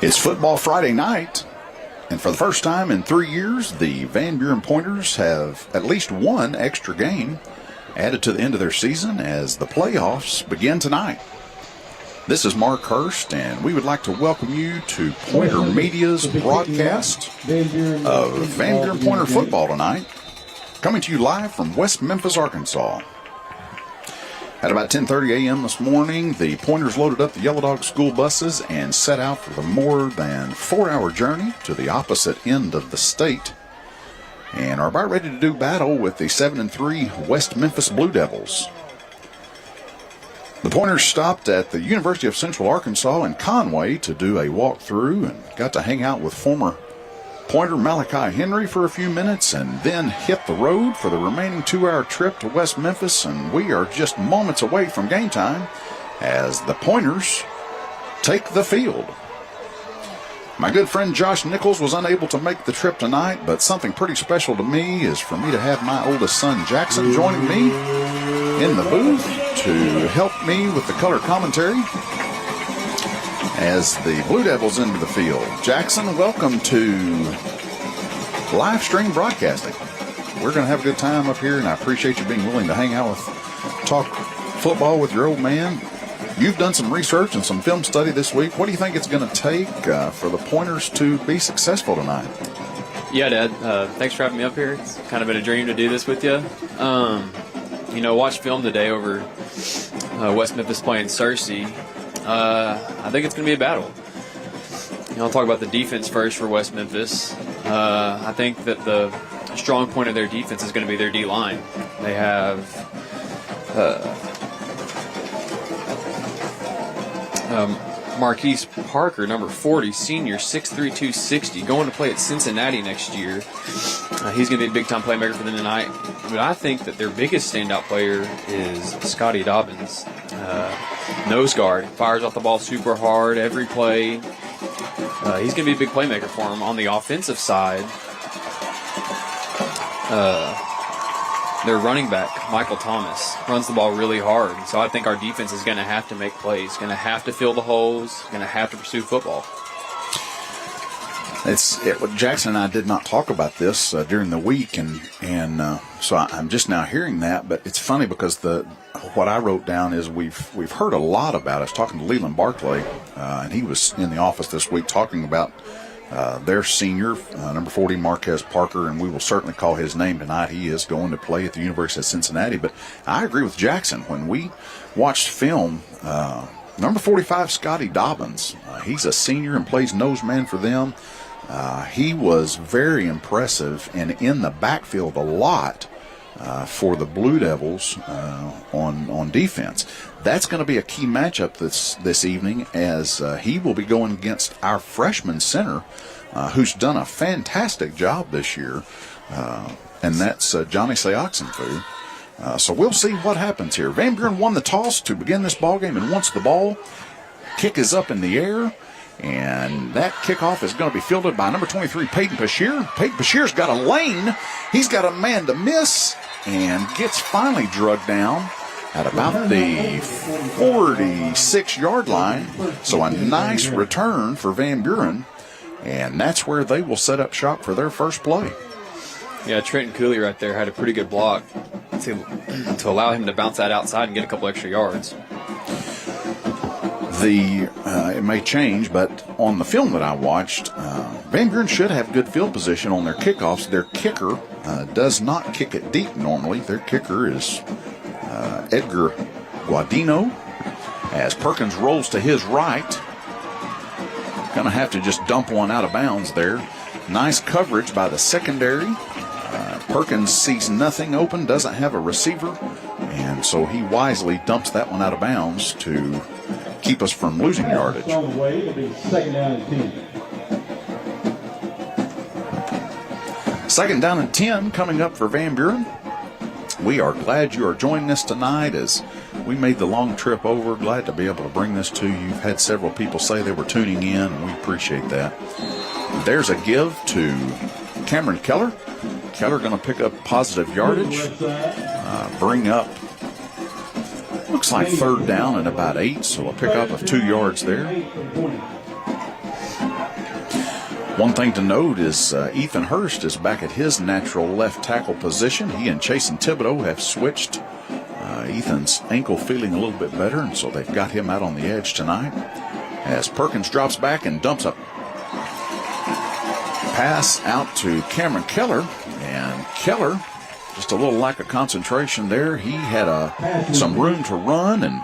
It's Football Friday night, and for the first time in 3 years, the Van Buren Pointers have at least one extra game added to the end of their season as the playoffs begin tonight. This is Mark Hurst, and we would like to welcome you to Pointer Media's broadcast of Van Buren Pointer football tonight, coming to you live from West Memphis, Arkansas. At about 10:30 a.m. this morning, the Pointers loaded up the Yellow Dog school buses and set out for the more than 4-hour journey to the opposite end of the state and are about ready to do battle with the 7-3 West Memphis Blue Devils. The Pointers stopped at the University of Central Arkansas in Conway to do a walkthrough and got to hang out with former Pointer Malachi Henry for a few minutes and then hit the road for the remaining 2-hour trip to West Memphis, and we are just moments away from game time as the Pointers take the field. My good friend Josh Nichols was unable to make the trip tonight, but something pretty special to me is for me to have my oldest son Jackson joining me in the booth to help me with the color commentary as the Blue Devils into the field. Jackson, welcome to live stream broadcasting. We're going to have a good time up here, and I appreciate you being willing to hang out talk football with your old man. You've done some research and some film study this week. What do you think it's going to take for the Pointers to be successful tonight? Yeah, Dad. Thanks for having me up here. It's kind of been a dream to do this with you. Watched film today over West Memphis playing Searcy. I think it's going to be a battle. I'll talk about the defense first for West Memphis. I think that the strong point of their defense is going to be their D-line. They have Marquise Parker, number 40, senior, 6'3", 260, going to play at Cincinnati next year. He's going to be a big-time playmaker for them tonight. But I think that their biggest standout player is Scotty Dobbins. Nose guard, fires off the ball super hard every play. He's going to be a big playmaker for him. On the offensive side, their running back, Michael Thomas, runs the ball really hard. So I think our defense is going to have to make plays, going to have to fill the holes, going to have to pursue football. Jackson and I did not talk about this during the week, and so I'm just now hearing that. But it's funny because what I wrote down is we've heard a lot about it. I was talking to Leland Barclay, and he was in the office this week talking about their senior, number 40, Marquez Parker, and we will certainly call his name tonight. He is going to play at the University of Cincinnati. But I agree with Jackson. When we watched film, number 45, Scotty Dobbins, he's a senior and plays nose man for them. He was very impressive and in the backfield a lot for the Blue Devils on defense. That's going to be a key matchup this evening as he will be going against our freshman center, who's done a fantastic job this year, and that's Johnny Seoxenfu. So we'll see what happens here. Van Buren won the toss to begin this ballgame, and once the ball kick is up in the air, and that kickoff is going to be fielded by number 23, Peyton Bashir. Peyton Bashir's got a lane. He's got a man to miss and gets finally drugged down at about the 46-yard line. So a nice return for Van Buren, and that's where they will set up shop for their first play. Yeah, Trenton Cooley right there had a pretty good block to allow him to bounce that outside and get a couple extra yards. It may change, but on the film that I watched, Van Buren should have good field position on their kickoffs. Their kicker does not kick it deep normally. Their kicker is Edgar Guadino as Perkins rolls to his right. Going to have to just dump one out of bounds there. Nice coverage by the secondary. Perkins sees nothing open, doesn't have a receiver, and so he wisely dumps that one out of bounds to keep us from losing yardage. On the way, it'll be second down and 10. Second down and 10 coming up for Van Buren. We are glad you are joining us tonight as we made the long trip over. Glad to be able to bring this to you. You've had several people say they were tuning in, and we appreciate that. There's a give to Cameron Keller. Keller going to pick up positive yardage, bring up, looks like third down and about 8, so a pickup of 2 yards there. One thing to note is Ethan Hurst is back at his natural left tackle position. He and Chasen Thibodeau have switched. Ethan's ankle feeling a little bit better, and so they've got him out on the edge tonight. As Perkins drops back and dumps a pass out to Cameron Keller, and Keller, just a little lack of concentration there. He had some room to run, and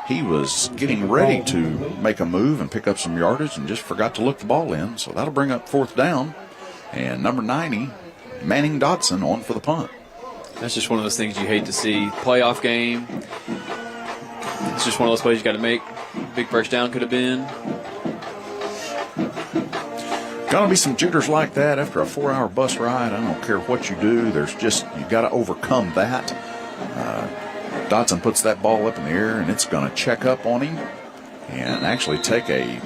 he was getting ready to make a move and pick up some yardage and just forgot to look the ball in. So that'll bring up 4th down. And number 90, Manning Dodson, on for the punt. That's just one of those things you hate to see. Playoff game. It's just one of those plays you got to make. Big first down could have been. Gonna be some jitters like that after a 4-hour bus ride. I don't care what you do. There's just, you got to overcome that. Dodson puts that ball up in the air, and it's going to check up on him and actually take a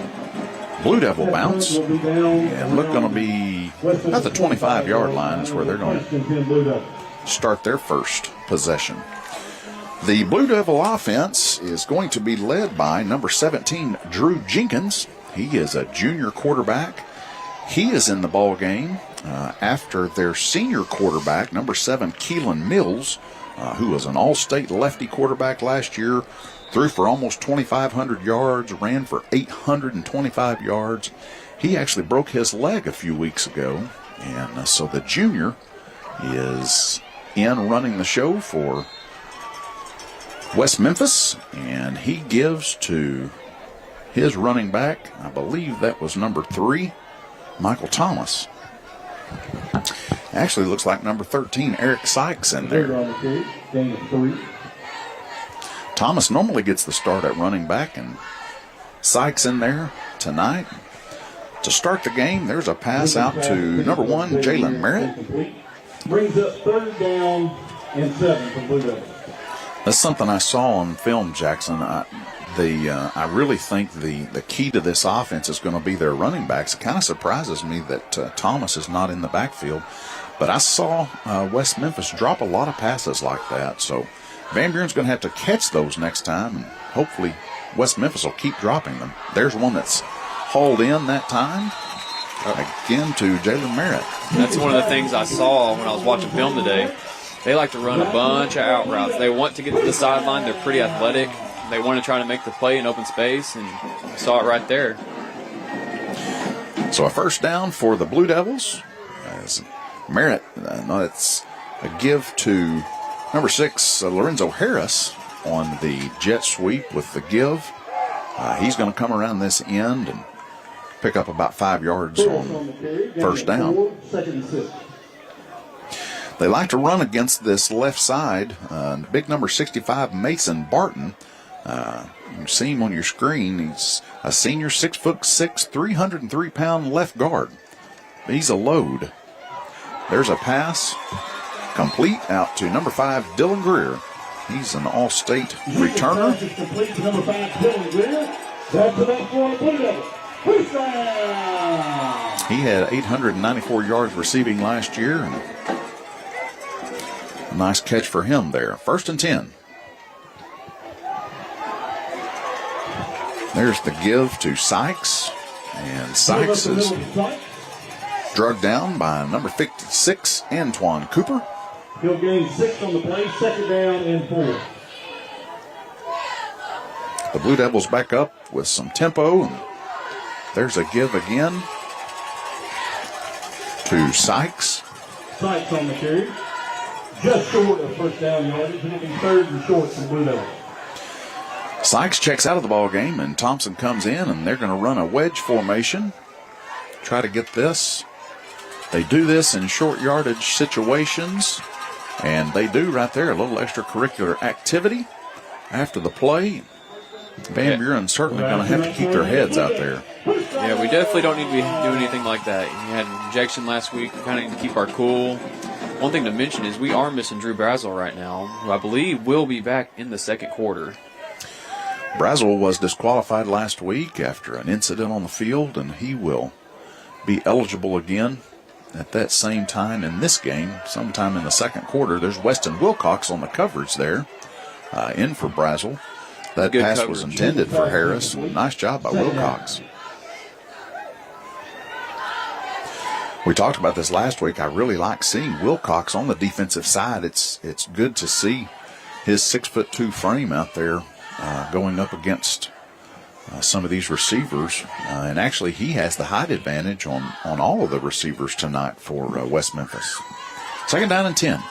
Blue Devil bounce. And look, going to be at the 25-yard line is where they're going to start their first possession. The Blue Devil offense is going to be led by number 17, Drew Jenkins. He is a junior quarterback. He is in the ball game after their senior quarterback, number 7, Keelan Mills, who was an all-state lefty quarterback last year, threw for almost 2,500 yards, ran for 825 yards. He actually broke his leg a few weeks ago, and so the junior is in running the show for West Memphis, and he gives to his running back, I believe that was number 3, Michael Thomas. Actually looks like number 13, Eric Sykes, in there. Thomas normally gets the start at running back, and Sykes in there tonight. To start the game, there's a pass out to number 1, Jalen Merritt. Brings up 3rd down and 7 for Blue Devils. That's something I saw on film, Jackson. I really think the key to this offense is going to be their running backs. It kind of surprises me that Thomas is not in the backfield. But I saw West Memphis drop a lot of passes like that. So Van Buren's going to have to catch those next time, and hopefully West Memphis will keep dropping them. There's one that's hauled in that time. Again to Jalen Merritt. That's one of the things I saw when I was watching film today. They like to run a bunch of out routes. They want to get to the sideline. They're pretty athletic. They want to try to make the play in open space, and you saw it right there. So a first down for the Blue Devils. As Merritt, it's a give to number 6, Lorenzo Harris, on the jet sweep with the give. He's going to come around this end and pick up about 5 yards on first down. They like to run against this left side. Big number 65, Mason Barton. You see him on your screen. He's a senior, 6'6", 303-pound left guard. He's a load. There's a pass complete out to number 5, Dylan Greer. He's an all-state returner. Complete to number 5, Dylan Greer. That's enough for a Blue Devil. He had 894 yards receiving last year. And a nice catch for him there. 1st and 10. There's the give to Sykes. And Sykes is drugged down by number 56, Antoine Cooper. He'll gain 6 on the play, 2nd down and 4. The Blue Devils back up with some tempo. And there's a give again to Sykes. Sykes on the carry. Just short of first down yardage. It'll be 3rd and short for Blue Devils. Sykes checks out of the ball game, and Thompson comes in, and they're going to run a wedge formation. Try to get this. They do this in short yardage situations, and they do right there a little extracurricular activity after the play. Van Buren certainly going to have to keep their heads out there. Yeah, we definitely don't need to be doing anything like that. We had an injection last week. We kind of need to keep our cool. One thing to mention is we are missing Drew Brazel right now, who I believe will be back in the 2nd quarter. Brazel was disqualified last week after an incident on the field, and he will be eligible again at that same time in this game, sometime in the 2nd quarter. There's Weston Wilcox on the coverage there, in for Brazel. That Good pass coverage. was intended for Harris. Nice job by Wilcox. We talked about this last week. I really like seeing Wilcox on the defensive side. It's good to see his 6'2" frame out there going up against some of these receivers. And actually, he has the height advantage on all of the receivers tonight for West Memphis. 2nd down and 10.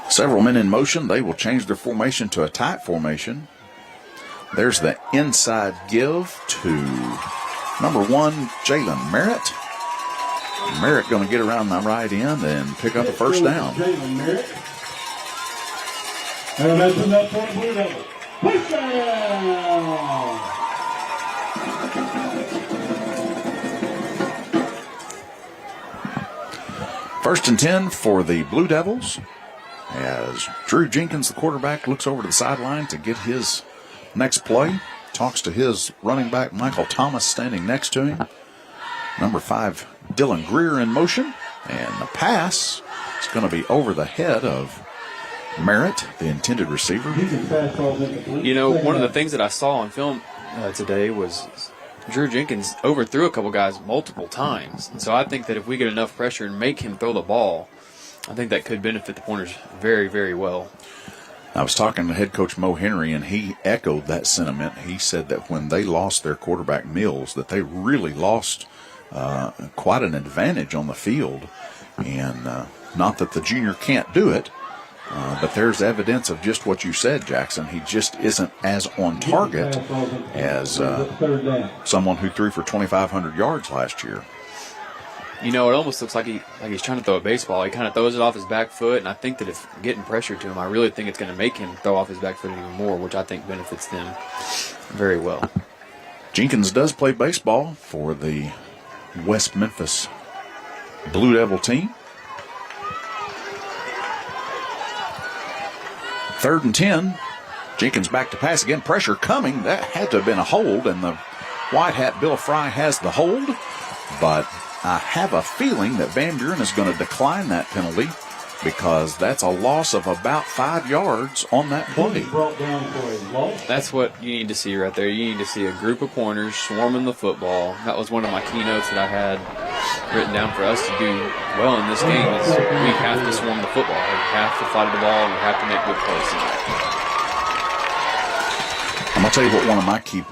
Several men in motion. They will change their formation to a tight formation. There's the inside give to number 1, Jalen Merritt. Merritt going to get around the right end and pick up a first down. Jalen Merritt. And that's enough for the Blue Devils. First down! First and 10 for the Blue Devils as Drew Jenkins, the quarterback, looks over to the sideline to get his next play. Talks to his running back, Michael Thomas, standing next to him. Number 5, Dylan Greer in motion. And the pass is going to be over the head of Merritt, the intended receiver. You know, one of the things that I saw on film today was Drew Jenkins overthrew a couple guys multiple times. And so I think that if we get enough pressure and make him throw the ball, I think that could benefit the Pointers very, very well. I was talking to head coach Mo Henry, and he echoed that sentiment. He said that when they lost their quarterback Mills, that they really lost quite an advantage on the field. And not that the junior can't do it, but there's evidence of just what you said, Jackson. He just isn't as on target as someone who threw for 2,500 yards last year. You know, it almost looks like he's trying to throw a baseball. He kind of throws it off his back foot, and I think that if getting pressure to him, I really think it's going to make him throw off his back foot even more, which I think benefits them very well. Jenkins does play baseball for the West Memphis Blue Devil team. 3rd and 10. Jenkins back to pass again. Pressure coming. That had to have been a hold, and the white hat Bill Fry has the hold, but I have a feeling that Van Buren is going to decline that penalty because that's a loss of about 5 yards on that play. That's what you need to see right there. You need to see a group of Pointers swarming the football. That was one of my keynotes that I had written down for us to do well in this game. Is we have to swarm the football. We have to fight the ball. We have to make good plays tonight. I'm going to tell you what one of my keys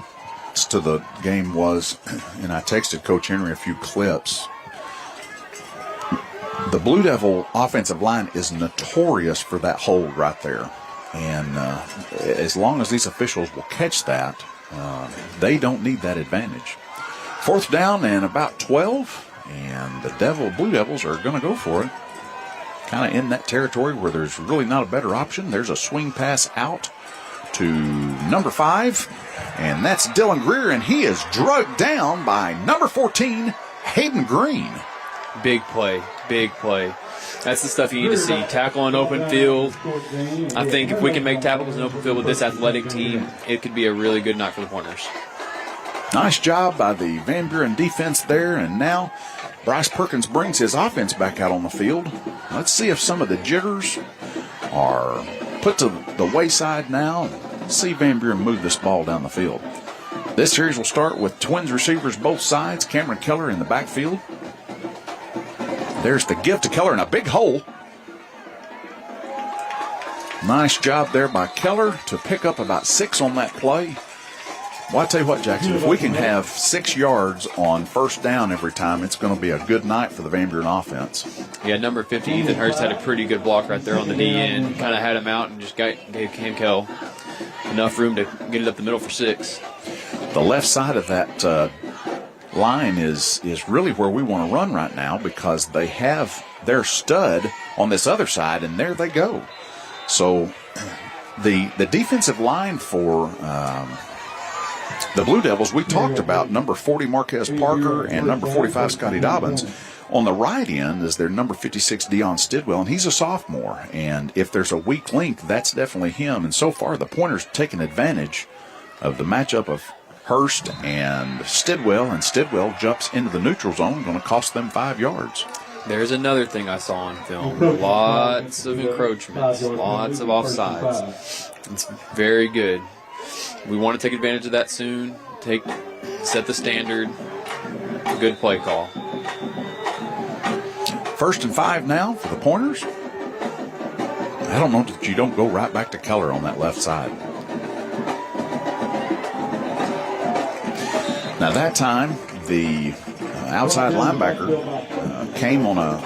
to the game was, and I texted Coach Henry a few clips. The Blue Devil offensive line is notorious for that hold right there. And as long as these officials will catch that, they don't need that advantage. 4th down and about 12, and the Blue Devils are going to go for it. Kind of in that territory where there's really not a better option. There's a swing pass out to number 5, and that's Dylan Greer, and he is drugged down by number 14, Hayden Green. Big play, big play. That's the stuff you need to see. Tackle on open field. I think if we can make tackles in open field with this athletic team, it could be a really good night for the Pointers. Nice job by the Van Buren defense there, and now Bryce Perkins brings his offense back out on the field. Let's see if some of the jitters are put to the wayside now. Let's see Van Buren move this ball down the field. This series will start with Twins receivers both sides. Cameron Keller in the backfield. There's the give to Keller in a big hole. Nice job there by Keller to pick up about 6 on that play. Well, I tell you what, Jackson, if we can have 6 yards on 1st down every time, it's going to be a good night for the Van Buren offense. Yeah, number 50, Ethan Hurst had a pretty good block right there on the D end. Kind of had him out and just gave Cam Kell enough room to get it up the middle for 6. The left side of that line is really where we want to run right now because they have their stud on this other side, and there they go. So the defensive line for the Blue Devils, we talked about number 40 Marquez Parker and number 45 Scotty Dobbins. On the right end is their number 56 Deion Stidwell, and he's a sophomore. And if there's a weak link, that's definitely him. And so far, the Pointers taking advantage of the matchup of Hurst and Stidwell jumps into the neutral zone, going to cost them 5 yards. There's another thing I saw on film. Lots of encroachments, lots of offsides. It's very good. We want to take advantage of that soon. Set the standard. Good play call. 1st and 5 now for the Pointers. I don't know that you don't go right back to Keller on that left side. Now that time, the outside linebacker came on a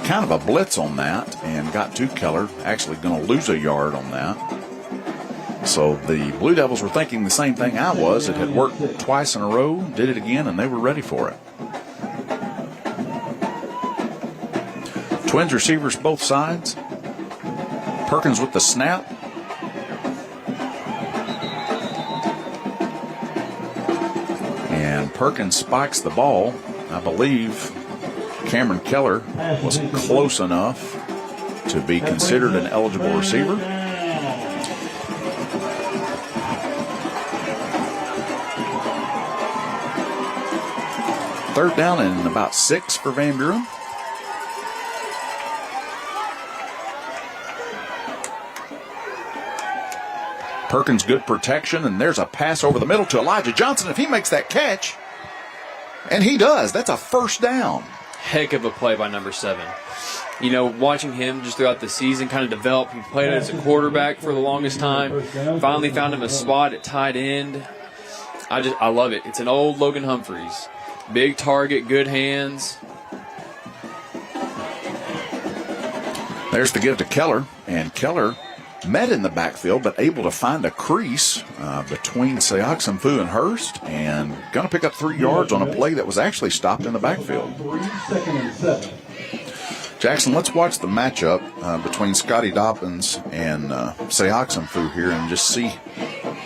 kind of a blitz on that and got to Keller, actually going to lose a yard on that. So the Blue Devils were thinking the same thing I was. It had worked twice in a row, did it again, and they were ready for it. Twins receivers both sides. Perkins with the snap. And Perkins spikes the ball. I believe Cameron Keller was close enough to be considered an eligible receiver. Third down and about 6 for Van Buren. Perkins, good protection, and there's a pass over the middle to Elijah Johnson. If he makes that catch, and he does, that's a first down. Heck of a play by number 7. You know, watching him just throughout the season kind of develop. He played as a quarterback for the longest time. Finally found him a spot at tight end. I love it. It's an old Logan Humphreys. Big target, good hands. There's the give to Keller, and Keller met in the backfield, but able to find a crease between Seoxenfu and Hurst, and going to pick up 3 yards on a play that was actually stopped in the backfield. 2nd and 7. Jackson, let's watch the matchup between Scotty Dobbins and Seoxenfu here and just see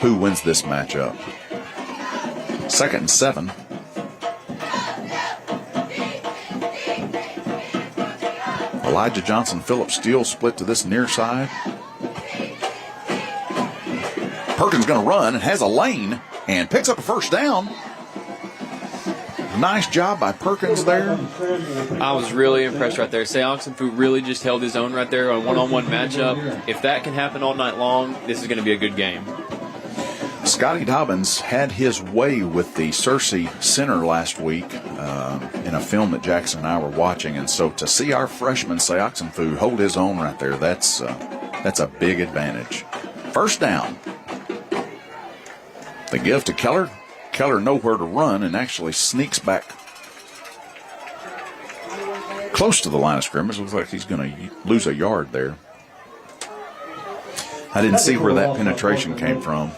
who wins this matchup. 2nd and 7. Elijah Johnson, Philip Steele split to this near side. Perkins going to run and has a lane and picks up a first down. Nice job by Perkins there. I was really impressed right there. Seoxenfu really just held his own right there on a one-on-one matchup. If that can happen all night long, this is going to be a good game. Scotty Dobbins had his way with the Searcy center last week in a film that Jackson and I were watching, and so to see our freshman Seoxenfu hold his own right there, that's a big advantage. First down. The give to Keller. Keller nowhere to run and actually sneaks back close to the line of scrimmage. Looks like he's going to lose a yard there. I didn't see where that penetration came from.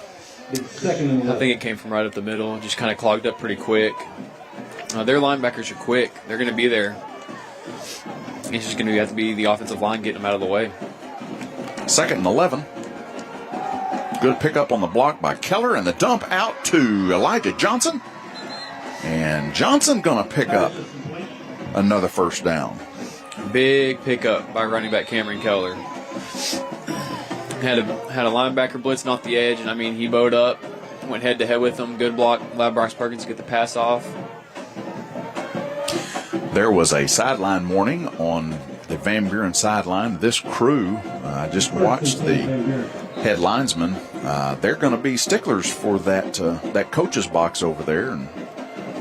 I think it came from right up the middle. Just kind of clogged up pretty quick. Their linebackers are quick. They're going to be there. It's just going to have to be the offensive line getting them out of the way. 2nd and 11. Good pickup on the block by Keller, and the dump out to Elijah Johnson. And Johnson going to pick up another first down. Big pickup by running back Cameron Keller. Had a linebacker blitzing off the edge, and I mean, he bowed up, went head-to-head with him. Good block, allowed Bryce Perkins to get the pass off. There was a sideline warning on the Van Buren sideline. This crew, I just watched the head linesman. They're going to be sticklers for that coach's box over there, and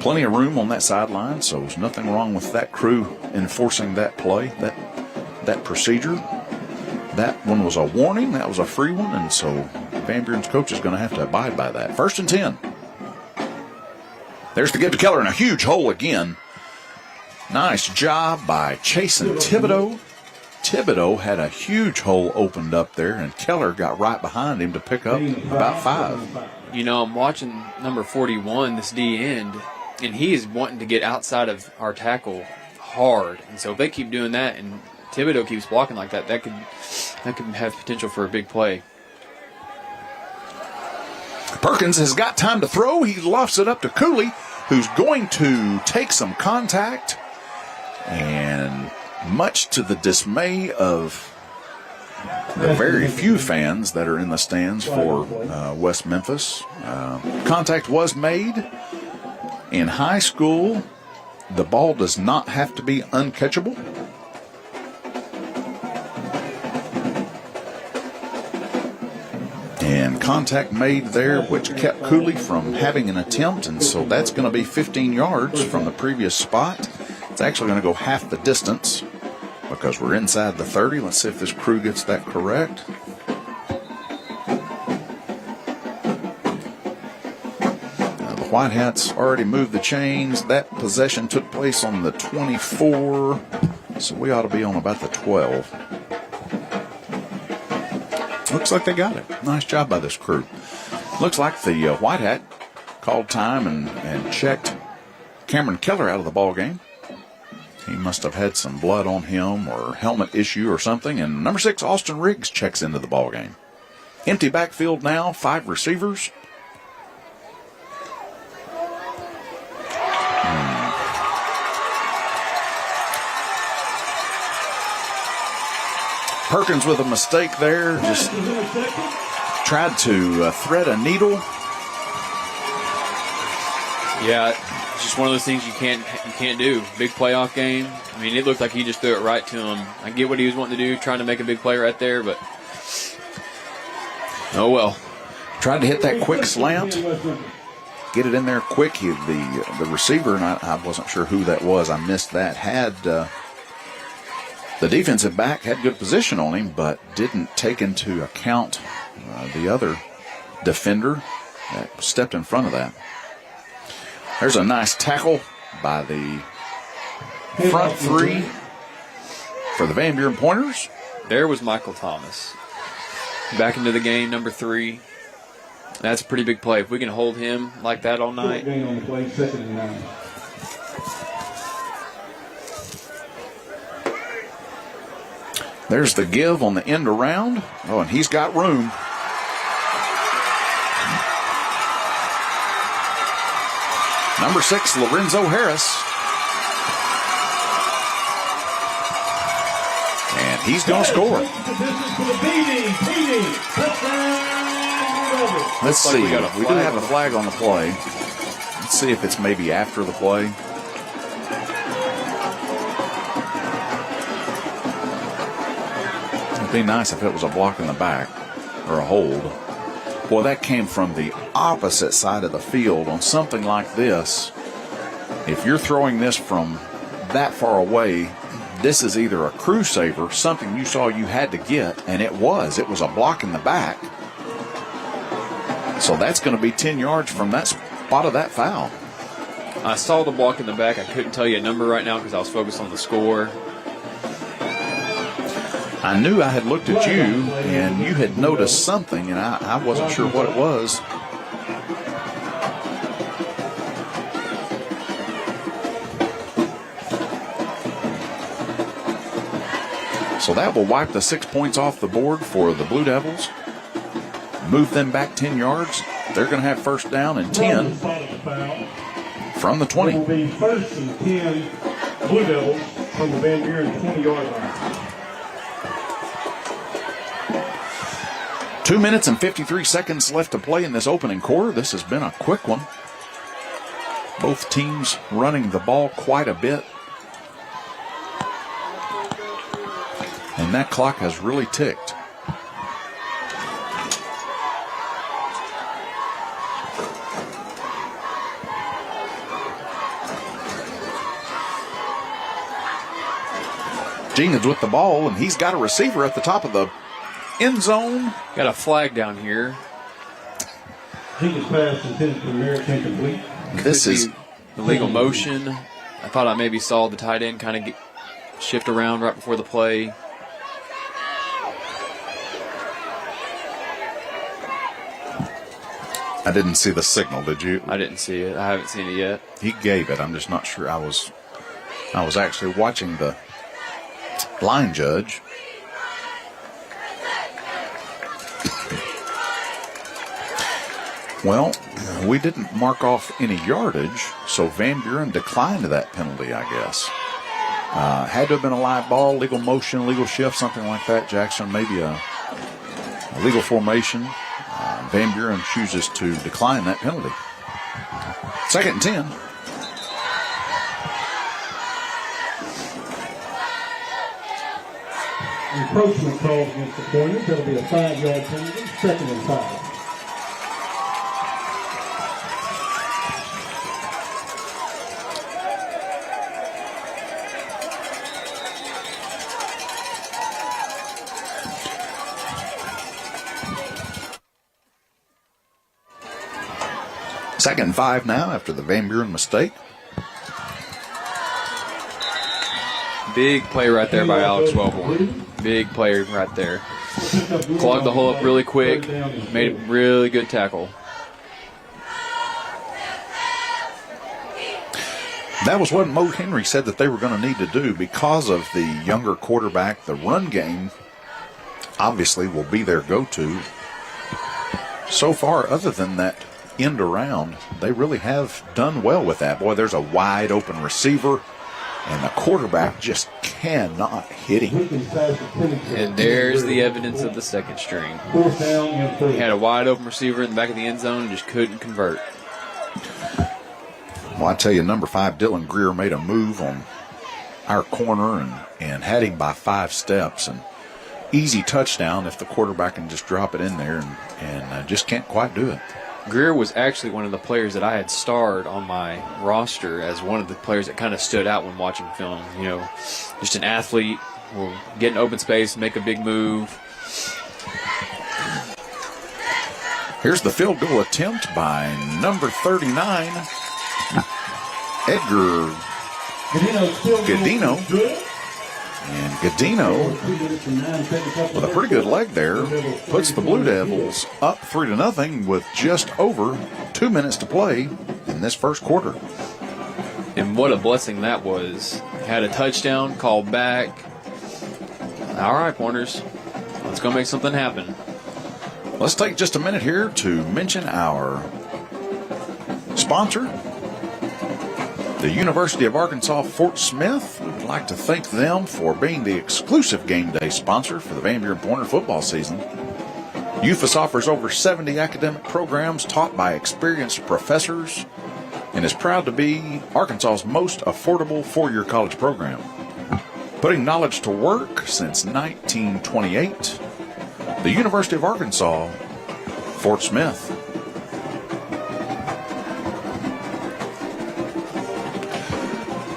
plenty of room on that sideline, so there's nothing wrong with that crew enforcing that play, that procedure. That one was a warning. That was a free one, and so Van Buren's coach is going to have to abide by that. 1st and 10. There's the give to Keller in a huge hole again. Nice job by Chasen Thibodeau. Thibodeau had a huge hole opened up there, and Keller got right behind him to pick up about 5. You know, I'm watching number 41, this D end, and he is wanting to get outside of our tackle hard. And so if they keep doing that and Thibodeau keeps blocking like that, that could have potential for a big play. Perkins has got time to throw. He lofts it up to Cooley, who's going to take some contact. And much to the dismay of the very few fans that are in the stands for West Memphis, contact was made. In high school, the ball does not have to be uncatchable. And contact made there, which kept Cooley from having an attempt, and so that's going to be 15 yards from the previous spot. It's actually going to go half the distance because we're inside the 30. Let's see if this crew gets that correct. The White Hats already moved the chains. That possession took place on the 24, so we ought to be on about the 12. Looks like they got it. Nice job by this crew. Looks like the White Hat called time and checked Cameron Keller out of the ball game. He must have had some blood on him or helmet issue or something. And number 6, Austin Riggs, checks into the ball game. Empty backfield now, 5 receivers. Perkins with a mistake there, just tried to thread a needle. Yeah, it's just one of those things you can't do. Big playoff game. I mean, it looked like he just threw it right to him. I get what he was wanting to do, trying to make a big play right there, but oh well. Tried to hit that quick slant, get it in there quick. The receiver, and I wasn't sure who that was. I missed that. Had the defensive back had good position on him, but didn't take into account the other defender that stepped in front of that. There's a nice tackle by the front 3 for the Van Buren Pointers. There was Michael Thomas. Back into the game, number 3. That's a pretty big play. If we can hold him like that all night. On the play, 2nd and 9. There's the give on the end around. Oh, and he's got room. Number 6, Lorenzo Harris. And he's going to score. Let's see. We do have a flag on the play. Let's see if it's maybe after the play. It'd be nice if it was a block in the back or a hold. Boy, that came from the opposite side of the field on something like this. If you're throwing this from that far away, this is either a crew saver, something you saw you had to get, and it was. It was a block in the back. So that's going to be 10 yards from that spot of that foul. I saw the block in the back. I couldn't tell you a number right now because I was focused on the score. I knew I had looked at you, and you had noticed something, and I wasn't sure what it was. So that will wipe the 6 points off the board for the Blue Devils. Move them back 10 yards. They're going to have first down and 10 from the 20. It will be 1st and 10 Blue Devils from the Van Buren 20-yard line. 2 minutes and 53 seconds left to play in this opening quarter. This has been a quick one. Both teams running the ball quite a bit. And that clock has really ticked. Jenkins with the ball, and he's got a receiver at the top of the end zone. Got a flag down here. Jenkins pass intended for American complete. This is illegal motion. I thought I maybe saw the tight end kind of shift around right before the play. I didn't see the signal, did you? I didn't see it. I haven't seen it yet. He gave it. I'm just not sure. I was actually watching the line judge. Well, we didn't mark off any yardage, so Van Buren declined that penalty, I guess. Had to have been a live ball, legal motion, legal shift, something like that, Jackson. Maybe a legal formation. Van Buren chooses to decline that penalty. 2nd and 10. encroachment called against the Pointers. That'll be a 5-yard penalty, 2nd and 5. Second and 5 now after the Van Buren mistake. Big play right there by Alex Wellborn. Big play right there. Clogged the hole up really quick. Made a really good tackle. That was what Mo Henry said that they were going to need to do because of the younger quarterback. The run game obviously will be their go-to. So far, other than that end around, they really have done well with that. Boy, there's a wide open receiver, and the quarterback just cannot hit him. And there's the evidence of the second string. He had a wide open receiver in the back of the end zone and just couldn't convert. Well, I tell you, number 5, Dylan Greer, made a move on our corner and had him by 5 steps. And easy touchdown if the quarterback can just drop it in there and just can't quite do it. Greer was actually one of the players that I had starred on my roster as one of the players that kind of stood out when watching film. You know, just an athlete, will get in open space, make a big move. Here's the field goal attempt by number 39, Edgar Gadino. And Gadino, with a pretty good leg there, puts the Blue Devils up 3-0 with just over 2 minutes to play in this first quarter. And what a blessing that was. Had a touchdown, called back. All right, Pointers, let's go make something happen. Let's take just a minute here to mention our sponsor, the University of Arkansas Fort Smith. We'd like to thank them for being the exclusive game day sponsor for the Van Buren Pointer football season. UFAS offers over 70 academic programs taught by experienced professors and is proud to be Arkansas's most affordable 4-year college program. Putting knowledge to work since 1928, the University of Arkansas Fort Smith.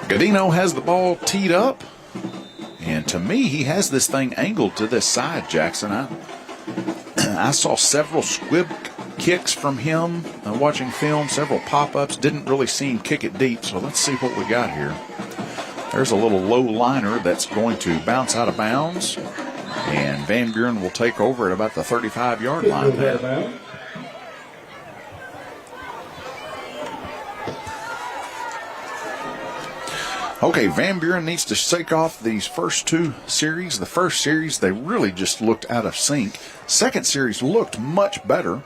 Gadino has the ball teed up, and to me, he has this thing angled to this side, Jackson. I saw several squib kicks from him watching film, several pop-ups. Didn't really see him kick it deep, so let's see what we got here. There's a little low liner that's going to bounce out of bounds, and Van Buren will take over at about the 35-yard line there. Okay, Van Buren needs to shake off these first 2 series. The first series, they really just looked out of sync. Second series looked much better,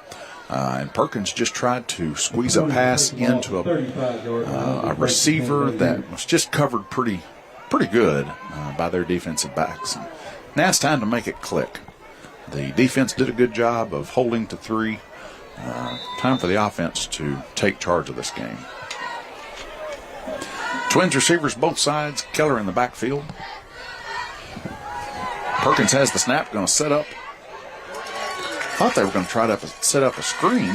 and Perkins just tried to squeeze a pass into a receiver that was just covered pretty good by their defensive backs. And now it's time to make it click. The defense did a good job of holding to 3. Time for the offense to take charge of this game. Twins receivers both sides. Keller in the backfield. Perkins has the snap. Going to set up. Thought they were going to try to set up a screen.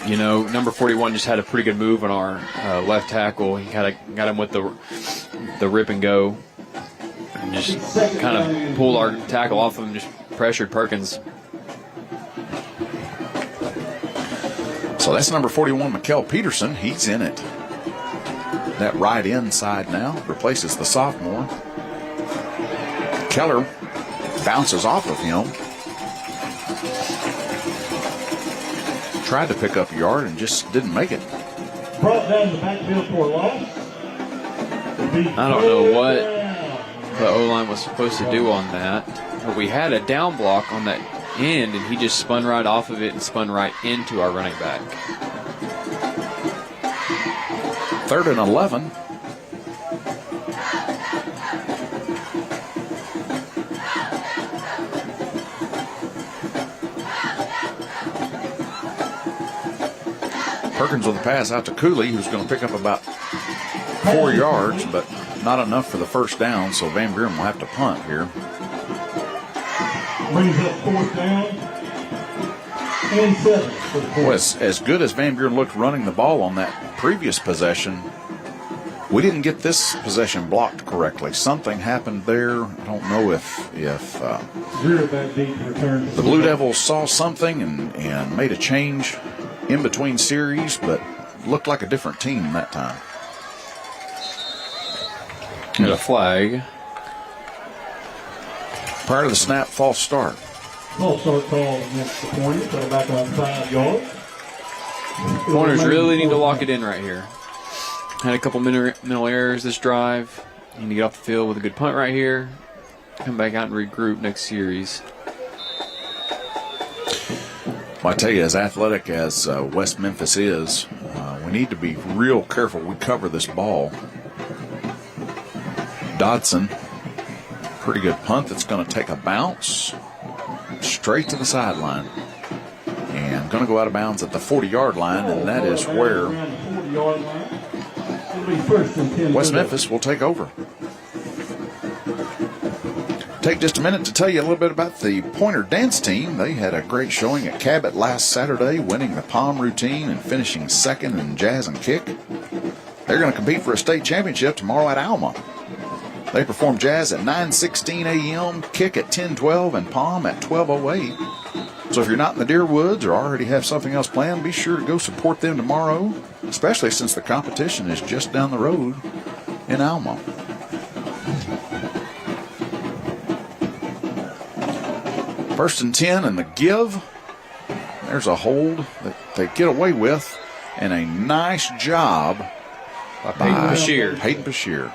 You know, number 41 just had a pretty good move on our left tackle. He kind of got him with the rip and go. And just kind of pulled our tackle off of him, just pressured Perkins. So that's number 41, Mikel Peterson. He's in it. That right inside now replaces the sophomore. Keller bounces off of him. Tried to pick up a yard and just didn't make it. Brought down the backfield for a loss. I don't know what the O-line was supposed to do on that, but we had a down block on that end, and he just spun right off of it and spun right into our running back. 3rd and 11. Perkins with a pass out to Cooley, who's going to pick up about 4 yards, but not enough for the first down, so Van Buren will have to punt here. Brings up 4th down and 7 for the Well, Pointers. as good as Van Buren looked running the ball on that previous possession, we didn't get this possession blocked correctly. Something happened there. I don't know if Zero back deep return. the Blue Devils saw something and made a change in between series, but looked like a different team that time. And a flag. Prior to the snap, false start. False start call against the Pointers. They're back on 5 yards. Pointers really need to lock it in right here. Had a couple mental errors this drive. You need to get off the field with a good punt right here. Come back out and regroup next series. Well, I tell you, as athletic as West Memphis is, we need to be real careful we cover this ball. Dodson, pretty good punt that's going to take a bounce straight to the sideline. And going to go out of bounds at the 40-yard line, and that is where West Memphis will take over. Take just a minute to tell you a little bit about the Pointer dance team. They had a great showing at Cabot last Saturday, winning the Palm routine and finishing second in jazz and kick. They're going to compete for a state championship tomorrow at Alma. They perform jazz at 9:16 a.m., kick at 10:12, and palm at 12:08. So if you're not in the Deer Woods or already have something else planned, be sure to go support them tomorrow, especially since the competition is just down the road in Alma. First and 10 and the give. There's a hold that they get away with, and a nice job by Peyton Bashir.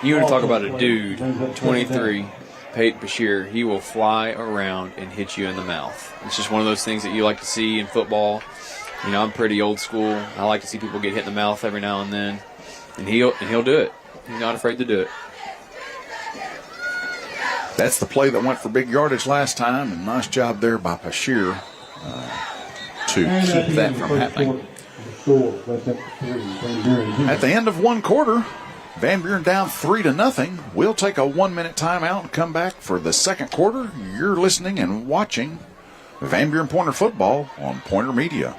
You want to talk about a dude, 23, Peyton Bashir. He will fly around and hit you in the mouth. It's just one of those things that you like to see in football. You know, I'm pretty old school. I like to see people get hit in the mouth every now and then, and he'll do it. He's not afraid to do it. That's the play that went for big yardage last time, and nice job there by Bashir to keep that from happening. At the end of one quarter, Van Buren down 3-0. We'll take a 1-minute timeout and come back for the second quarter. You're listening and watching Van Buren Pointer football on Pointer Media.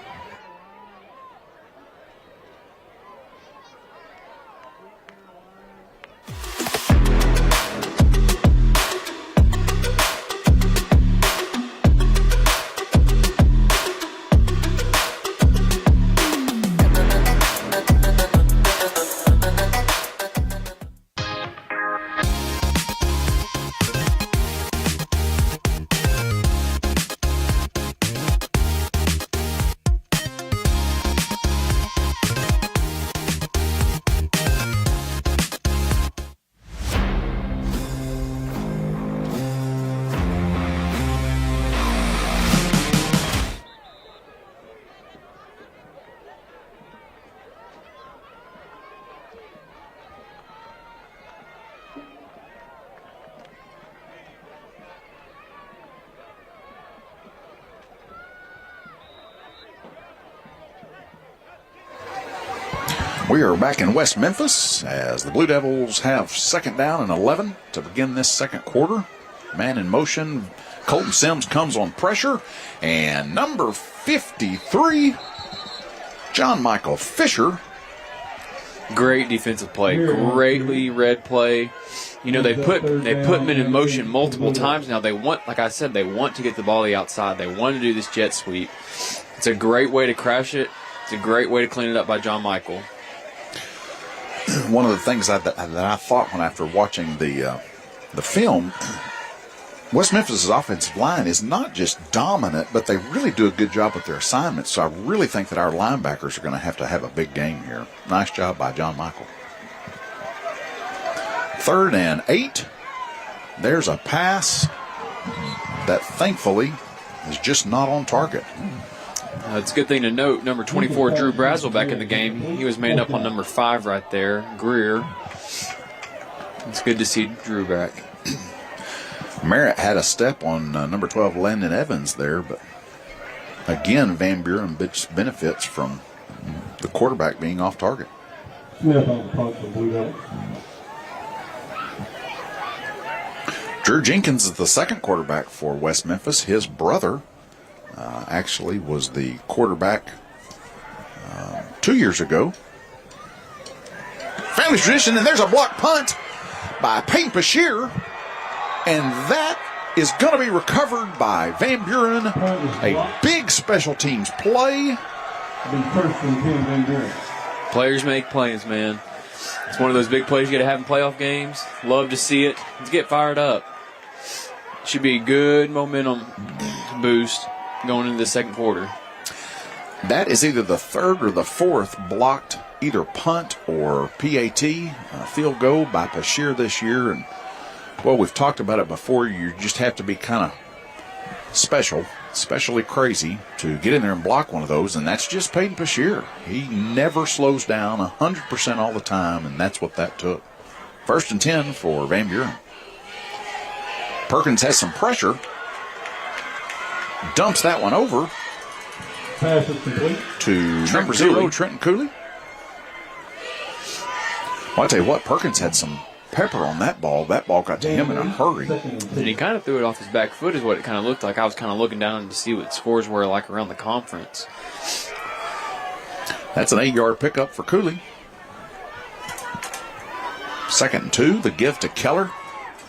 We are back in West Memphis as the Blue Devils have second down and 11 to begin this second quarter. Man in motion. Colton Sims comes on pressure. And number 53, John Michael Fisher. Great defensive play. Greatly read play. You know, they put men in motion multiple times now. They want, like I said, they want to get the ball to the outside. They want to do this jet sweep. It's a great way to crash it. It's a great way to clean it up by John Michael. One of the things that I thought when after watching the film, West Memphis' offensive line is not just dominant, but they really do a good job with their assignments. So I really think that our linebackers are going to have a big game here. Nice job by John Michael. 3rd and 8. There's a pass that thankfully is just not on target. It's a good thing to note, number 24, Drew Brazel, back in the game. He was made up on number 5 right there, Greer. It's good to see Drew back. Merritt had a step on number 12, Landon Evans there, but again, Van Buren benefits from the quarterback being off target. Drew Jenkins is the second quarterback for West Memphis. His brother actually was the quarterback 2 years ago. Family tradition, and there's a block punt by Payne Bashir, and that is going to be recovered by Van Buren. A big special teams play. Players make plays, man. It's one of those big plays you got to have in playoff games. Love to see it. Let's get fired up. Should be a good momentum boost going into the second quarter. That is either the third or the fourth blocked either punt or PAT field goal by Bashir this year. And, well, we've talked about it before. You just have to be kind of special, especially crazy, to get in there and block one of those. And that's just Payton Bashir. He never slows down 100% all the time, and that's what that took. 1st and 10 for Van Buren. Perkins has some pressure. Dumps that one over Pass is complete to number 0, Trenton Cooley. Well, I'll tell you what, Perkins had some pepper on that ball. That ball got to him in a hurry. And he kind of threw it off his back foot is what it kind of looked like. I was kind of looking down to see what scores were like around the conference. That's an 8-yard pickup for Cooley. 2nd and 2, the give to Keller.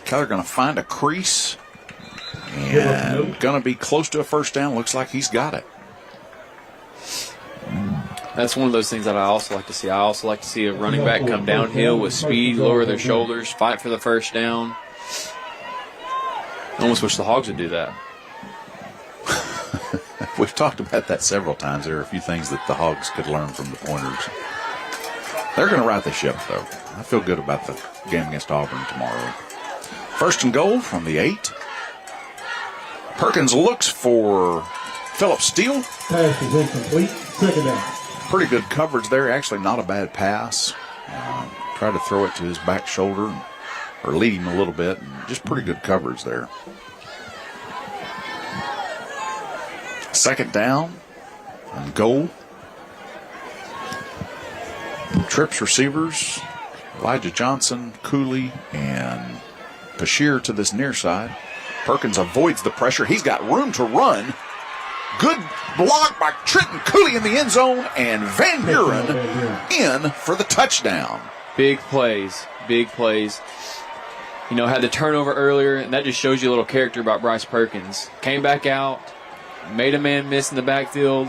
Keller going to find a crease and going to be close to a first down. Looks like he's got it. That's one of those things that I also like to see. I also like to see a running back come downhill with speed, lower their shoulders, fight for the first down. I almost wish the Hogs would do that. We've talked about that several times. There are a few things that the Hogs could learn from the Pointers. They're going to right the ship, though. I feel good about the game against Auburn tomorrow. 1st and goal from the 8. Perkins looks for Phillip Steele. Pass is incomplete. 2nd down. Pretty good coverage there. Actually, not a bad pass. Tried to throw it to his back shoulder or lead him a little bit. And just pretty good coverage there. 2nd down and goal. Trips receivers, Elijah Johnson, Cooley, and Bashir to this near side. Perkins avoids the pressure. He's got room to run. Good block by Trenton Cooley in the end zone, and Van Buren in for the touchdown. Big plays, big plays. You know, had the turnover earlier, and that just shows you a little character about Bryce Perkins. Came back out, made a man miss in the backfield,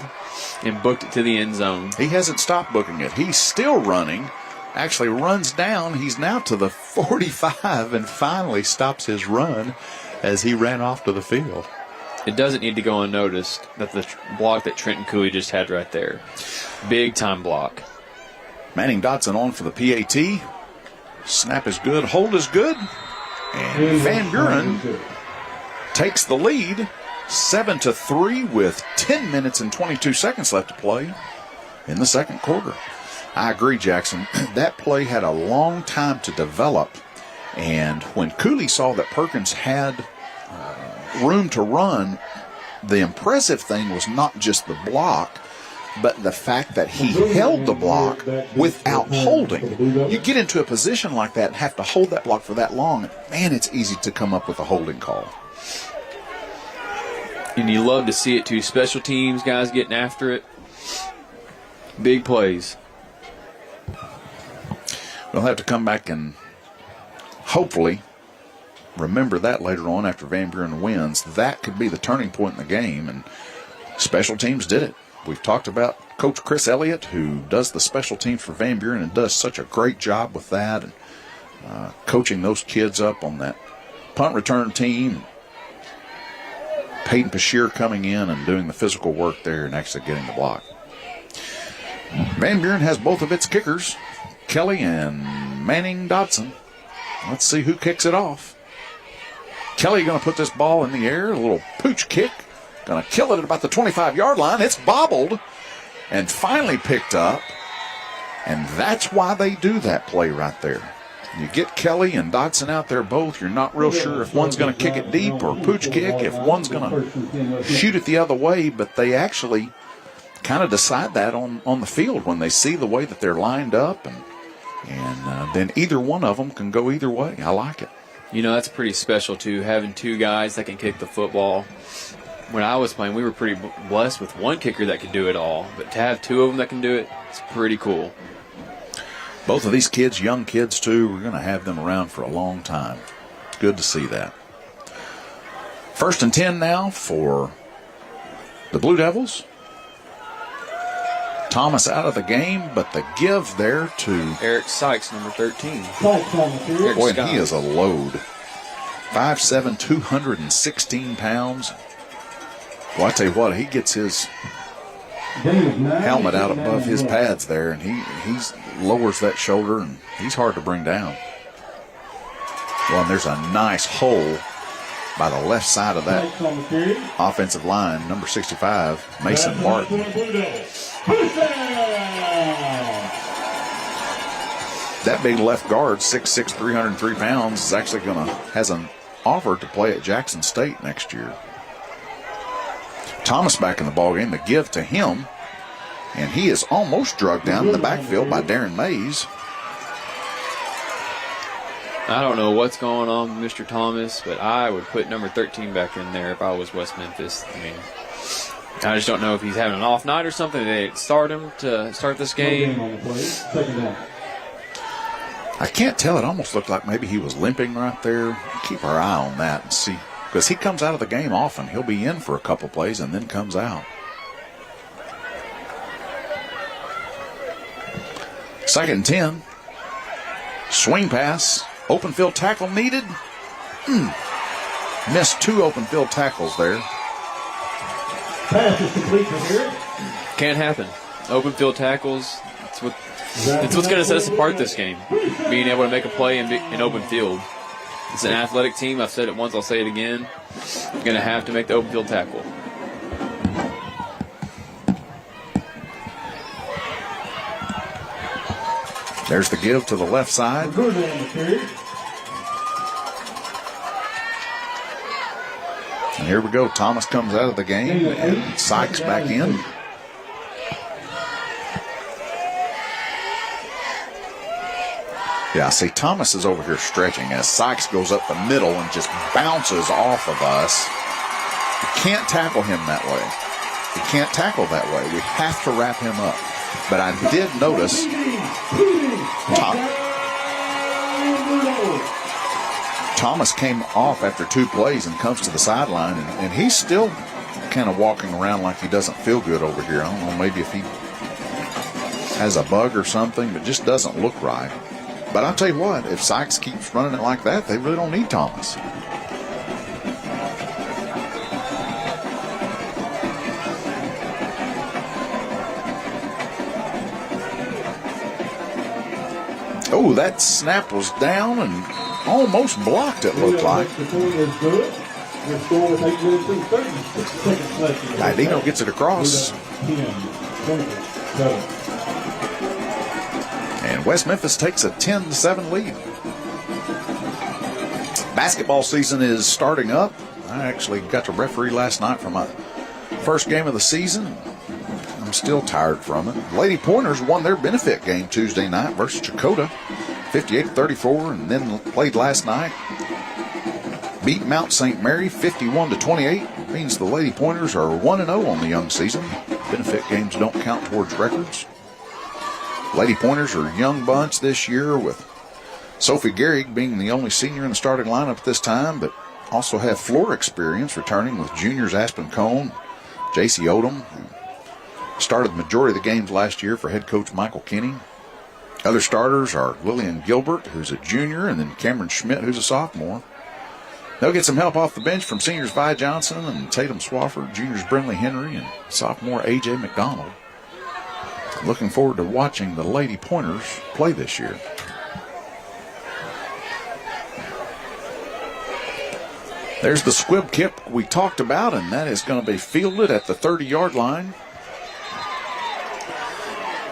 and booked it to the end zone. He hasn't stopped booking it. He's still running. Actually runs down. He's now to the 45 and finally stops his run as he ran off to the field. It doesn't need to go unnoticed that the block that Trenton Cooley just had right there. Big time block. Manning Dotson on for the PAT. Snap is good. Hold is good. And Van Buren takes the lead 7-3 with 10 minutes and 22 seconds left to play in the second quarter. I agree, Jackson. That play had a long time to develop. And when Cooley saw that Perkins had room to run, the impressive thing was not just the block, but the fact that he held the block without holding. You get into a position like that and have to hold that block for that long, man, it's easy to come up with a holding call. And you love to see it too. Special teams, guys getting after it. Big plays. We'll have to come back and hopefully remember that later on after Van Buren wins. That could be the turning point in the game, and special teams did it. We've talked about Coach Chris Elliott, who does the special teams for Van Buren and does such a great job with that, and coaching those kids up on that punt return team. Payton Bashir coming in and doing the physical work there and actually getting the block. Van Buren has both of its kickers, Kelly and Manning Dotson. Let's see who kicks it off. Kelly going to put this ball in the air, a little pooch kick. Going to kill it at about the 25-yard line. It's bobbled and finally picked up. And that's why they do that play right there. You get Kelly and Dotson out there both. You're not real sure if one's going to kick it deep or pooch kick, if one's going to shoot it the other way. But they actually kind of decide that on the field when they see the way that they're lined up. And then either one of them can go either way. I like it. You know, that's pretty special, too, having two guys that can kick the football. When I was playing, we were pretty blessed with one kicker that could do it all. But to have two of them that can do it, it's pretty cool. Both of these kids, young kids too, we're going to have them around for a long time. Good to see that. 1st and 10 now for the Blue Devils. Thomas out of the game, but the give there to Eric Sykes, number 13. Boy, and he is a load. 5'7", 216 pounds. Well, I tell you what, he gets his helmet out above his pads there, and he lowers that shoulder, and he's hard to bring down. Well, and there's a nice hole by the left side of that offensive line, number 65, Mason Martin. That big left guard, 6'6", 303 pounds, is actually has an offer to play at Jackson State next year. Thomas back in the ballgame, the give to him, and he is almost drugged down in the backfield by Darren Mays. I don't know what's going on with Mr. Thomas, but I would put number 13 back in there if I was West Memphis. I mean, I just don't know if he's having an off night or something. They start him to start this game. I can't tell. It almost looked like maybe he was limping right there. Keep our eye on that and see. Because he comes out of the game often. He'll be in for a couple plays and then comes out. 2nd and 10. Swing pass. Open field tackle needed. Missed 2 open field tackles there. Pass is complete from here. Can't happen. Open field tackles. It's what's going to set us apart this game. Being able to make a play in open field. It's an athletic team. I've said it once. I'll say it again. You're going to have to make the open field tackle. There's the give to the left side. And here we go. Thomas comes out of the game and Sykes back in. Yeah, see, Thomas is over here stretching as Sykes goes up the middle and just bounces off of us. You can't tackle him that way. You can't tackle that way. We have to wrap him up. But I did notice Thomas came off after 2 plays and comes to the sideline, and he's still kind of walking around like he doesn't feel good over here. I don't know, maybe if he has a bug or something, but just doesn't look right. But I'll tell you what, if Sykes keeps running it like that, they really don't need Thomas. Oh, that snap was down and almost blocked, it looked like. Dino gets it across. And West Memphis takes a 10-7 lead. Basketball season is starting up. I actually got to referee last night for my first game of the season. I'm still tired from it. Lady Pointers won their benefit game Tuesday night versus Chakota, 58-34, and then played last night. Beat Mount St. Mary 51-28. It means the Lady Pointers are 1-0 on the young season. Benefit games don't count towards records. Lady Pointers are a young bunch this year, with Sophie Gehrig being the only senior in the starting lineup at this time, but also have floor experience returning with juniors Aspen Cone, J.C. Odom, who started the majority of the games last year for head coach Michael Kinney. Other starters are Lillian Gilbert, who's a junior, and then Cameron Schmidt, who's a sophomore. They'll get some help off the bench from seniors Vi Johnson and Tatum Swafford, juniors Brinley Henry, and sophomore A.J. McDonald. Looking forward to watching the Lady Pointers play this year. There's the squib kick we talked about, and that is going to be fielded at the 30-yard line.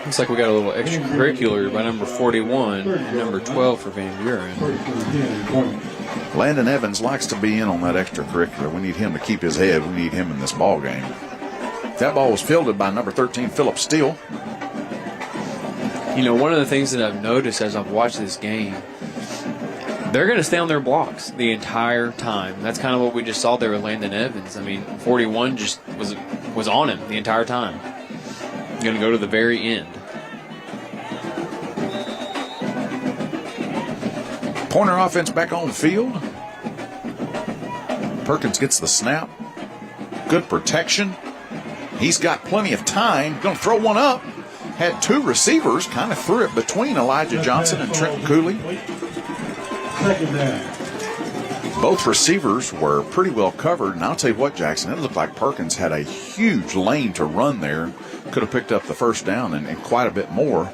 Looks like we got a little extracurricular by number 41 and number 12 for Van Buren. Landon Evans likes to be in on that extracurricular. We need him to keep his head. We need him in this ball game. That ball was fielded by number 13, Phillip Steele. You know, one of the things that I've noticed as I've watched this game, They're going to stay on their blocks the entire time. That's kind of what we just saw there with Landon Evans. I mean, 41 just was on him the entire time. Going to go to the very end. Pointer offense back on the field. Perkins gets the snap. Good protection. He's got plenty of time. Going to throw one up. Had two receivers. Kind of threw it between Elijah Johnson and Trenton Cooley. Second down. Both receivers were pretty well covered. And I'll tell you what, Jackson, it looked like Perkins had a huge lane to run there. Could have picked up the first down and quite a bit more.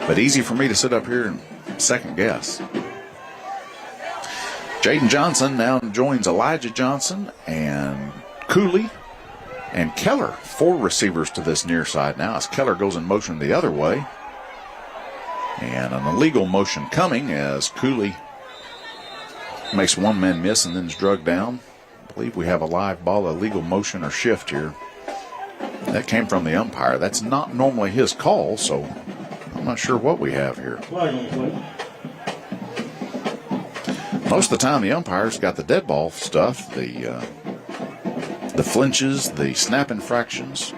But easy for me to sit up here and second guess. Jaden Johnson now joins Elijah Johnson and Cooley and Keller. 4 receivers to this near side now as Keller goes in motion the other way. And an illegal motion coming as Cooley makes one man miss and then is drugged down. I believe we have a live ball, illegal motion or shift here. That came from the umpire. That's not normally his call, so I'm not sure what we have here. Flag on the play. Most of the time, the umpires got the dead ball stuff, the flinches, the snap infractions.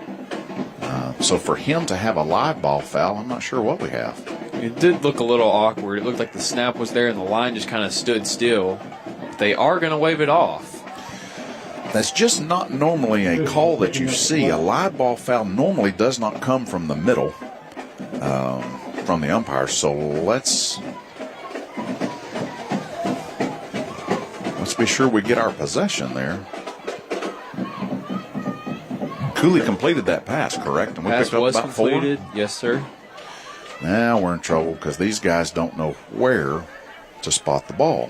So for him to have a live ball foul, I'm not sure what we have. It did look a little awkward. It looked like the snap was there and the line just kind of stood still. They are going to wave it off. That's just not normally a call that you see. A live ball foul normally does not come from the middle, from the umpire. So let's be sure we get our possession there. Cooley completed that pass, correct? And we Pass picked up was about completed. 4. Yes, sir. Now we're in trouble because these guys don't know where to spot the ball.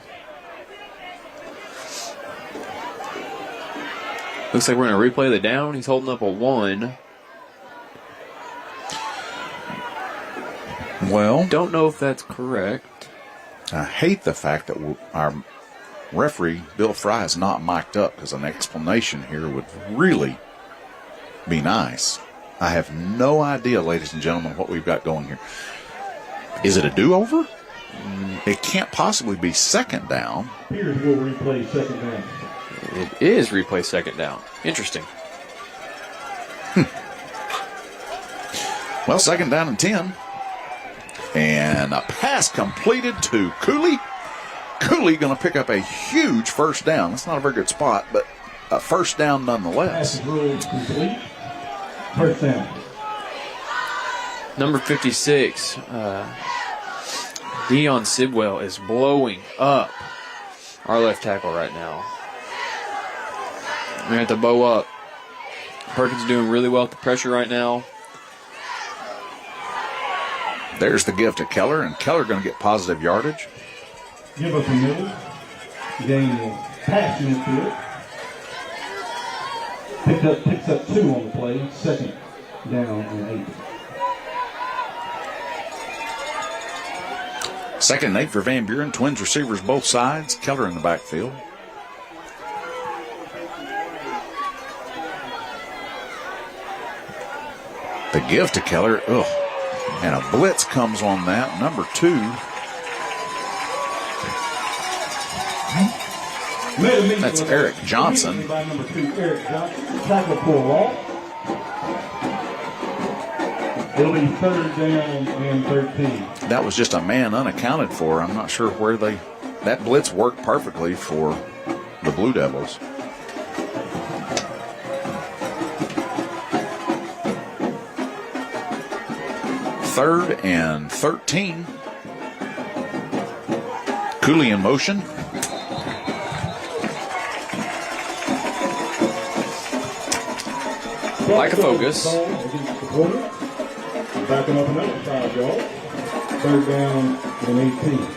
Looks like we're going to replay the down. He's holding up a 1. Well, Don't know if that's correct. I hate the fact that our referee, Bill Fry, is not mic'd up because an explanation here would really be nice. I have no idea, ladies and gentlemen, what we've got going here. Is it a do-over? It can't possibly be second down. Here's will replay second down. It is replay second down. Interesting. Well, second down and 10. And a pass completed to Cooley. Cooley going to pick up a huge first down. That's not a very good spot, but a first down nonetheless. Pass is ruled complete. First down. Number 56, Dion Sidwell is blowing up our left tackle right now. We have to bow up. Perkins doing really well with the pressure right now. There's the give to Keller, and Keller going to get positive yardage. Give us a middle. Gain passing into it. Picks up 2 on the play. Second down and 8. Second and 8 for Van Buren. Twins receivers both sides. Keller in the backfield. The give to Keller. Ugh. And a blitz comes on that. Number 2. That's Eric Johnson. By number 2, Eric Johnson. Tackle for a loss. It'll be third down and 13. That was just a man unaccounted for. I'm not sure where that blitz worked perfectly for the Blue Devils. Third and 13. Cooley in motion. Like a focus. Backing up another 5 yards. Third down and 18.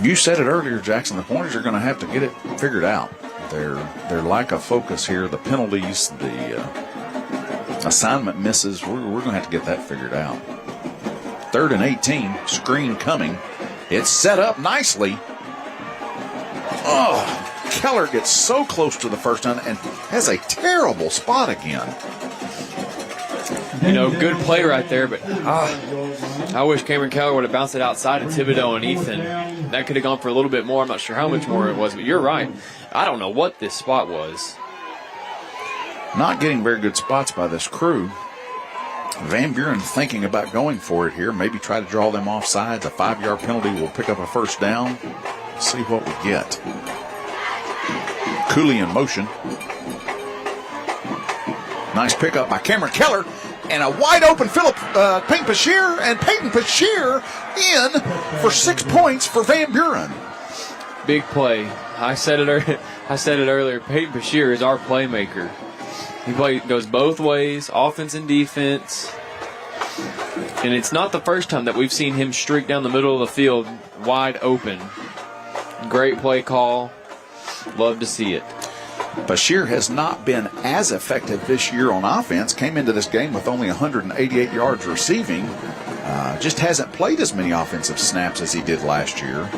You said it earlier, Jackson. The Pointers are going to have to get it figured out. They're like a focus here. The penalties, the assignment misses. We're going to have to get that figured out. Third and 18. Screen coming. It's set up nicely. Oh, Keller gets so close to the first down and has a terrible spot again. You know, good play right there, but I wish Cameron Keller would have bounced it outside of Thibodeau and Ethan. That could have gone for a little bit more. I'm not sure how much more it was, but you're right. I don't know what this spot was. Not getting very good spots by this crew. Van Buren thinking about going for it here. Maybe try to draw them offsides. A 5-yard penalty will pick up a first down. See what we get. Cooley in motion. Nice pickup by Cameron Keller. And a wide open Peyton Bashir. And Peyton Bashir in for 6 points for Van Buren. Big play. I said it earlier. Peyton Bashir is our playmaker. He goes both ways, offense and defense. And it's not the first time that we've seen him streak down the middle of the field wide open. Great play call. Love to see it. Bashir has not been as effective this year on offense. Came into this game with only 188 yards receiving. Just hasn't played as many offensive snaps as he did last year.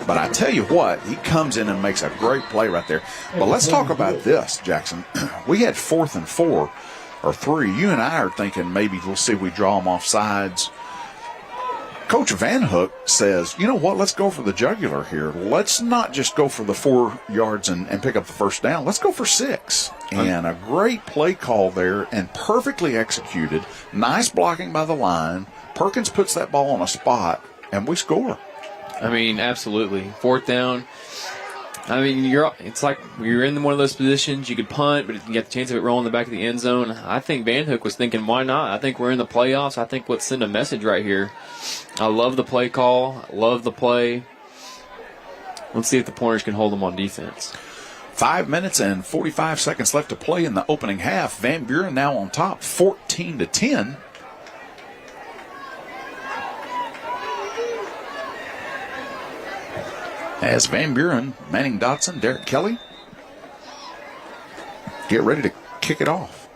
But I tell you what, he comes in and makes a great play right there. But let's talk about this, Jackson. We had 4th and 4 or 3. You and I are thinking maybe we'll see if we draw them off sides. Coach Van Hook says, you know what, let's go for the jugular here. Let's not just go for the 4 yards and pick up the first down. Let's go for 6. And a great play call there and perfectly executed. Nice blocking by the line. Perkins puts that ball on a spot, and we score. I mean, absolutely. 4th down. I mean, it's like you're in one of those positions. You could punt, but you get the chance of it rolling in the back of the end zone. I think Van Hook was thinking, why not? I think we're in the playoffs. I think let's send a message right here. I love the play call. I love the play. Let's see if the Pointers can hold them on defense. 5 minutes and 45 seconds left to play in the opening half. Van Buren now on top, 14-10. As Van Buren, Manning Dotson, Derek Kelly get ready to kick it off.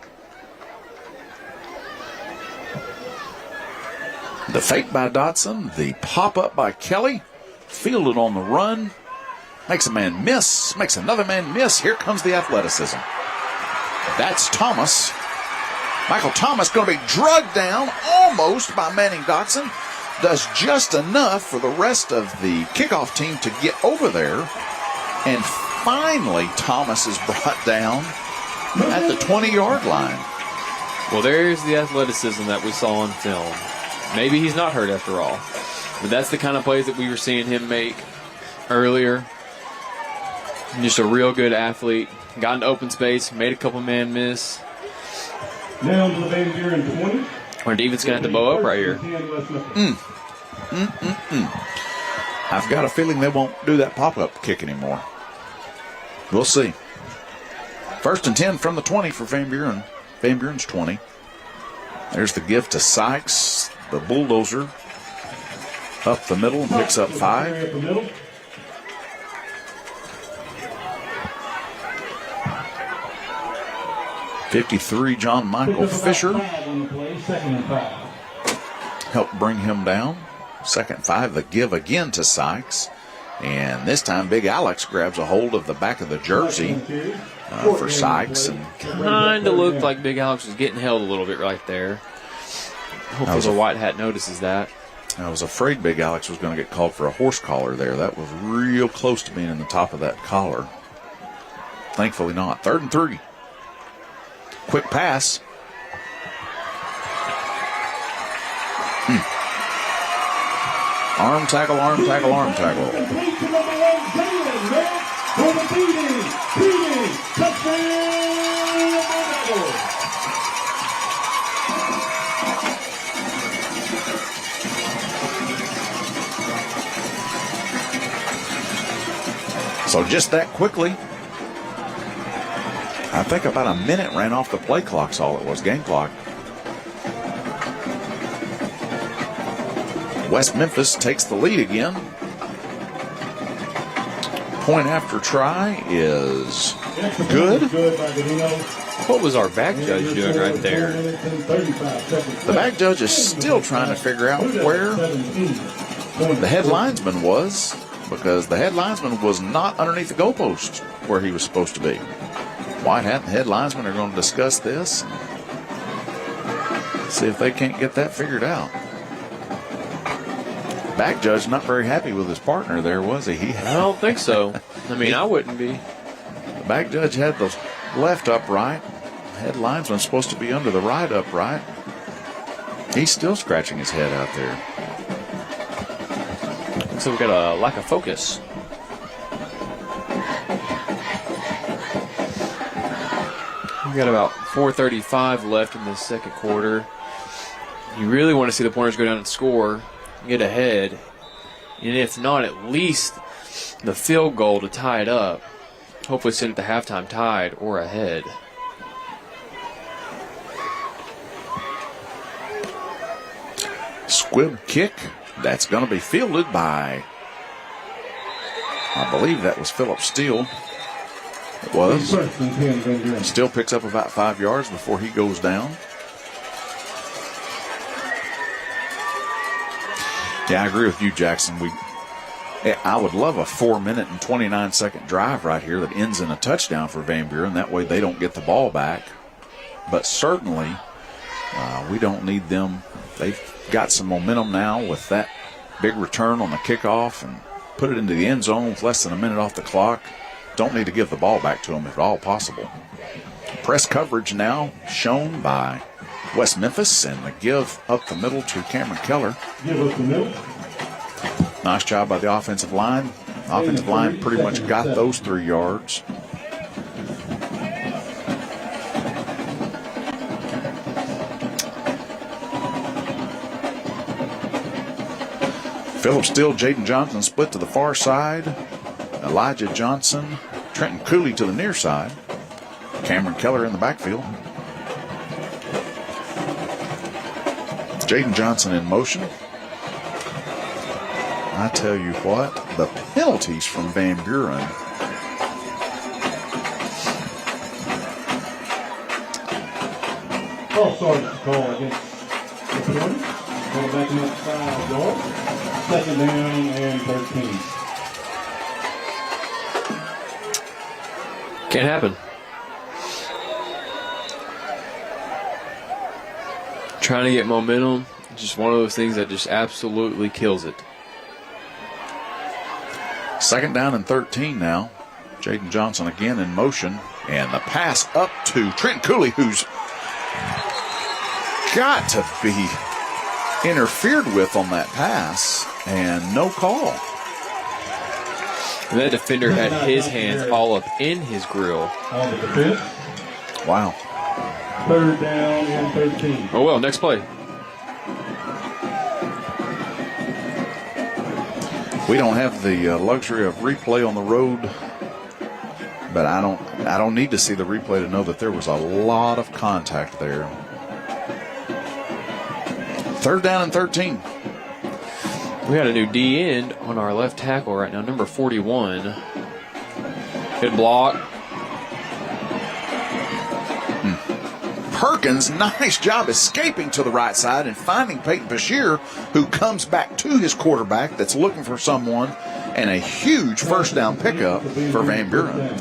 The fake by Dotson, the pop-up by Kelly, fielded on the run, makes a man miss, makes another man miss. Here comes the athleticism. That's Thomas. Michael Thomas going to be drugged down almost by Manning Dotson. Does just enough for the rest of the kickoff team to get over there. And finally, Thomas is brought down at the 20-yard line. Well, there's the athleticism that we saw on film. Maybe he's not hurt after all. But that's the kind of plays that we were seeing him make earlier. Just a real good athlete. Got into open space, made a couple man miss. Down to the Van Buren 20. Our defense going to have to bow up right here. I've got a feeling they won't do that pop-up kick anymore. We'll see. 1st and 10 from the 20 for Van Buren. Van Buren's 20. There's the gift to Sykes. The bulldozer up the middle and picks up 5. 53, John Michael Fisher helped bring him down. 2nd and 5, the give again to Sykes. And this time, Big Alex grabs a hold of the back of the jersey for Sykes. And kind of looked like Big Alex was getting held a little bit right there. Hopefully the white hat notices that. I was afraid Big Alex was going to get called for a horse collar there. That was real close to being in the top of that collar. Thankfully not. 3rd and 3. Quick pass. Arm tackle, arm tackle, arm tackle. So just that quickly, I think about a minute ran off the play clock's all it was, game clock. West Memphis takes the lead again. Point after try is good. What was our back judge doing right there? The back judge is still trying to figure out where the head linesman was. because the head linesman was not underneath the goalpost where he was supposed to be. White Hat and the head linesman are going to discuss this. See if they can't get that figured out. Back judge not very happy with his partner there, was he? I don't think so. I mean, I wouldn't be. The back judge had the left upright. Head linesman supposed to be under the right upright. He's still scratching his head out there. So we've got a lack of focus. We've got about 4:35 left in the second quarter. You really want to see the Pointers go down and score, get ahead, and if not, at least the field goal to tie it up. Hopefully send it to halftime tied or ahead. Squib kick. That's going to be fielded by, I believe that was Philip Steele. It was. Steele picks up about 5 yards before he goes down. Yeah, I agree with you, Jackson. I would love a 4-minute and 29-second drive right here that ends in a touchdown for Van Buren. That way they don't get the ball back. But certainly we don't need them. They've got some momentum now with that big return on the kickoff and put it into the end zone with less than a minute off the clock. Don't need to give the ball back to them if at all possible. Press coverage now shown by West Memphis, and the give up the middle to Cameron Keller. Give up the middle. Nice job by the offensive line. Offensive line pretty much got those 3 yards. Philip Steele, Jaden Johnson split to the far side. Elijah Johnson, Trenton Cooley to the near side. Cameron Keller in the backfield. Jaden Johnson in motion. I tell you what, the penalties from Van Buren. Sergeant's call against the Pointers. Call back in 5 yards. Second down and 13. Can't happen. Trying to get momentum, just one of those things that just absolutely kills it. Second down and 13 now. Jaden Johnson again in motion. And the pass up to Trent Cooley, who's got to be interfered with on that pass. And no call. And that defender had his hands all up in his grill. On the defense. Wow. Third down and 13. Oh, well, next play. We don't have the luxury of replay on the road, but I don't need to see the replay to know that there was a lot of contact there. Third down and 13. We got a new D end on our left tackle right now, number 41. Good block. Perkins, nice job escaping to the right side and finding Peyton Bashir, who comes back to his quarterback that's looking for someone, and a huge first down pickup for Van Buren.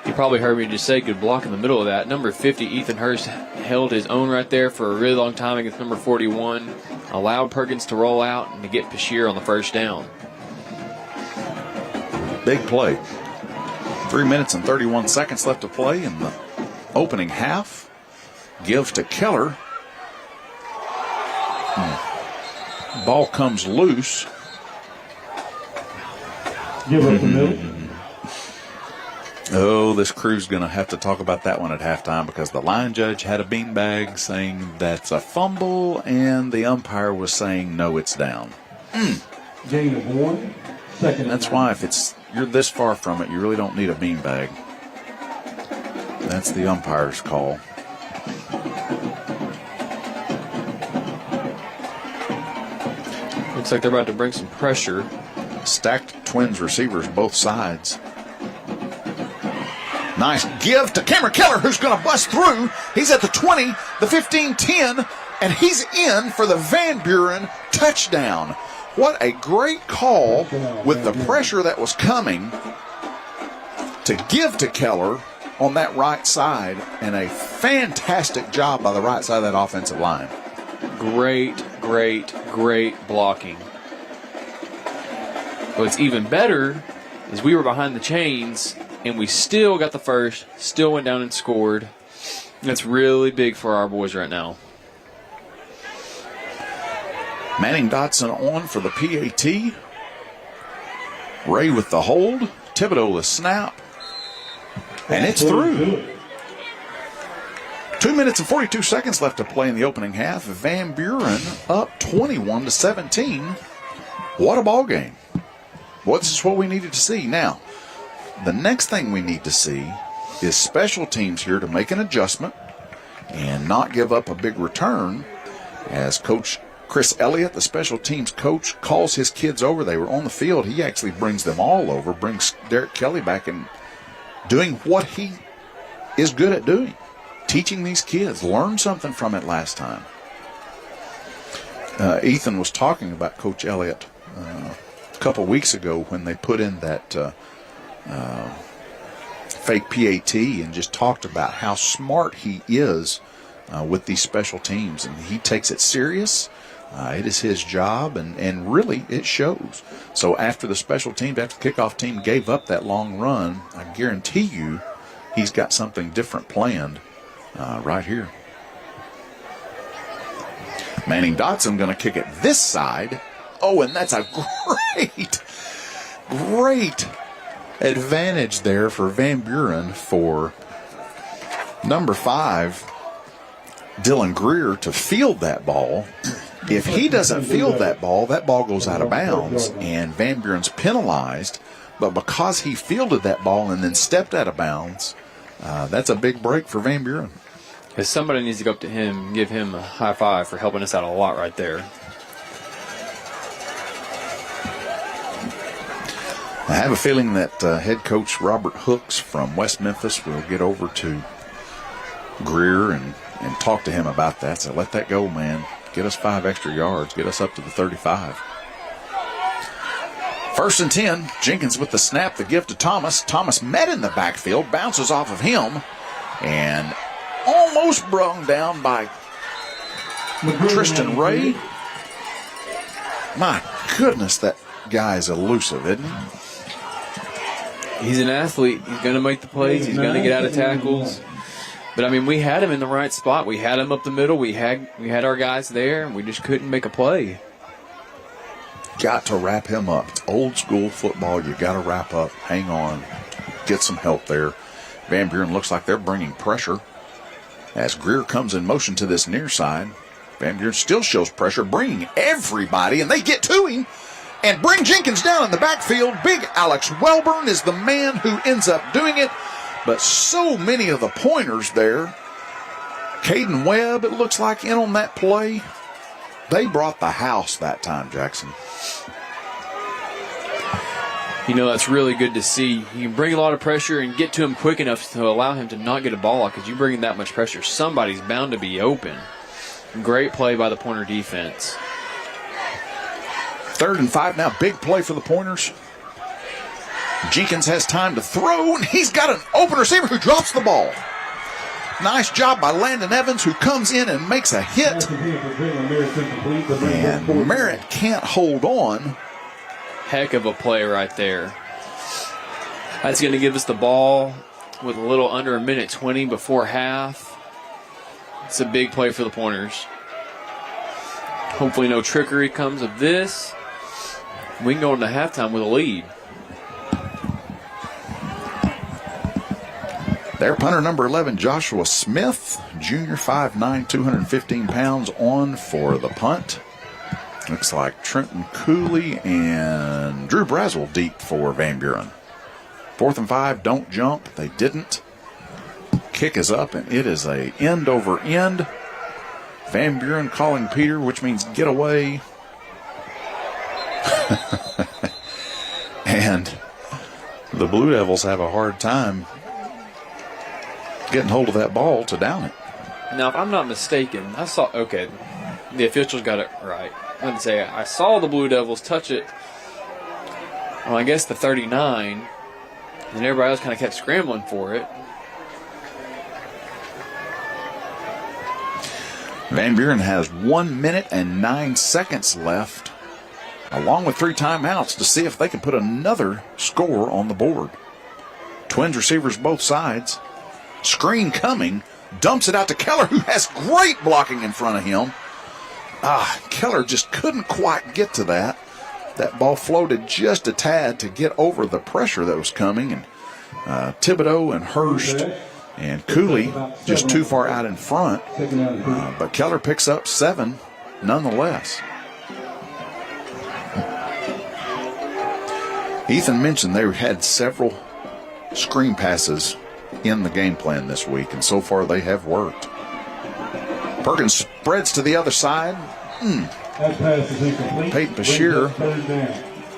You probably heard me just say good block in the middle of that. Number 50, Ethan Hurst, held his own right there for a really long time against number 41. Allowed Perkins to roll out and to get Bashir on the first down. Big play. 3 minutes and 31 seconds left to play in the opening half. Give to Keller. Ball comes loose. Give up the middle. Oh, this crew's going to have to talk about that one at halftime because the line judge had a beanbag saying that's a fumble, and the umpire was saying no, it's down. Gain of 1. Second. That's why if you're this far from it, you really don't need a beanbag. That's the umpire's call. Looks like they're about to bring some pressure. Stacked Twins receivers both sides. Nice give to Cameron Keller, who's going to bust through. He's at the 20, the 15, 10, and he's in for the Van Buren touchdown. What a great call with the pressure that was coming to give to Keller on that right side, and a fantastic job by the right side of that offensive line. Great blocking. What's even better is we were behind the chains, and we still got the first, still went down and scored. That's really big for our boys right now. Manning Dotson on for the PAT. Ray with the hold. Thibodeau the snap. And it's through. 2 minutes and 42 seconds left to play in the opening half. Van Buren up 21-17. What a ball game. Well, this is what we needed to see. Now, the next thing we need to see is special teams here to make an adjustment and not give up a big return, as Coach Chris Elliott, the special teams coach, calls his kids over. They were on the field. He actually brings them all over, brings Derek Kelly back and doing what he is good at doing, teaching these kids. Learned something from it last time. Ethan was talking about Coach Elliott a couple weeks ago when they put in that fake PAT and just talked about how smart he is with these special teams, and he takes it serious. It is his job, and really it shows. So after the special teams, after the kickoff team gave up that long run, I guarantee you he's got something different planned right here. Manning Dotson going to kick it this side. Oh, and that's a great advantage there for Van Buren for number 5, Dylan Greer, to field that ball. If he doesn't field that ball goes out of bounds, and Van Buren's penalized. But because he fielded that ball and then stepped out of bounds, that's a big break for Van Buren. Because somebody needs to go up to him and give him a high five for helping us out a lot right there. I have a feeling that head coach Robert Hooks from West Memphis will get over to Greer and talk to him about that. So let that go, man. Get us 5 extra yards. Get us up to the 35. 1st and 10. Jenkins with the snap, the give to Thomas. Thomas met in the backfield, bounces off of him, and almost brung down by Tristan Ray. My goodness, that guy is elusive, isn't he? He's an athlete. He's going to make the plays. He's going to get out of tackles. But, I mean, we had him in the right spot. We had him up the middle. We had our guys there, and we just couldn't make a play. Got to wrap him up. It's old school football. You got to wrap up. Hang on. Get some help there. Van Buren looks like they're bringing pressure as Greer comes in motion to this near side. Van Buren still shows pressure, bringing everybody, and they get to him and bring Jenkins down in the backfield. Big Alex Welburn is the man who ends up doing it. But so many of the pointers there. Caden Webb, it looks like, in on that play. They brought the house that time, Jackson. You know, that's really good to see. You can bring a lot of pressure and get to him quick enough to allow him to not get a ball out, because you bring that much pressure, somebody's bound to be open. Great play by the Pointer defense. 3rd and 5 now. Big play for the Pointers. Jenkins has time to throw, and he's got an open receiver who drops the ball. Nice job by Landon Evans, who comes in and makes a hit. And Merritt can't hold on. Heck of a play right there. That's going to give us the ball with a little under 1:20 before half. It's a big play for the Pointers. Hopefully no trickery comes of this. We can go into halftime with a lead. Their punter number 11, Joshua Smith, junior, 5'9", 215 pounds, on for the punt. Looks like Trenton Cooley and Drew Braswell deep for Van Buren. 4th and 5, don't jump. They didn't. Kick is up, and it is a end over end. Van Buren calling Peter, which means get away. And the Blue Devils have a hard time getting hold of that ball to down it. Now, if I'm not mistaken, I saw, okay, the officials got it right. I'd say I saw the Blue Devils touch it. Well, I guess the 39, and everybody else kind of kept scrambling for it. Van Buren has 1 minute and 9 seconds left, along with 3 timeouts, to see if they can put another score on the board. Twins receivers both sides. Screen coming. Dumps it out to Keller, who has great blocking in front of him. Keller just couldn't quite get to that. That ball floated just a tad to get over the pressure that was coming. And Thibodeau and Hurst and Cooley just too far out in front. But Keller picks up 7 nonetheless. Ethan mentioned they had several screen passes in the game plan this week, and so far they have worked. Perkins spreads to the other side. Peyton Bashir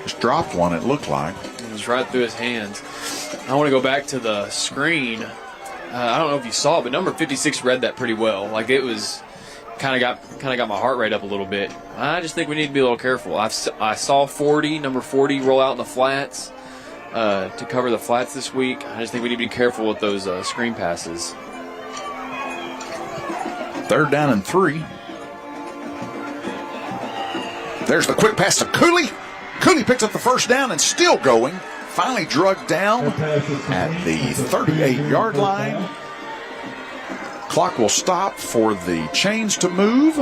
just dropped one, it looked like. It was right through his hands. I want to go back to the screen. I don't know if you saw it, but number 56 read that pretty well. Like, it was kind of got my heart rate up a little bit. I just think we need to be a little careful. I saw number 40 roll out in the flats to cover the flats this week. I just think we need to be careful with those screen passes. 3rd down and 3. There's the quick pass to Cooley. Cooley picks up the first down and still going. Finally drugged down at the 38-yard line. Clock will stop for the chains to move.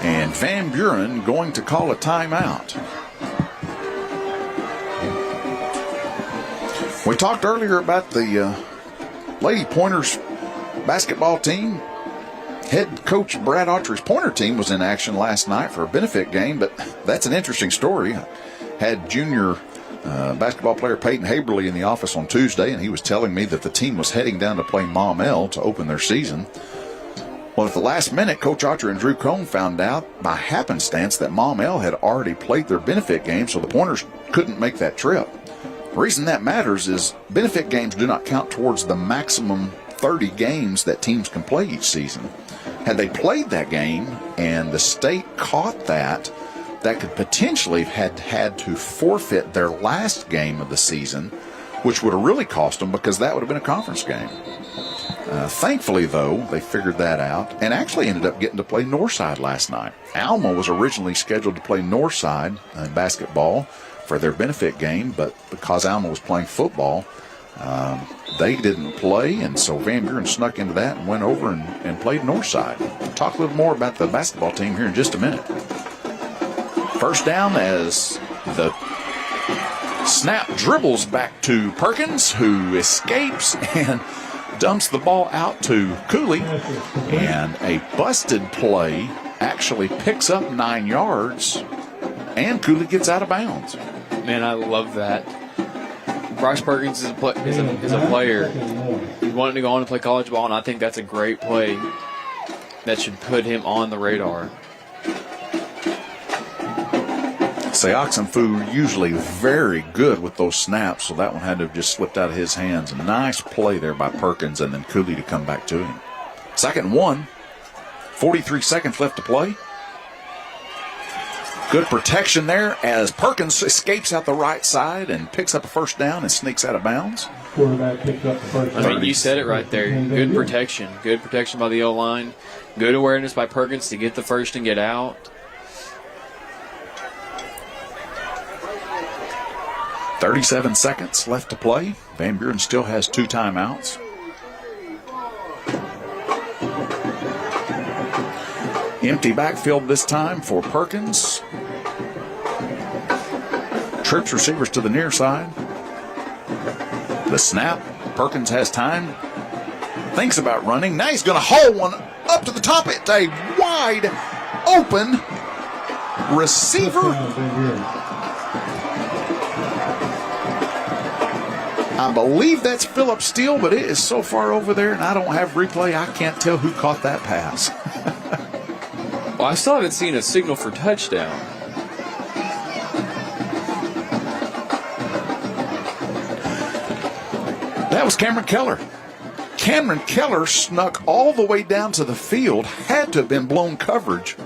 And Van Buren going to call a timeout. We talked earlier about the Lady Pointers basketball team. Head coach Brad Autry's Pointer team was in action last night for a benefit game, but that's an interesting story. I had junior basketball player Peyton Haberly in the office on Tuesday, and he was telling me that the team was heading down to play Maumelle to open their season. Well, at the last minute, Coach Autry and Drew Cohn found out by happenstance that Maumelle had already played their benefit game, so the Pointers couldn't make that trip. The reason that matters is benefit games do not count towards the maximum 30 games that teams can play each season. Had they played that game and the state caught that, that could potentially have had to forfeit their last game of the season, which would have really cost them because that would have been a conference game. Thankfully, though, they figured that out and actually ended up getting to play Northside last night. Alma was originally scheduled to play Northside in basketball for their benefit game, but because Alma was playing football, they didn't play, and so Van Buren snuck into that and went over and played Northside. We'll talk a little more about the basketball team here in just a minute. First down as the snap dribbles back to Perkins, who escapes and dumps the ball out to Cooley. And a busted play actually picks up 9 yards, and Cooley gets out of bounds. Man, I love that. Bryce Perkins is a player. He's wanting to go on and play college ball, and I think that's a great play that should put him on the radar. Seoxenfu usually very good with those snaps, so that one had to have just slipped out of his hands. A nice play there by Perkins, and then Cooley to come back to him. 2nd and 1, 43 seconds left to play. Good protection there as Perkins escapes out the right side and picks up a first down and sneaks out of bounds. Quarterback picks up the first down. I mean, you said it right there. Good protection. Good protection by the O-line. Good awareness by Perkins to get the first and get out. 37 seconds left to play. Van Buren still has 2 timeouts. Empty backfield this time for Perkins. Trips receivers to the near side. The snap. Perkins has time. Thinks about running. Now he's going to haul one up to the top. It's a wide open receiver. I believe that's Phillip Steele, but it is so far over there, and I don't have replay. I can't tell who caught that pass. Well, I still haven't seen a signal for touchdown. That was Cameron Keller. Cameron Keller snuck all the way down to the field, had to have been blown coverage,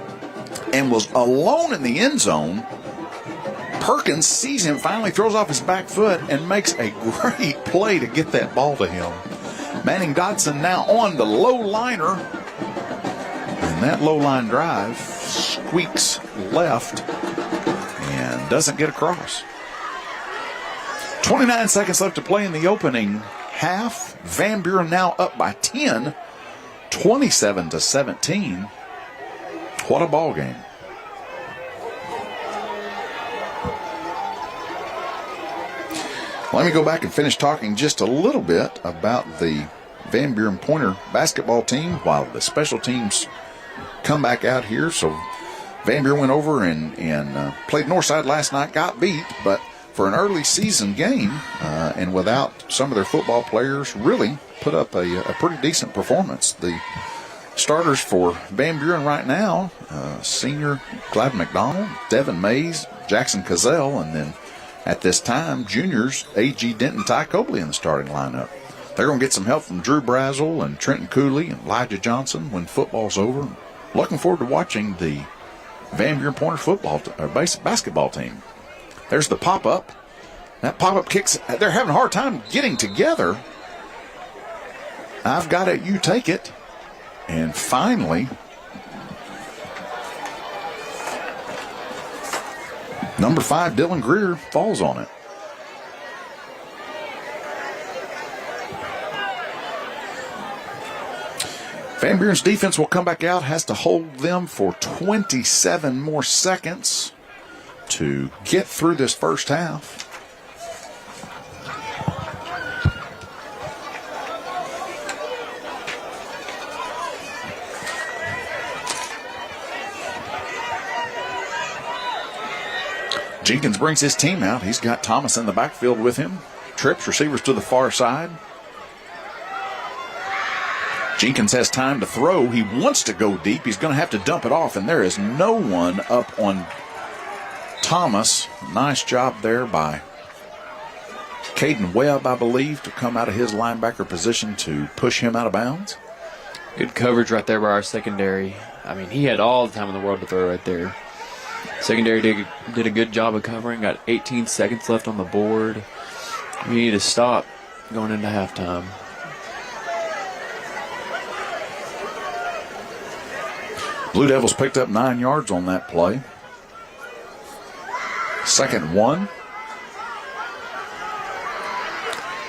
and was alone in the end zone. Perkins sees him, finally throws off his back foot, and makes a great play to get that ball to him. Manning Dotson now on the low liner. And that low line drive squeaks left and doesn't get across. 29 seconds left to play in the opening half. Van Buren now up by 10, 27-17. What a ball game. Let me go back and finish talking just a little bit about the Van Buren Pointer basketball team while the special teams come back out here. So Van Buren went over and played Northside last night, got beat, but for an early season game and without some of their football players, really put up a pretty decent performance. The starters for Van Buren right now, senior Gladden McDonald, Devin Mays, Jackson Cazell, and then at this time, juniors A.G. Denton, Ty Cobley in the starting lineup. They're going to get some help from Drew Brazel and Trenton Cooley and Elijah Johnson when football's over. Looking forward to watching the Van Buren Pointer basketball team. There's the pop-up. That pop-up kicks, they're having a hard time getting together. I've got it, you take it. And finally, number 5, Dylan Greer, falls on it. Van Buren's defense will come back out, has to hold them for 27 more seconds to get through this first half. Jenkins brings his team out. He's got Thomas in the backfield with him. Trips receivers to the far side. Jenkins has time to throw. He wants to go deep. He's going to have to dump it off, and there is no one up on Thomas. Nice job there by Caden Webb, I believe, to come out of his linebacker position to push him out of bounds. Good coverage right there by our secondary. I mean, he had all the time in the world to throw right there. Secondary did a good job of covering. Got 18 seconds left on the board. We need to stop going into halftime. Blue Devils picked up 9 yards on that play. 2nd 1.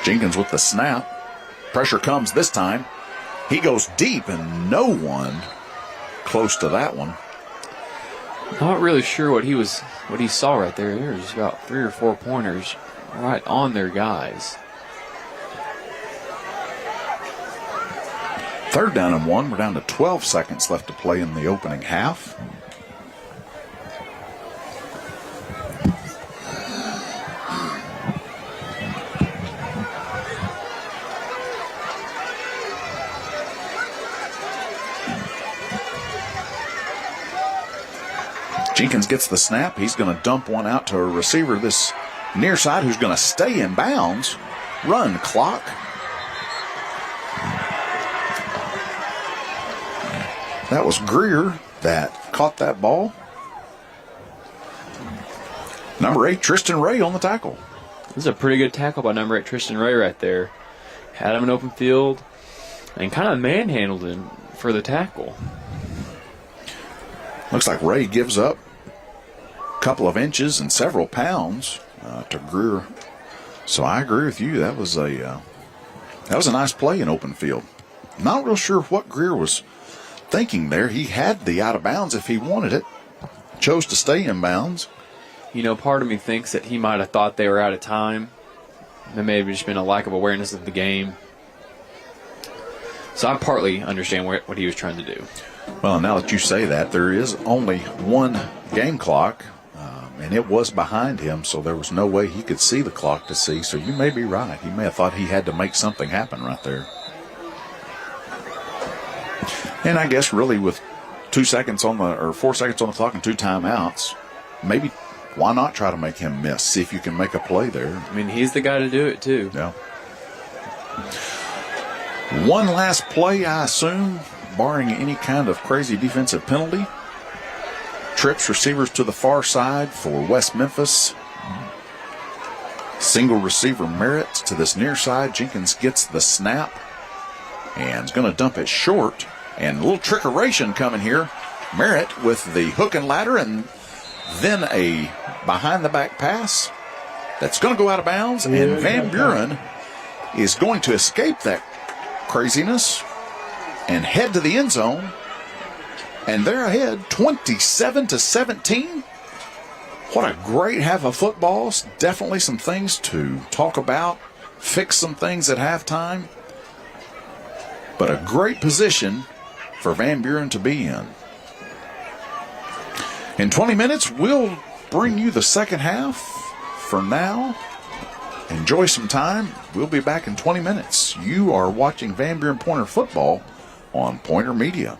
Jenkins with the snap. Pressure comes this time. He goes deep and no one close to that one. Not really sure what he saw right there. There was about 3 or 4 pointers right on their guys. 3rd down and 1. We're down to 12 seconds left to play in the opening half. Jenkins gets the snap. He's going to dump one out to a receiver this near side who's going to stay in bounds. Run clock. That was Greer that caught that ball. Number 8, Tristan Ray on the tackle. This is a pretty good tackle by number 8, Tristan Ray right there. Had him in open field and kind of manhandled him for the tackle. Looks like Ray gives up a couple of inches and several pounds to Greer. So I agree with you. That was a nice play in open field. Not real sure what Greer was thinking there. He had the out of bounds if he wanted it. Chose to stay in bounds. You know, part of me thinks that he might have thought they were out of time. There may have just been a lack of awareness of the game. So I partly understand what he was trying to do. Well, now that you say that, there is only one game clock, and it was behind him, so there was no way he could see the clock to see. So you may be right. He may have thought he had to make something happen right there. And I guess really with 4 seconds on the clock and 2 timeouts, maybe why not try to make him miss? See if you can make a play there. I mean, he's the guy to do it too. Yeah. One last play, I assume, barring any kind of crazy defensive penalty. trips receivers to the far side for West Memphis. Single receiver Merritt to this near side. Jenkins gets the snap and is going to dump it short. And a little trickeration coming here. Merritt with the hook and ladder, and then a behind-the-back pass that's going to go out of bounds. And Van Buren is going to escape that craziness and head to the end zone. And they're ahead 27-17. What a great half of football. Definitely some things to talk about, fix some things at halftime. But a great position for Van Buren to be in. In 20 minutes, we'll bring you the second half. For now, enjoy some time. We'll be back in 20 minutes. You are watching Van Buren Pointer football on Pointer Media.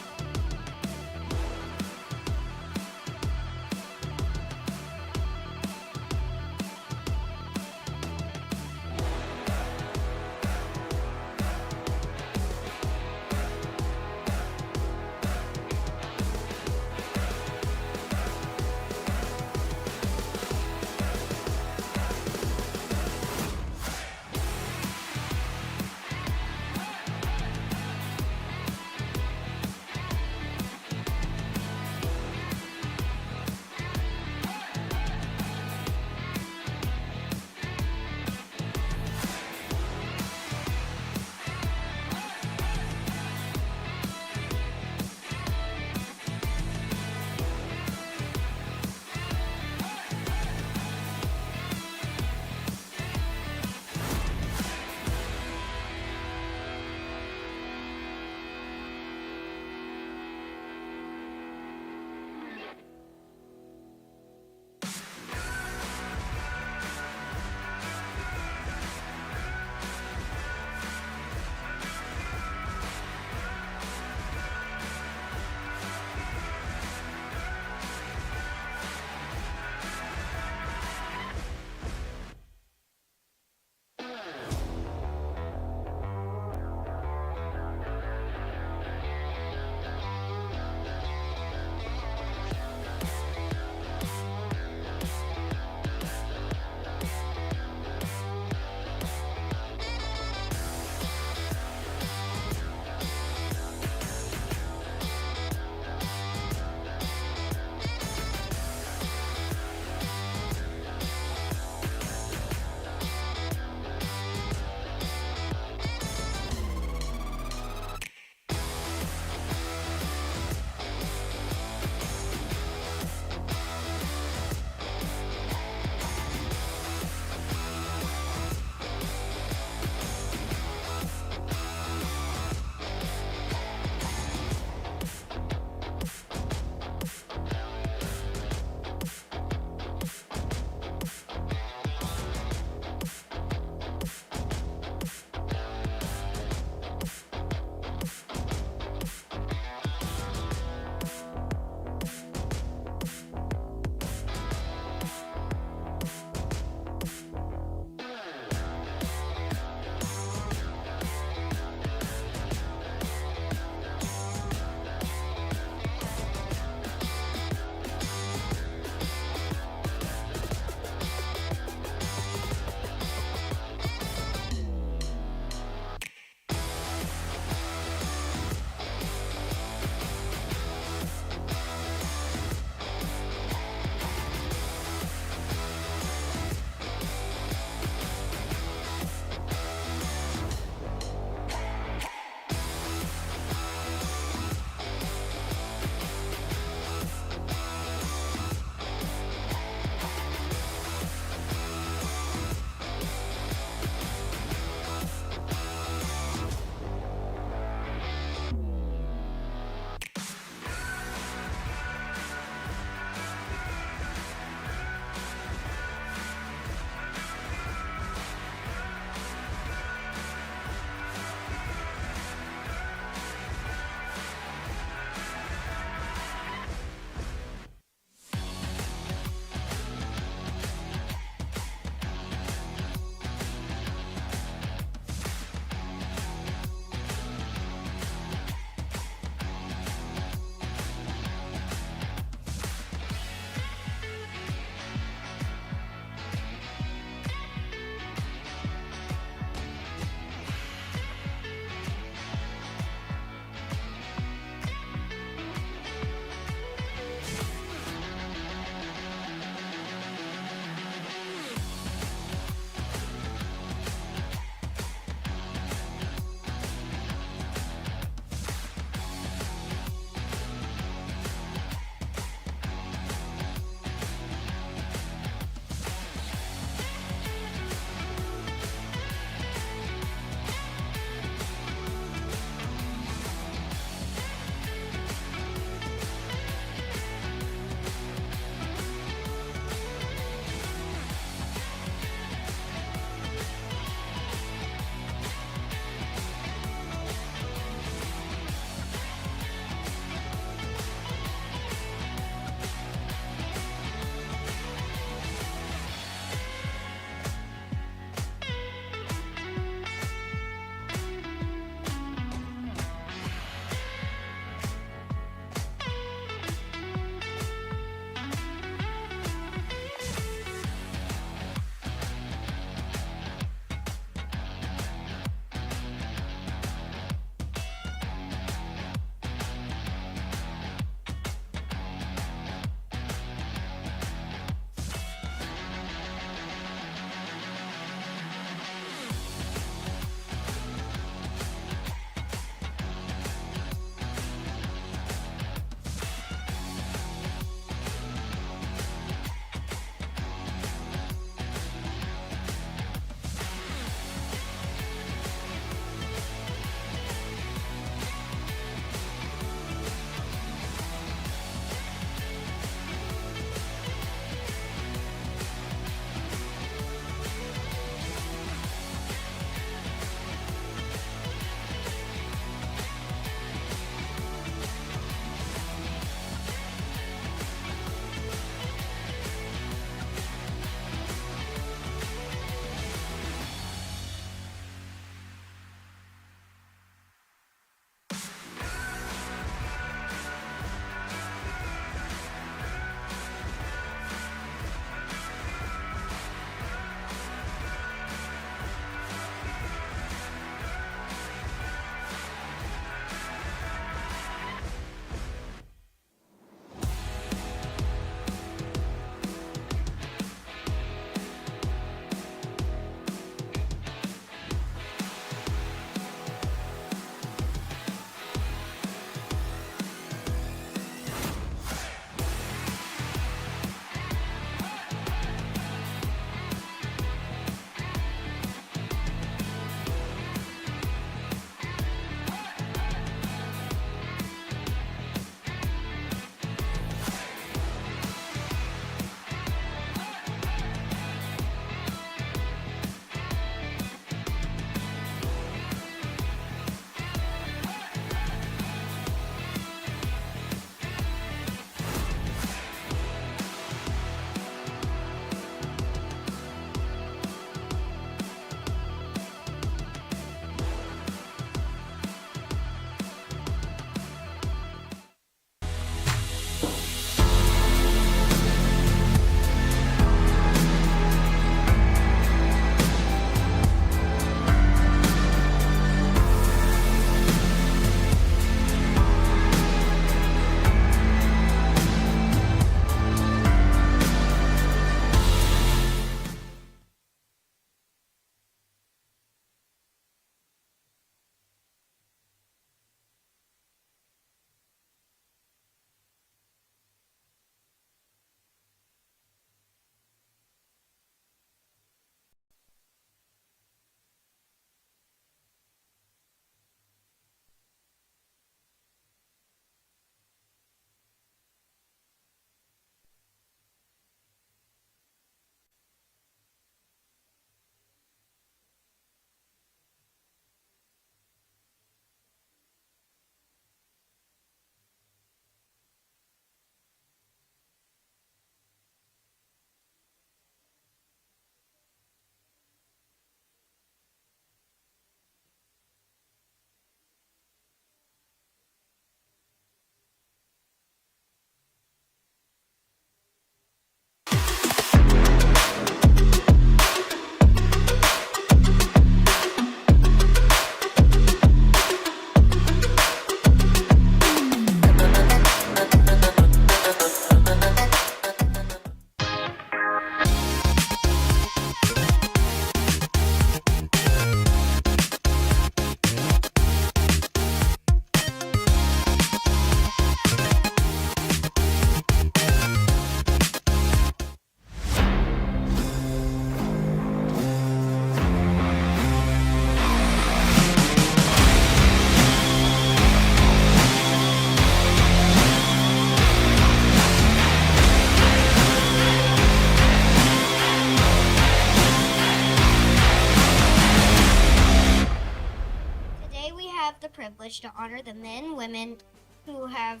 college to honor the men, women who have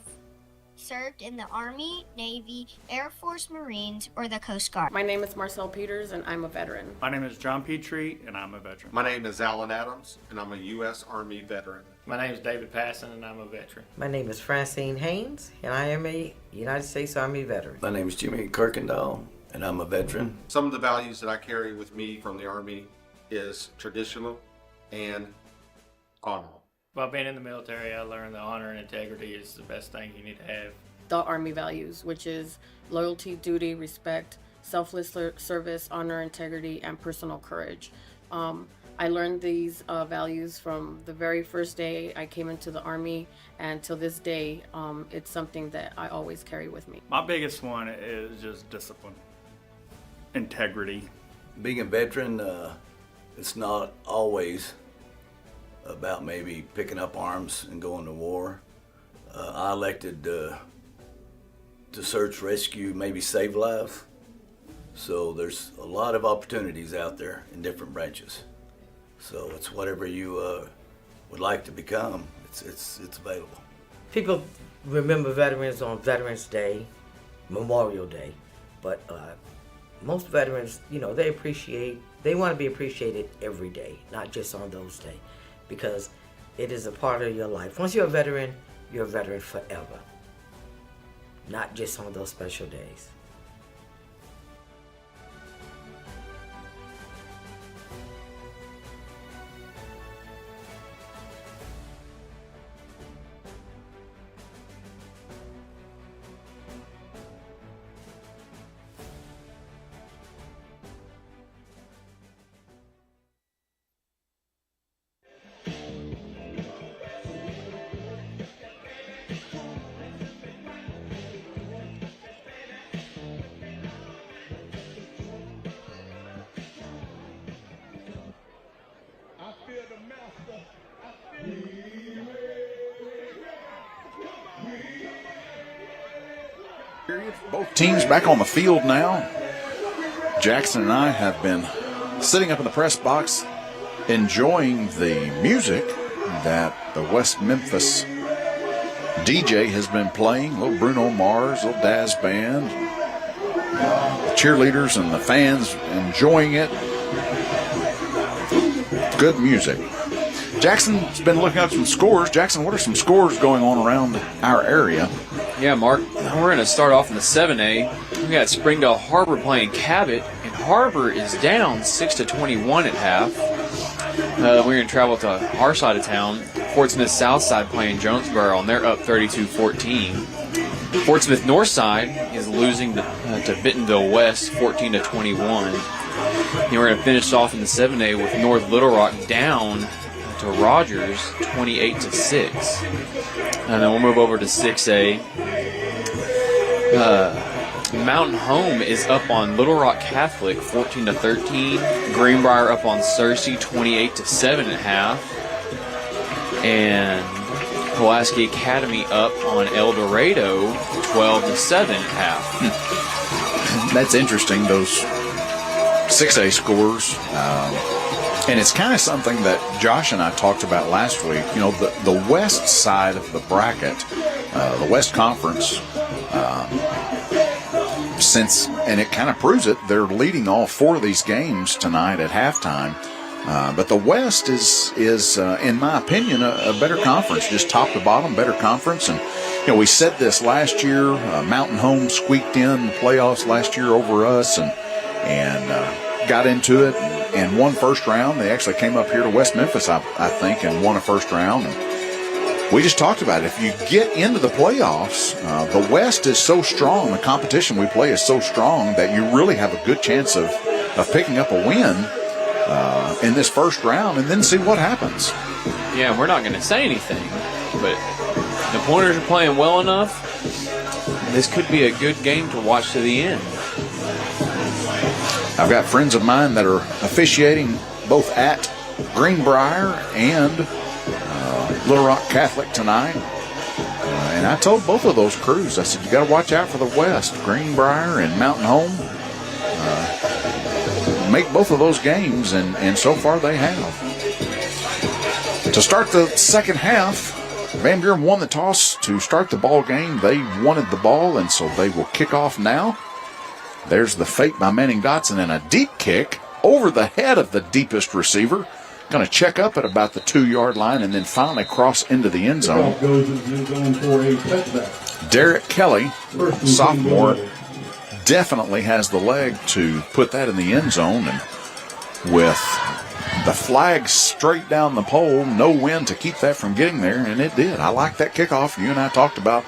served in the Army, Navy, Air Force, Marines, or the Coast Guard. My name is Marcel Peters, and I'm a veteran. My name is John Petrie, and I'm a veteran. My name is Alan Adams, and I'm a U.S. Army veteran. My name is David Passon, and I'm a veteran. My name is Francine Haynes, and I am a United States Army veteran. My name is Jimmy Kirkendall, and I'm a veteran. Some of the values that I carry with me from the Army is traditional and honorable. While being in the military, I learned that honor and integrity is the best thing you need to have. The Army values, which is loyalty, duty, respect, selfless service, honor, integrity, and personal courage. I learned these values from the very first day I came into the Army, and till this day, it's something that I always carry with me. My biggest one is just discipline, integrity. Being a veteran, it's not always about maybe picking up arms and going to war. I elected to search, rescue, maybe save lives. So there's a lot of opportunities out there in different branches. So it's whatever you would like to become, it's available. People remember veterans on Veterans Day, Memorial Day, but most veterans, they want to be appreciated every day, not just on those days, because it is a part of your life. Once you're a veteran forever, not just on those special days. Both teams back on the field now. Jackson and I have been sitting up in the press box enjoying the music that the West Memphis DJ has been playing. Little Bruno Mars, little Daz Band. The cheerleaders and the fans enjoying it. Good music. Jackson's been looking up some scores. Jackson, what are some scores going on around our area? Yeah, Mark, we're going to start off in the 7A. We got Springdale Harbor playing Cabot, and Harbor is down 6-21 at half. We're going to travel to our side of town. Fort Smith Southside playing Jonesboro, and they're up 32-14. Fort Smith Northside is losing to Bentonville West 14-21. And we're going to finish off in the 7A with North Little Rock down to Rogers 28-6. And then we'll move over to 6A. Mountain Home is up on Little Rock Catholic 14-13. Greenbrier up on Searcy 28-7 at half. And Pulaski Academy up on El Dorado 12-7 at half. That's interesting, those 6A scores. And it's kind of something that Josh and I talked about last week. The west side of the bracket, the West Conference, and it kind of proves it, they're leading all four of these games tonight at halftime. But the West is in my opinion, a better conference, just top to bottom, better conference. And, we said this last year. Mountain Home squeaked in the playoffs last year over us and got into it and won first round. They actually came up here to West Memphis, I think, and won a first round. And we just talked about it. If you get into the playoffs, the West is so strong, the competition we play is so strong that you really have a good chance of picking up a win in this first round and then see what happens. Yeah, we're not going to say anything, but the Pointers are playing well enough. This could be a good game to watch to the end. I've got friends of mine that are officiating both at Greenbrier and Little Rock Catholic tonight. And I told both of those crews, I said, you got to watch out for the West, Greenbrier and Mountain Home. Make both of those games, and so far they have. To start the second half, Van Buren won the toss to start the ball game. They wanted the ball, and so they will kick off now. There's the fake by Manning Dotson and a deep kick over the head of the deepest receiver. Going to check up at about the 2-yard line and then finally cross into the end zone. Goes into the end zone for a touchback. Derek Kelly, First and sophomore, 10 goal. definitely has the leg to put that in the end zone. And with the flag straight down the pole, no wind to keep that from getting there, and it did. I like that kickoff. You and I talked about,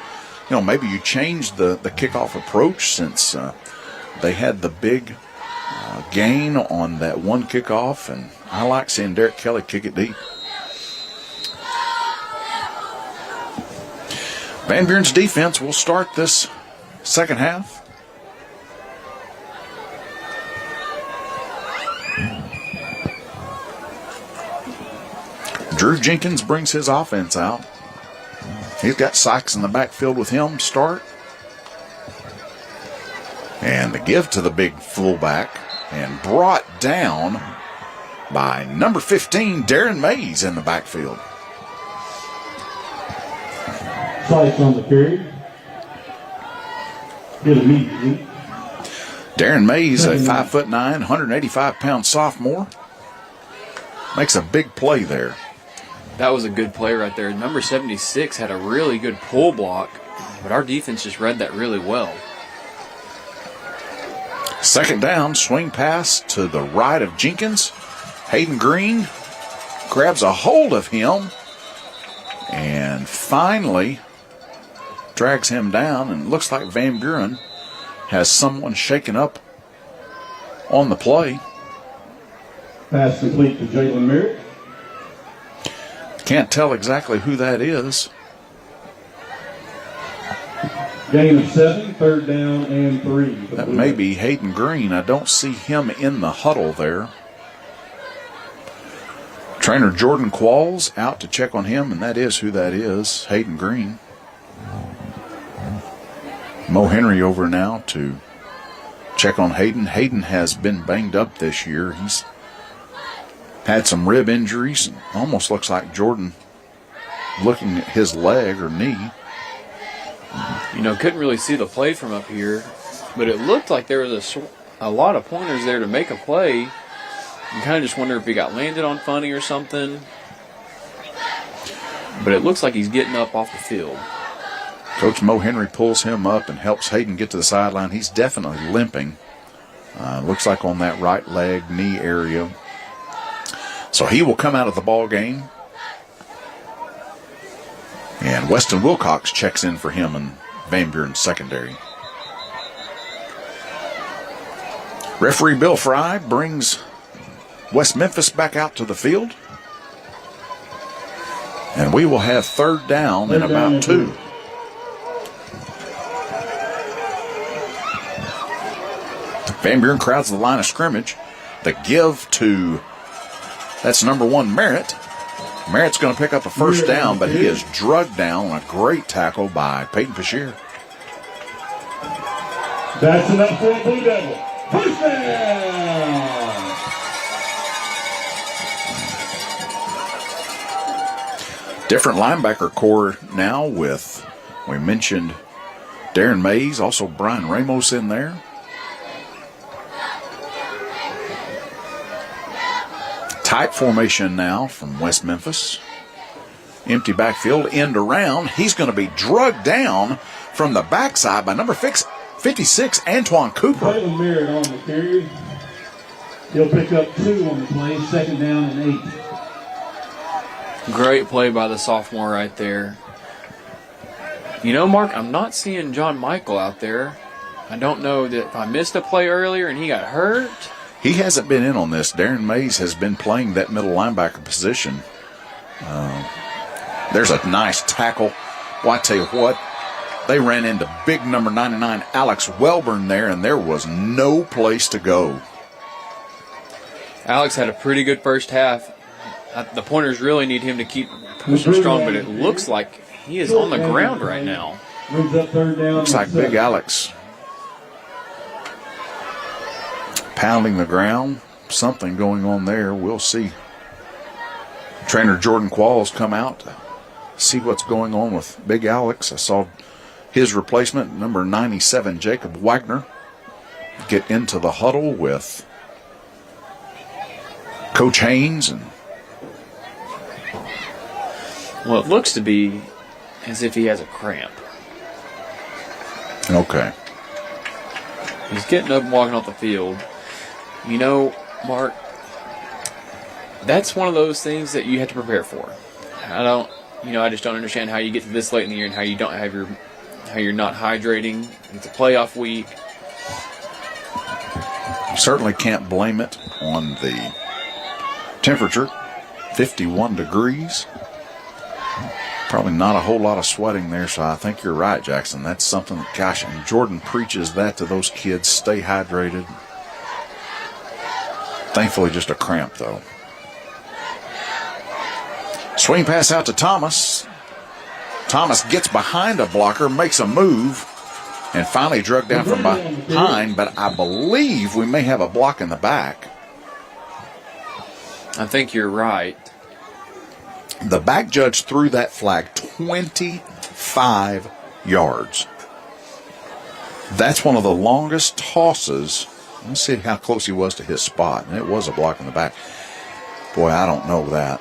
maybe you changed the kickoff approach since they had the big gain on that one kickoff, and I like seeing Derek Kelly kick it deep. Van Buren's defense will start this second half. Drew Jenkins brings his offense out. He's got Sykes in the backfield with him start. And the give to the big fullback, and brought down by number 15, Darren Mays, in the backfield. Sykes on the carry. Hit immediately. Darren Mays, a 5'9", 185-pound sophomore, makes a big play there. That was a good play right there. Number 76 had a really good pull block, but our defense just read that really well. Second down, swing pass to the right of Jenkins. Hayden Green grabs a hold of him and finally drags him down, and looks like Van Buren has someone shaken up on the play. Pass complete to Jalen Merritt. Can't tell exactly who that is. Gain of 7, third down and 3. That may be Hayden Green. I don't see him in the huddle there. Trainer Jordan Qualls out to check on him, and that is who that is, Hayden Green. Mo Henry over now to check on Hayden. Hayden has been banged up this year. He's had some rib injuries. Almost looks like Jordan looking at his leg or knee. Couldn't really see the play from up here, but it looked like there was a lot of pointers there to make a play. You kind of just wonder if he got landed on funny or something. But it looks like he's getting up off the field. Coach Mo Henry pulls him up and helps Hayden get to the sideline. He's definitely limping. Looks like on that right leg, knee area. So he will come out of the ball game. And Weston Wilcox checks in for him in Van Buren's secondary. Referee Bill Fry brings West Memphis back out to the field. And we will have third down in about 2. Van Buren crowds the line of scrimmage. The give to, that's number 1, Merritt. Merritt's going to pick up a first down, but he is drugged down on a great tackle by Peyton Pashier. That's enough for a Blue Devil. First down! Different linebacker core now with, we mentioned Darren Mays, also Brian Ramos in there. Tight formation now from West Memphis. Empty backfield, end around. He's going to be drugged down from the backside by number 56, Antoine Cooper. Jalen Merritt on the carry. He'll pick up 2 on the play, second down and 8. Great play by the sophomore right there. Mark, I'm not seeing John Michael out there. I don't know that if I missed a play earlier and he got hurt. He hasn't been in on this. Darren Mays has been playing that middle linebacker position. There's a nice tackle. Well, I tell you what, they ran into big number 99, Alex Welburn there, and there was no place to go. Alex had a pretty good first half. The Pointers really need him to keep pushing strong, but it looks like he is on the ground right now. Brings up third down. Looks like Big Alex pounding the ground. Something going on there. We'll see. Trainer Jordan Qualls come out, see what's going on with Big Alex. I saw his replacement, number 97, Jacob Wagner, get into the huddle with Coach Haynes. And Well, it looks to be as if he has a cramp. okay. He's getting up and walking off the field. You know, Mark, that's one of those things that you have to prepare for. I just don't understand how you get to this late in the year and how you don't have how you're not hydrating. It's a playoff week. You certainly can't blame it on the temperature, 51 degrees. Probably not a whole lot of sweating there, so I think you're right, Jackson. That's something that, gosh, and Jordan preaches that to those kids. Stay hydrated. Thankfully, just a cramp, though. Swing pass out to Thomas. Thomas gets behind a blocker, makes a move, and finally drug down from behind, but I believe we may have a block in the back. I think you're right. The back judge threw that flag 25 yards. That's one of the longest tosses. Let's see how close he was to his spot. And it was a block in the back. Boy, I don't know that.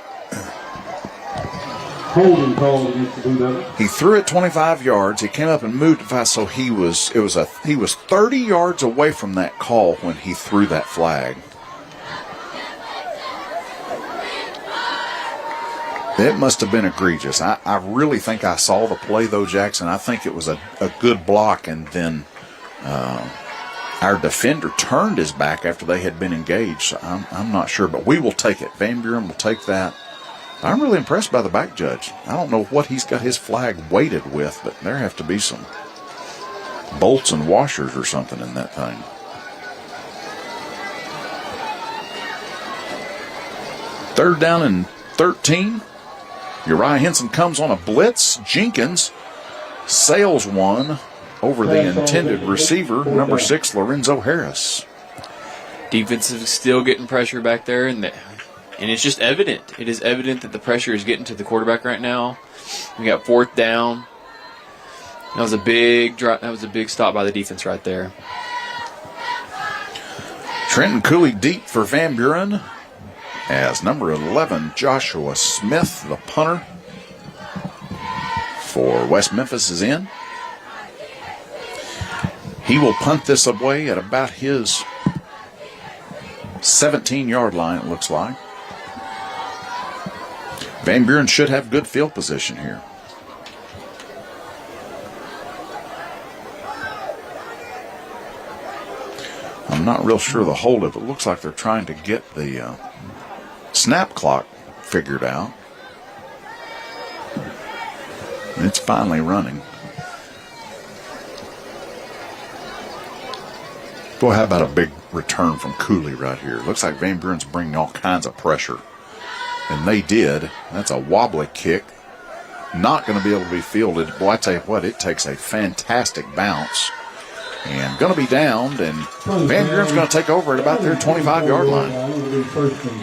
Holding call against the Blue Devils. He threw it 25 yards. He came up and moved it fast, so he was 30 yards away from that call when he threw that flag. It must have been egregious. I really think I saw the play, though, Jackson. I think it was a good block, and then our defender turned his back after they had been engaged. So I'm not sure, but we will take it. Van Buren will take that. I'm really impressed by the back judge. I don't know what he's got his flag weighted with, but there have to be some bolts and washers or something in that thing. Third down and 13. Uriah Henson comes on a blitz. Jenkins sails one over the intended receiver, number 6, Lorenzo Harris. Defense is still getting pressure back there, and it's just evident. It is evident that the pressure is getting to the quarterback right now. We got 4th down. That was a big drop. That was a big stop by the defense right there. Trenton Cooley deep for Van Buren, as number 11, Joshua Smith, the punter for West Memphis, is in. He will punt this away at about his 17-yard line, it looks like. Van Buren should have good field position here. I'm not real sure the hold of it. Looks like they're trying to get the snap clock figured out. It's finally running. Boy, how about a big return from Cooley right here? Looks like Van Buren's bringing all kinds of pressure. And they did. That's a wobbly kick. Not going to be able to be fielded. Boy, I tell you what, it takes a fantastic bounce. And going to be downed, and Van Buren's going to take over at about their 25-yard line.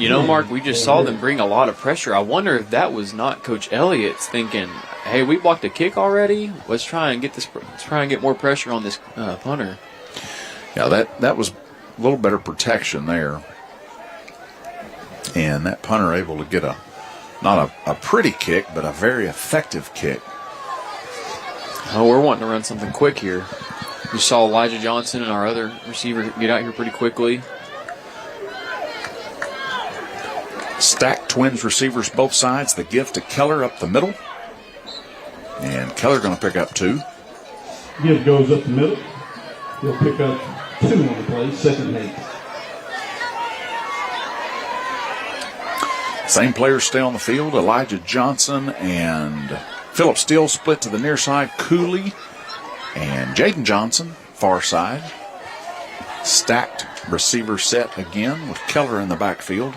You know, Mark, we just saw them bring a lot of pressure. I wonder if that was not Coach Elliott's thinking, hey, we blocked a kick already? Let's try and get more pressure on this punter. Yeah, that was a little better protection there. And that punter able to get not a pretty kick, but a very effective kick. Oh, we're wanting to run something quick here. We saw Elijah Johnson and our other receiver get out here pretty quickly. Stacked twins receivers both sides. The give to Keller up the middle. And Keller going to pick up 2. Give goes up the middle. He'll pick up 2 on the play, 2nd and 8. Same players stay on the field. Elijah Johnson and Phillip Steele split to the near side. Cooley and Jaden Johnson, far side. Stacked receiver set again with Keller in the backfield.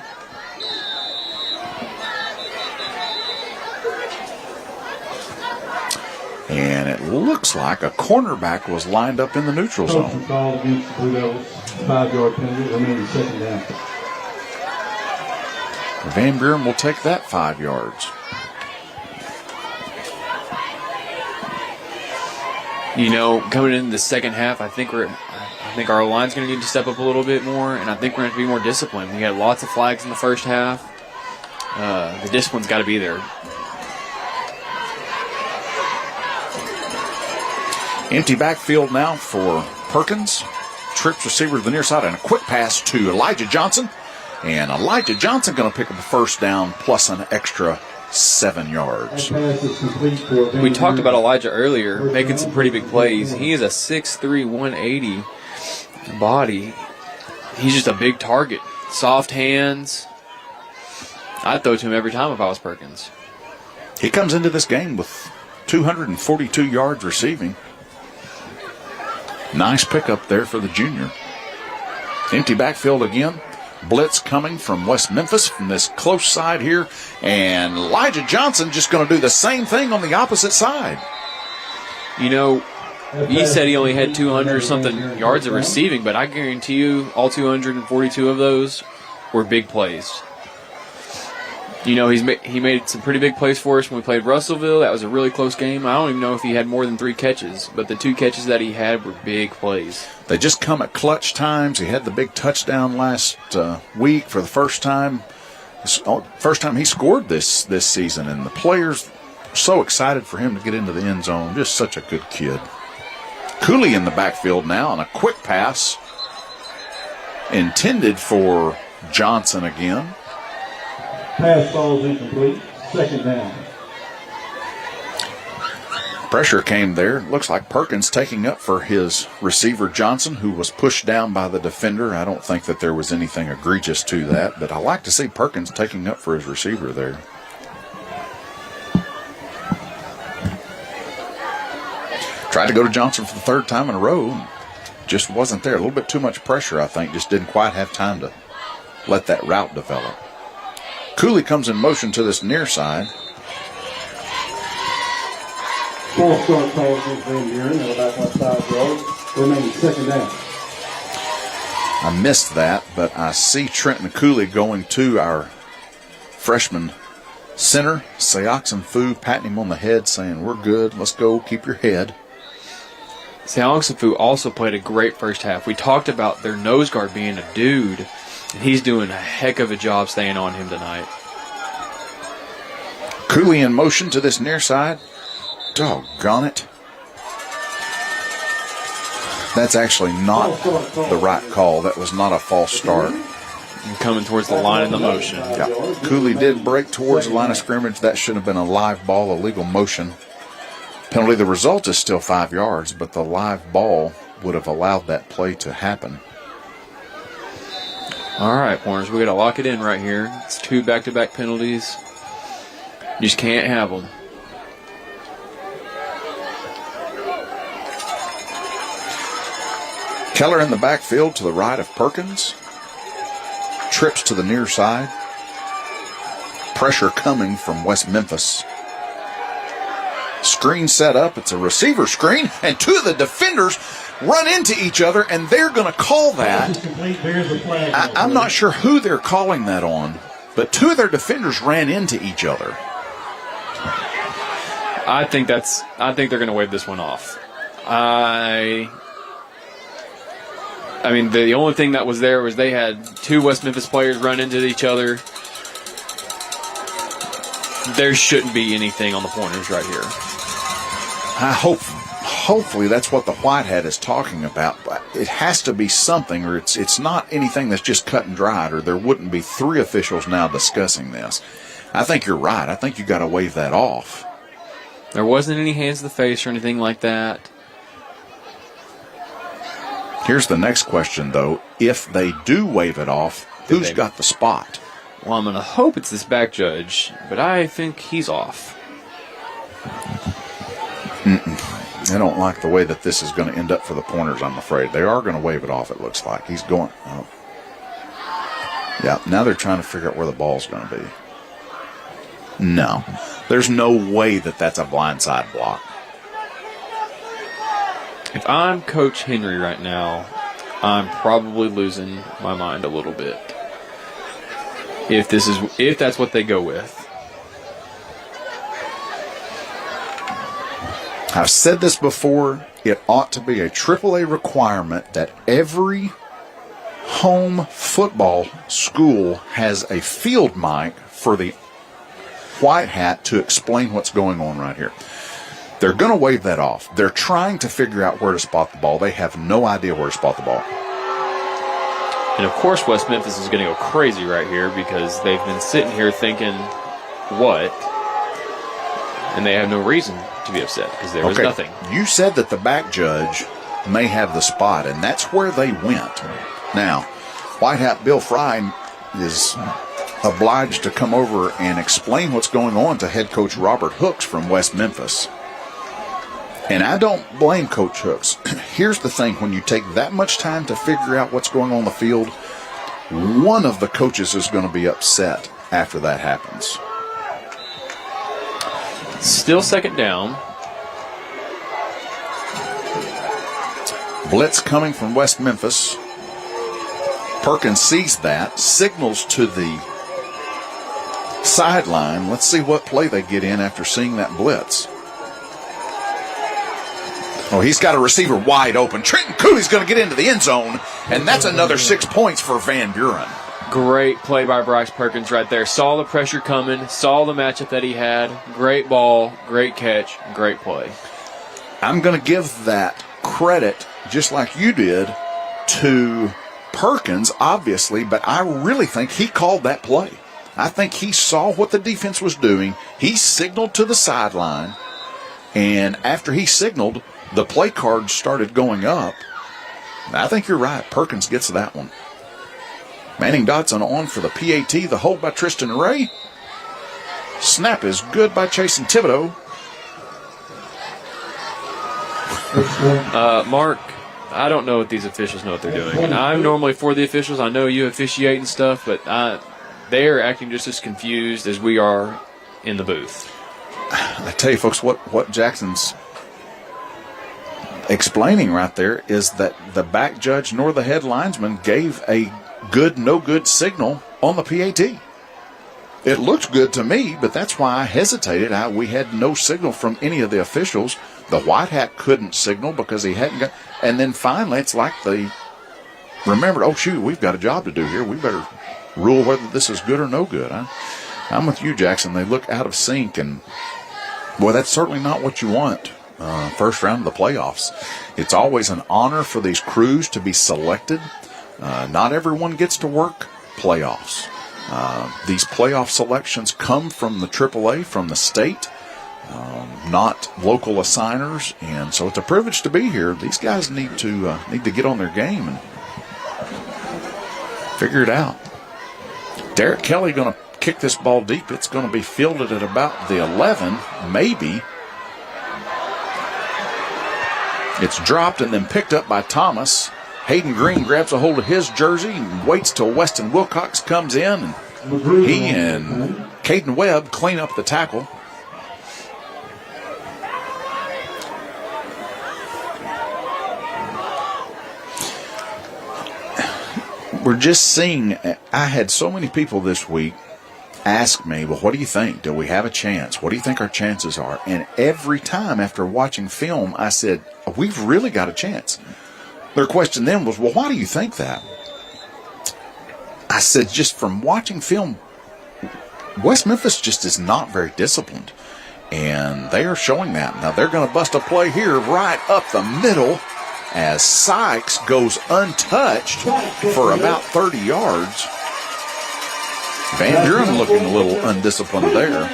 And it looks like a cornerback was lined up in the neutral zone. Call against the Blue Devils, 5-yard penalty, remaining 2nd down. Van Buren will take that 5 yards. You know, coming into the second half, I think our line's going to need to step up a little bit more, and I think we're going to have to be more disciplined. We had lots of flags in the first half. The discipline's got to be there. Empty backfield now for Perkins. Trips receiver to the near side and a quick pass to Elijah Johnson. And Elijah Johnson going to pick up a first down plus an extra 7 yards. We talked about Elijah earlier, making some pretty big plays. He is a 6'3", 180 body. He's just a big target. Soft hands. I'd throw to him every time if I was Perkins. He comes into this game with 242 yards receiving. Nice pickup there for the junior. Empty backfield again. Blitz coming from West Memphis from this close side here. And Elijah Johnson just going to do the same thing on the opposite side. You know, he said he only had 200-something yards of receiving, but I guarantee you all 242 of those were big plays. You know, he made some pretty big plays for us when we played Russellville. That was a really close game. I don't even know if he had more than 3 catches, but the 2 catches that he had were big plays. They just come at clutch times. He had the big touchdown last week for the first time. First time he scored this season, and the players are so excited for him to get into the end zone. Just such a good kid. Cooley in the backfield now, and a quick pass intended for Johnson again. Pass falls incomplete. Second down. Pressure came there. Looks like Perkins taking up for his receiver Johnson, who was pushed down by the defender. I don't think that there was anything egregious to that, but I like to see Perkins taking up for his receiver there. Tried to go to Johnson for the 3rd time in a row. Just wasn't there. A little bit too much pressure, I think. Just didn't quite have time to let that route develop. Cooley comes in motion to this near side. False start call against Van Buren at about 5 yards. Remaining second down. I missed that, but I see Trenton Cooley going to our freshman center, Seoxin Fu, patting him on the head, saying, "We're good. Let's go. Keep your head." Seoxin Fu also played a great first half. We talked about their nose guard being a dude. And he's doing a heck of a job staying on him tonight. Cooley in motion to this near side. Doggone it. That's actually not the right call. That was not a false start. And coming towards the line in the motion. Yeah. Cooley did break towards the line of scrimmage. That should have been a live ball, illegal motion. Penalty. The result is still 5 yards, but the live ball would have allowed that play to happen. All right, Pointers, we got to lock it in right here. It's 2 back-to-back penalties. You just can't have them. Keller in the backfield to the right of Perkins. Trips to the near side. Pressure coming from West Memphis. Screen set up. It's a receiver screen, and 2 of the defenders run into each other, and they're going to call that. I'm not sure who they're calling that on, but 2 of their defenders ran into each other. I think they're going to wave this one off. I mean, the only thing that was there was they had 2 West Memphis players run into each other. There shouldn't be anything on the Pointers right here. Hopefully that's what the white hat is talking about, but it has to be something, or it's not anything that's just cut and dried, or there wouldn't be 3 officials now discussing this. I think you're right. I think you got to wave that off. There wasn't any hands to the face or anything like that. Here's the next question, though. If they do wave it off, who's got the spot? Well, I'm going to hope it's this back judge, but I think he's off. I don't like the way that this is going to end up for the Pointers, I'm afraid. They are going to wave it off, it looks like. He's going. Oh. Yeah, now they're trying to figure out where the ball's going to be. No. There's no way that that's a blindside block. If I'm Coach Henry right now, I'm probably losing my mind a little bit. If that's what they go with. I've said this before. it ought to be a AAA requirement that every home football school has a field mic for the white hat to explain what's going on right here. They're going to wave that off. They're trying to figure out where to spot the ball. They have no idea where to spot the ball. And, of course, West Memphis is going to go crazy right here because they've been sitting here thinking, what? And they have no reason to be upset because there was nothing. You said that the back judge may have the spot, and that's where they went. Now, White Hat Bill Fry is obliged to come over and explain what's going on to head coach Robert Hooks from West Memphis. And I don't blame Coach Hooks. Here's the thing. When you take that much time to figure out what's going on the field, one of the coaches is going to be upset after that happens. Still second down. Blitz coming from West Memphis. Perkins sees that, signals to the sideline. Let's see what play they get in after seeing that blitz. Oh, he's got a receiver wide open. Trenton Cooley's going to get into the end zone, and that's another 6 points for Van Buren. Great play by Bryce Perkins right there. Saw the pressure coming, saw the matchup that he had. Great ball, great catch, great play. I'm going to give that credit, just like you did, to Perkins, obviously, but I really think he called that play. I think he saw what the defense was doing. He signaled to the sideline, and after he signaled, the play cards started going up. I think you're right. Perkins gets that one. Manning Dotson on for the PAT. The hold by Tristan Ray. Snap is good by Chasen Thibodeau. Mark, I don't know if these officials know what they're doing. And I'm normally for the officials. I know you officiate and stuff, but they are acting just as confused as we are in the booth. I tell you, folks, what Jackson's explaining right there is that the back judge nor the head linesman gave a good, no good signal on the PAT. It looks good to me, but that's why I hesitated. We had no signal from any of the officials. The white hat couldn't signal because he hadn't got. And then finally, it's like they remembered, oh, shoot, we've got a job to do here. We better rule whether this is good or no good. I'm with you, Jackson. They look out of sync, and, boy, that's certainly not what you want. First round of the playoffs. It's always an honor for these crews to be selected. Not everyone gets to work playoffs. These playoff selections come from the AAA, from the state, not local assigners, and so it's a privilege to be here. These guys need to get on their game and figure it out. Derek Kelly going to kick this ball deep. It's going to be fielded at about the 11, maybe. It's dropped and then picked up by Thomas. Hayden Green grabs a hold of his jersey and waits till Weston Wilcox comes in. And he and Caden Webb clean up the tackle. We're just seeing, I had so many people this week ask me, well, what do you think? Do we have a chance? What do you think our chances are? And every time after watching film, I said, we've really got a chance. Their question then was, well, why do you think that? I said, just from watching film, West Memphis just is not very disciplined. And they are showing that. Now, they're going to bust a play here right up the middle as Sykes goes untouched for about 30 yards. Van Buren looking a little undisciplined there.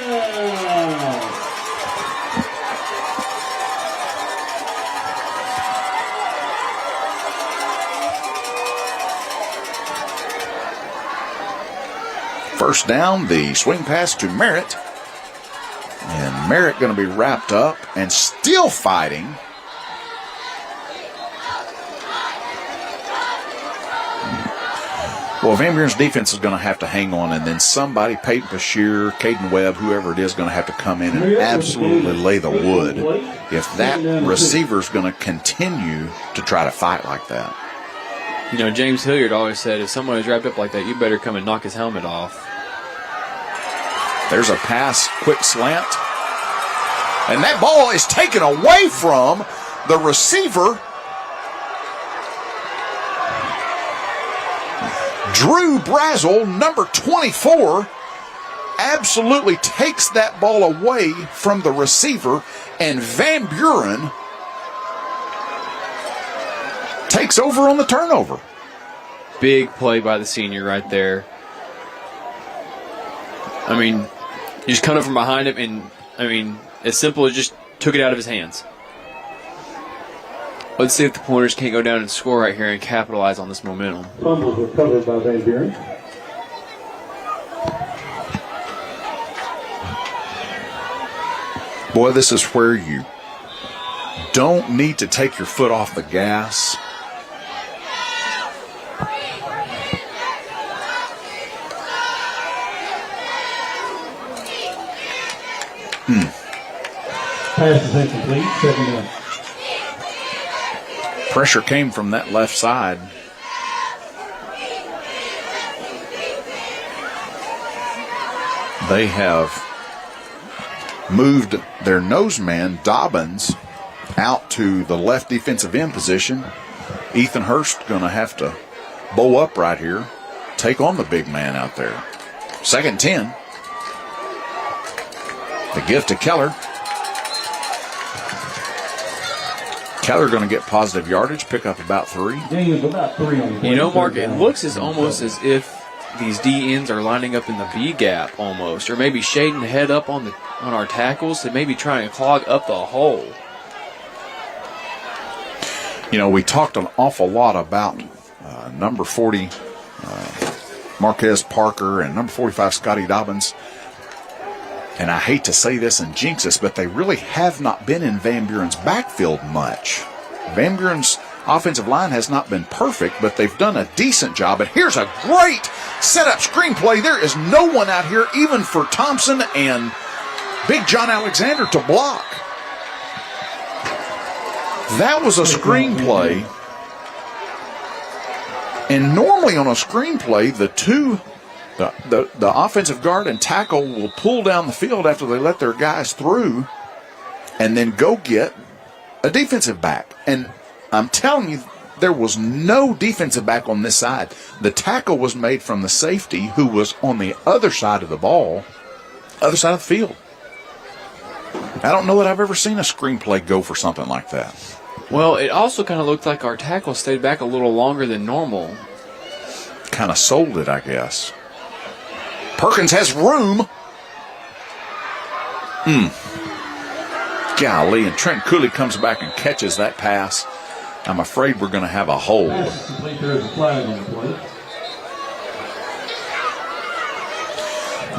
First down, the swing pass to Merritt. And Merritt going to be wrapped up and still fighting. Well, Van Buren's defense is going to have to hang on, and then somebody, Peyton Bashir, Caden Webb, whoever it is, going to have to come in and absolutely lay the wood if that receiver is going to continue to try to fight like that. You know, James Hilliard always said, if someone is wrapped up like that, you better come and knock his helmet off. There's a pass, quick slant. And that ball is taken away from The receiver, Drew Brazel, number 24, absolutely takes that ball away from the receiver, and Van Buren takes over on the turnover. Big play by the senior right there. I mean, just coming from behind him, and I mean, as simple as just took it out of his hands. Let's see if the Pointers can't go down and score right here and capitalize on this momentum. Fumbles recovered by Van Buren. Boy, this is where you don't need to take your foot off the gas. Pass is incomplete. 7-1. Pressure came from that left side. They have moved their nose man, Dobbins, out to the left defensive end position. Ethan Hurst going to have to bow up right here, take on the big man out there. 2nd and 10. The give to Keller. Keller going to get positive yardage, pick up about 3. Gain of about 3 on the play. You know, Mark, it looks almost as if these D-ends are lining up in the B gap almost, or maybe shading the head up on our tackles and maybe trying to clog up the hole. You know, we talked an awful lot about number 40, Marquez Parker, and number 45, Scotty Dobbins. And I hate to say this and jinx us, but they really have not been in Van Buren's backfield much. Van Buren's offensive line has not been perfect, but they've done a decent job. And here's a great setup screenplay. There is no one out here, even for Thompson and Big John Alexander, to block. That was a screenplay. And normally on a screenplay, the offensive guard and tackle will pull down the field after they let their guys through and then go get a defensive back. And I'm telling you, there was no defensive back on this side. The tackle was made from the safety who was on the other side of the ball, other side of the field. I don't know that I've ever seen a screenplay go for something like that. Well, it also kind of looked like our tackle stayed back a little longer than normal. Kind of sold it, I guess. Perkins has room. Golly, and Trent Cooley comes back and catches that pass. I'm afraid we're going to have a hold. Pass is complete. There is a flag on the play.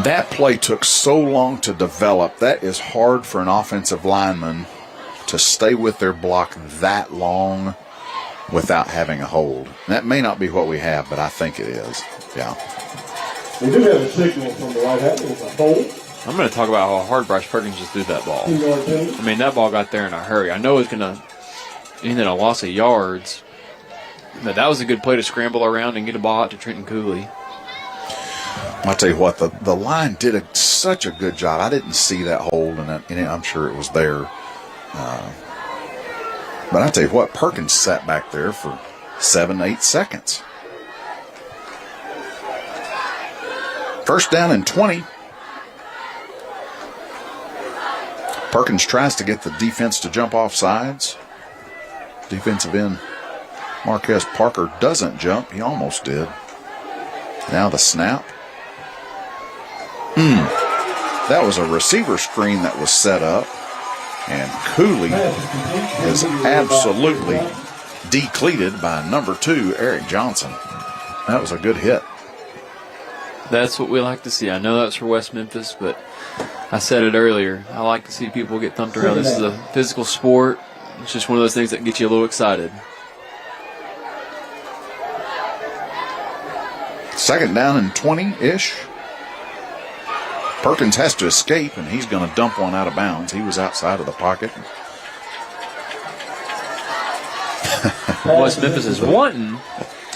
That play took so long to develop. That is hard for an offensive lineman to stay with their block that long without having a hold. That may not be what we have, but I think it is. Yeah. We do have a signal from the right hand. It's a hold. I'm going to talk about how hard Bryce Perkins just threw that ball. 2-yard penalty. I mean, that ball got there in a hurry. I know it's going to end in a loss of yards, but that was a good play to scramble around and get a ball out to Trenton Cooley. I'll tell you what, the line did such a good job. I didn't see that hold, and I'm sure it was there. But I'll tell you what, Perkins sat back there for 7-8 seconds. 1st down and 20. Perkins tries to get the defense to jump off sides. Defensive end Marquez Parker doesn't jump. He almost did. Now the snap. That was a receiver screen that was set up. And Cooley is absolutely decleated by number 2, Eric Johnson. That was a good hit. That's what we like to see. I know that's for West Memphis, but I said it earlier. I like to see people get thumped around. This is a physical sport. It's just one of those things that get you a little excited. 2nd down and 20-ish. Perkins has to escape, and he's going to dump one out of bounds. He was outside of the pocket. West Memphis is wanting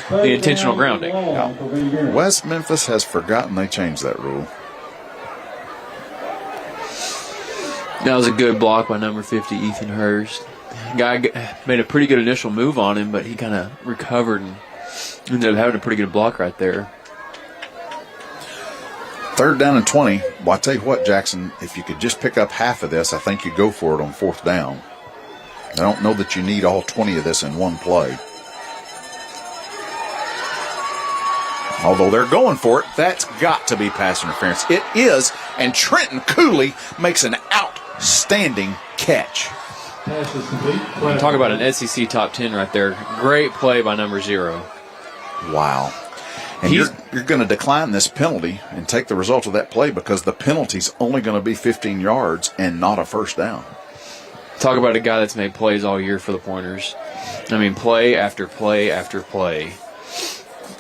the intentional grounding. Yeah. West Memphis has forgotten they changed that rule. That was a good block by number 50, Ethan Hurst. made a pretty good initial move on him, but he kind of recovered and ended up having a pretty good block right there. 3rd down and 20. Well, I tell you what, Jackson, if you could just pick up half of this, I think you go for it on 4th down. I don't know that you need all 20 of this in one play. Although they're going for it, that's got to be pass interference. It is, and Trenton Cooley makes an outstanding catch. Pass is complete. Talk about an SEC top 10 right there. Great play by number 0. Wow. And you're going to decline this penalty and take the result of that play because the penalty's only going to be 15 yards and not a 1st down. Talk about a guy that's made plays all year for the Pointers. I mean, play after play after play.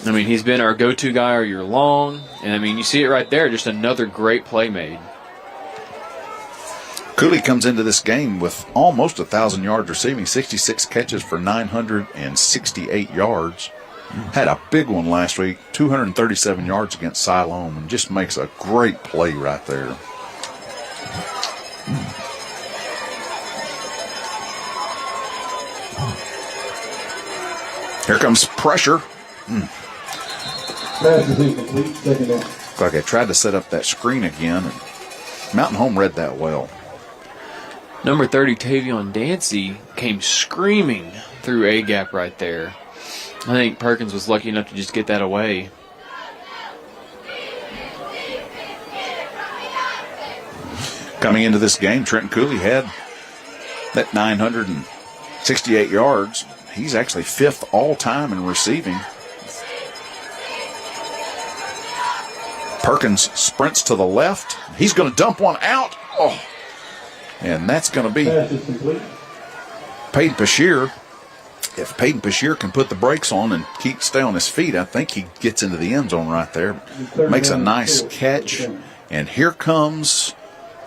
I mean, he's been our go-to guy all year long. And, I mean, you see it right there, just another great play made. Cooley comes into this game with almost 1,000 yards receiving, 66 catches for 968 yards. Had a big one last week, 237 yards against Siloam, and just makes a great play right there. Here comes pressure. Pass is incomplete. 2nd down. Looks like I tried to set up that screen again, and Mountain Home read that well. Number 30, Tavion Dancy, came screaming through A-gap right there. I think Perkins was lucky enough to just get that away. Coming into this game, Trenton Cooley had that 968 yards. He's actually 5th all-time in receiving. Perkins sprints to the left. He's going to dump one out. Oh, and that's going to be Pass is complete. Peyton Bashir. If Peyton Bashir can put the brakes on and stay on his feet, I think he gets into the end zone right there. Makes a nice catch. And here comes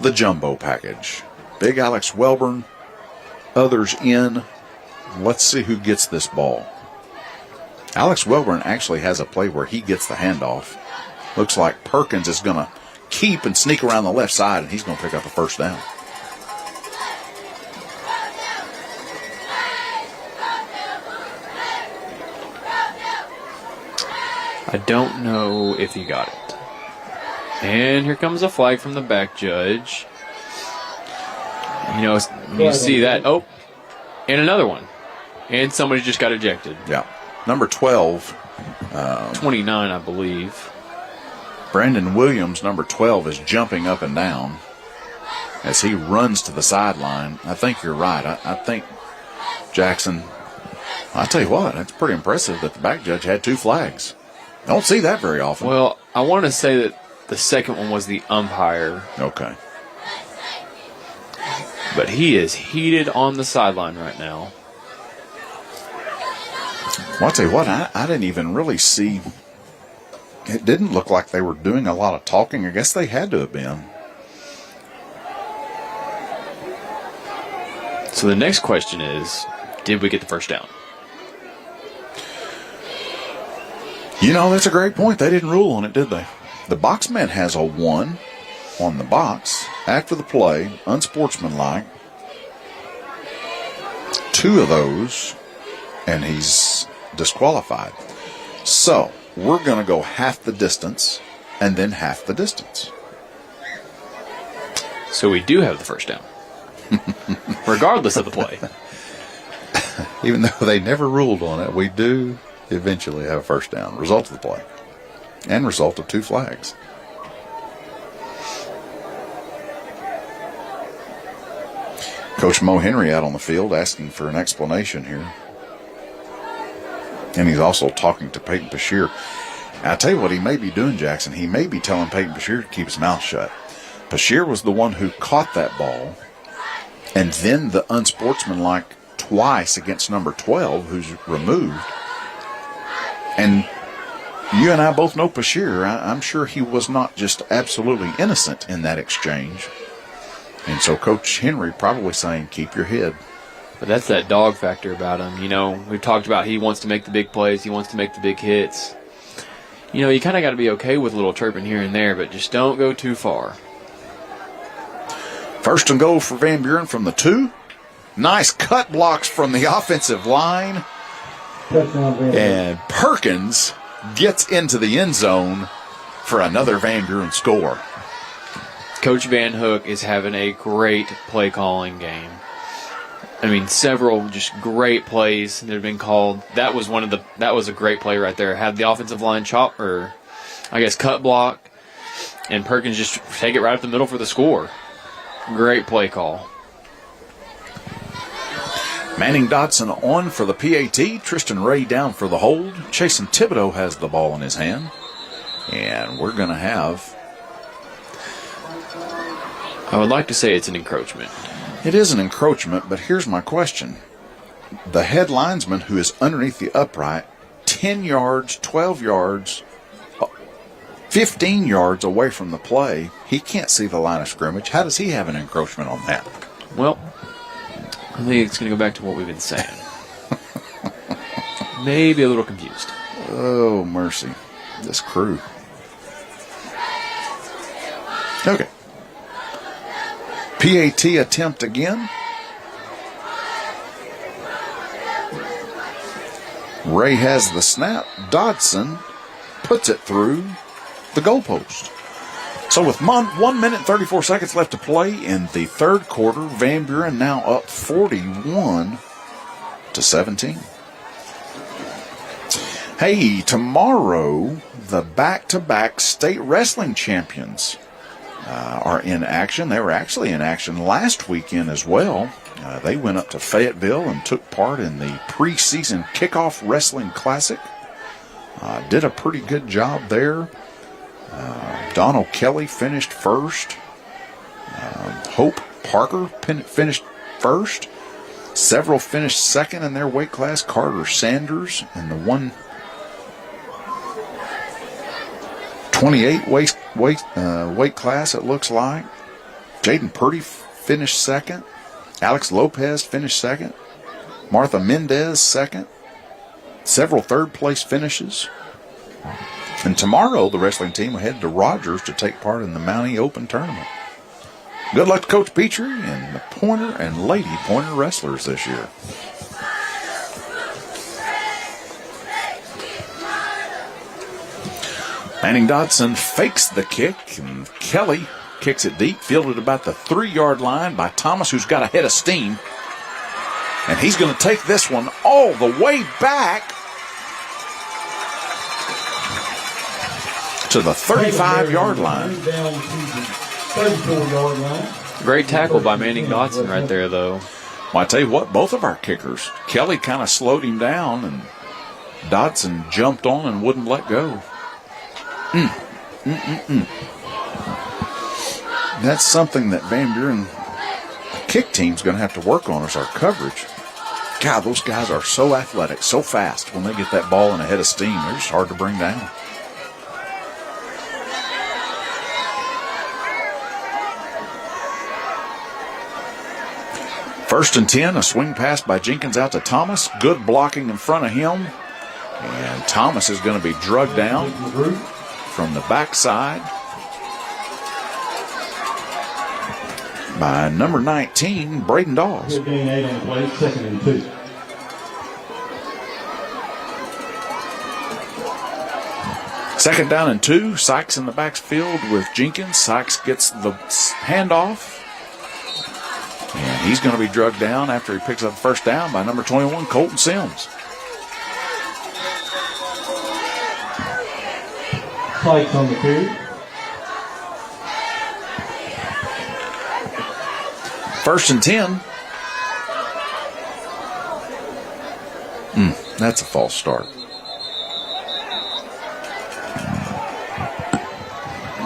the jumbo package. Big Alex Welburn, others in. Let's see who gets this ball. Alex Welburn actually has a play where he gets the handoff. Looks like Perkins is going to keep and sneak around the left side, and he's going to pick up a 1st down. I don't know if he got it. And here comes a flag from the back judge. You know, you see that. Oh, and another one. And somebody just got ejected. Yeah. Number 12. 29, I believe. Brandon Williams, number 12, is jumping up and down as he runs to the sideline. I think you're right. I think Jackson, I'll tell you what, it's pretty impressive that the back judge had 2 flags. Don't see that very often. Well, I want to say that the second one was the umpire. Okay. But he is heated on the sideline right now. Well, I'll tell you what, I didn't even really see. It didn't look like they were doing a lot of talking. I guess they had to have been. So the next question is, did we get the 1st down? You know, that's a great point. They didn't rule on it, did they? The boxman has a 1 on the box after the play, unsportsmanlike. 2 of those, and he's disqualified. So we're going to go half the distance and then half the distance. So we do have the 1st down, regardless of the play. Even though they never ruled on it, we do eventually have a 1st down. Result of the play. And result of 2 flags. Coach Mo Henry out on the field asking for an explanation here. And he's also talking to Peyton Bashir. I tell you what he may be doing, Jackson. He may be telling Peyton Bashir to keep his mouth shut. Bashir was the one who caught that ball. And then the unsportsmanlike twice against number 12, who's removed. And you and I both know Bashir. I'm sure he was not just absolutely innocent in that exchange. And so Coach Henry probably saying, keep your head. But that's that dog factor about him. You know, we've talked about he wants to make the big plays. He wants to make the big hits. You know, you kind of got to be okay with a little chirping here and there, but just don't go too far. 1st and goal for Van Buren from the 2. Nice cut blocks from the offensive line. Touchdown, Van Buren. And Perkins gets into the end zone for another Van Buren score. Coach Van Hook is having a great play calling game. I mean, several just great plays that have been called. That was a great play right there. Had the offensive line cut block, and Perkins just take it right up the middle for the score. Great play call. Manning Dotson on for the PAT. Tristan Ray down for the hold. Chasen Thibodeau has the ball in his hand. And we're going to have... I would like to say it's an encroachment. It is an encroachment, but here's my question. The head linesman who is underneath the upright, 10 yards, 12 yards, 15 yards away from the play, he can't see the line of scrimmage. How does he have an encroachment on that? Well, I think it's going to go back to what we've been saying. Maybe a little confused. Oh, mercy. This crew. Okay. PAT attempt again. Ray has the snap. Dodson puts it through the goalpost. So with 1 minute 34 seconds left to play in the third quarter, Van Buren now up 41-17. Hey, tomorrow the back-to-back state wrestling champions are in action. They were actually in action last weekend as well. They went up to Fayetteville and took part in the preseason kickoff wrestling classic. Did a pretty good job there. Donald Kelly finished first. Hope Parker finished first. Several finished second in their weight class. Carter Sanders in the 128 weight class, it looks like. Jaden Purdy finished second. Alex Lopez finished second. Martha Mendez second. Several third-place finishes. And tomorrow, the wrestling team will head to Rogers to take part in the Mountie Open Tournament. Good luck to Coach Petrie and the Pointer and Lady Pointer wrestlers this year. Manning Dodson fakes the kick, and Kelly kicks it deep, fielded about the 3-yard line by Thomas, who's got a head of steam. And he's going to take this one all the way back to the 35-yard line. Down to the 34-yard line. Great tackle by Manning Dodson right there, though. Well, I tell you what, both of our kickers, Kelly kind of slowed him down, and Dodson jumped on and wouldn't let go. That's something that Van Buren kick team's going to have to work on, is our coverage. God, those guys are so athletic, so fast. When they get that ball in a head of steam, they're just hard to bring down. First and 10, a swing pass by Jenkins out to Thomas. Good blocking in front of him. And Thomas is going to be drugged down from the backside by number 19, Braden Dawes. Good gain 8 on the play, 2nd and 2. Second down and 2. Sykes in the backfield with Jenkins. Sykes gets the handoff. And he's going to be drugged down after he picks up first down by number 21, Colton Sims. Sykes on the carry. First and 10. That's a false start.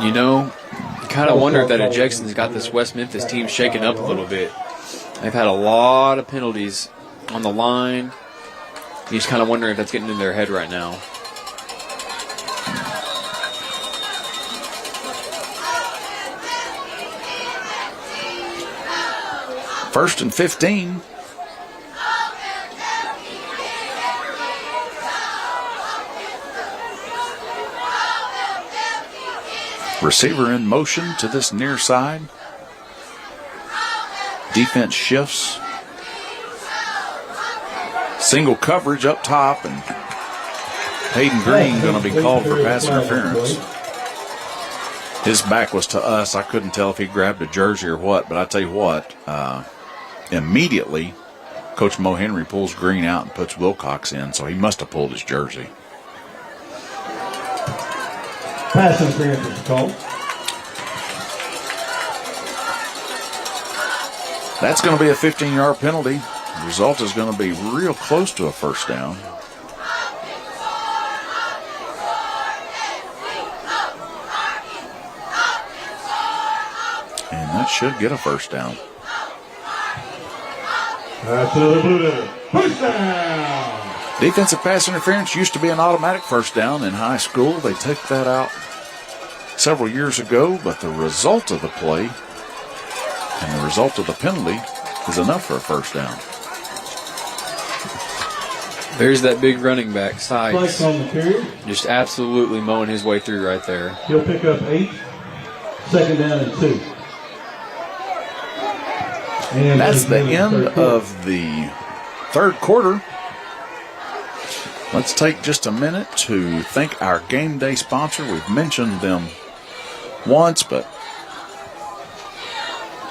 You know, you kind of wonder if that ejection's got this West Memphis team shaken up a little bit. They've had a lot of penalties on the line. You just kind of wonder if that's getting in their head right now. First and 15. Receiver in motion to this near side. Defense shifts. Single coverage up top, and Hayden Green going to be called for pass interference. His back was to us. I couldn't tell if he grabbed a jersey or what, but I tell you what, immediately Coach Mo Henry pulls Green out and puts Wilcox in, so he must have pulled his jersey. Pass interference is called. That's going to be a 15-yard penalty. The result is going to be real close to a first down. And that should get a first down. That's another Blue Devil. First down. Defensive pass interference used to be an automatic first down in high school. They took that out several years ago, but the result of the play and the result of the penalty is enough for a first down. There's that big running back, Flex Sykes. on the carry. Just absolutely mowing his way through right there. He'll pick up 8. Second down and 2. And That's the he's in end third quarter. of the third quarter. Let's take just a minute to thank our game day sponsor. We've mentioned them once, but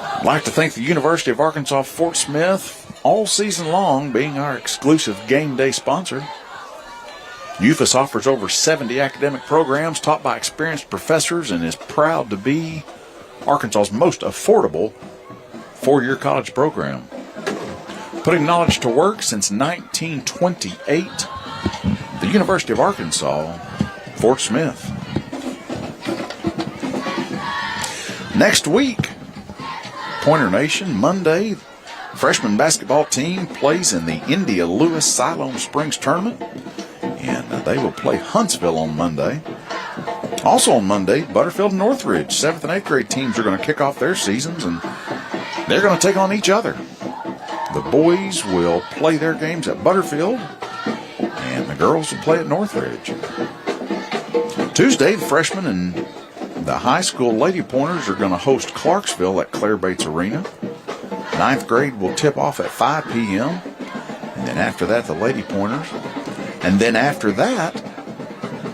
I'd like to thank the University of Arkansas Fort Smith all season long being our exclusive game day sponsor. UFAS offers over 70 academic programs taught by experienced professors and is proud to be Arkansas's most affordable four-year college program. Putting knowledge to work since 1928, the University of Arkansas, Fort Smith. Next week, Pointer Nation, Monday, freshman basketball team plays in the India Lewis Siloam Springs tournament, and they will play Huntsville on Monday. Also on Monday, Butterfield and Northridge, 7th and 8th grade teams are going to kick off their seasons, and they're going to take on each other. The boys will play their games at Butterfield, and the girls will play at Northridge. Tuesday, the freshmen and the high school Lady Pointers are going to host Clarksville at Claire Bates Arena. 9th grade will tip off at 5 p.m. And then after that, the Lady Pointers. And then after that,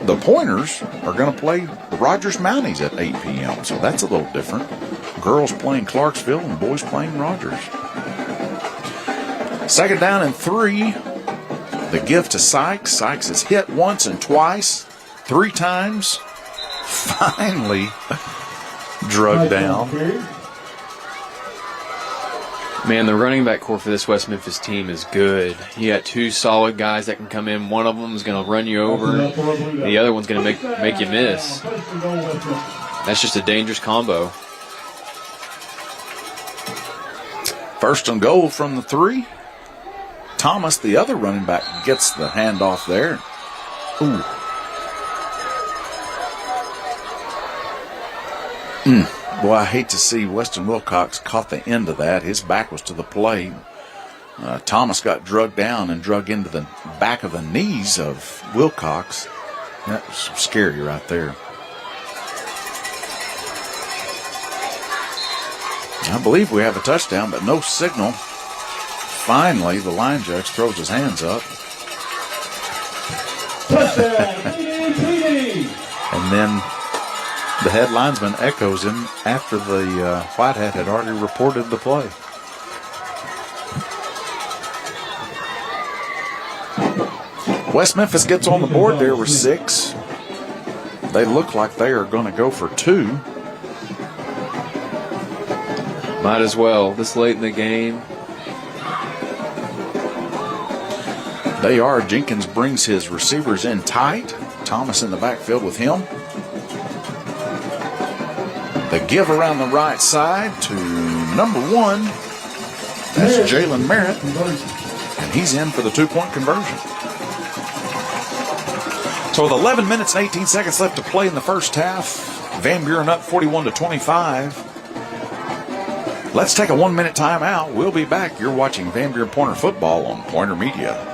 the Pointers are going to play the Rogers Mounties at 8 p.m. So that's a little different. Girls playing Clarksville and boys playing Rogers. Second down and 3. The give to Sykes. Sykes is hit once and twice, 3 times. Finally drugged down. Man, the running back core for this West Memphis team is good. You got 2 solid guys that can come in. One of them is going to run you over. The other one's going to make you miss. That's just a dangerous combo. First and goal from the 3. Thomas, the other running back, gets the handoff there. Ooh. Boy, I hate to see Weston Wilcox caught the end of that. His back was to the play. Thomas got drugged down and drug into the back of the knees of Wilcox. That was scary right there. I believe we have a touchdown, but no signal. Finally, the line judge throws his hands up. Touchdown, And then the head linesman echoes him after the white hat had already reported the play. West Memphis gets on the board there with 6. They look like they are going to go for 2. Might as well. This late in the game. They are. Jenkins brings his receivers in tight. Thomas in the backfield with him. The give around the right side to number 1. That's Jalen Merritt. And he's in for the 2-point conversion. So with 11 minutes and 18 seconds left to play in the first half, Van Buren up 41-25. Let's take a 1-minute timeout. We'll be back. You're watching Van Buren Pointer football on Pointer Media.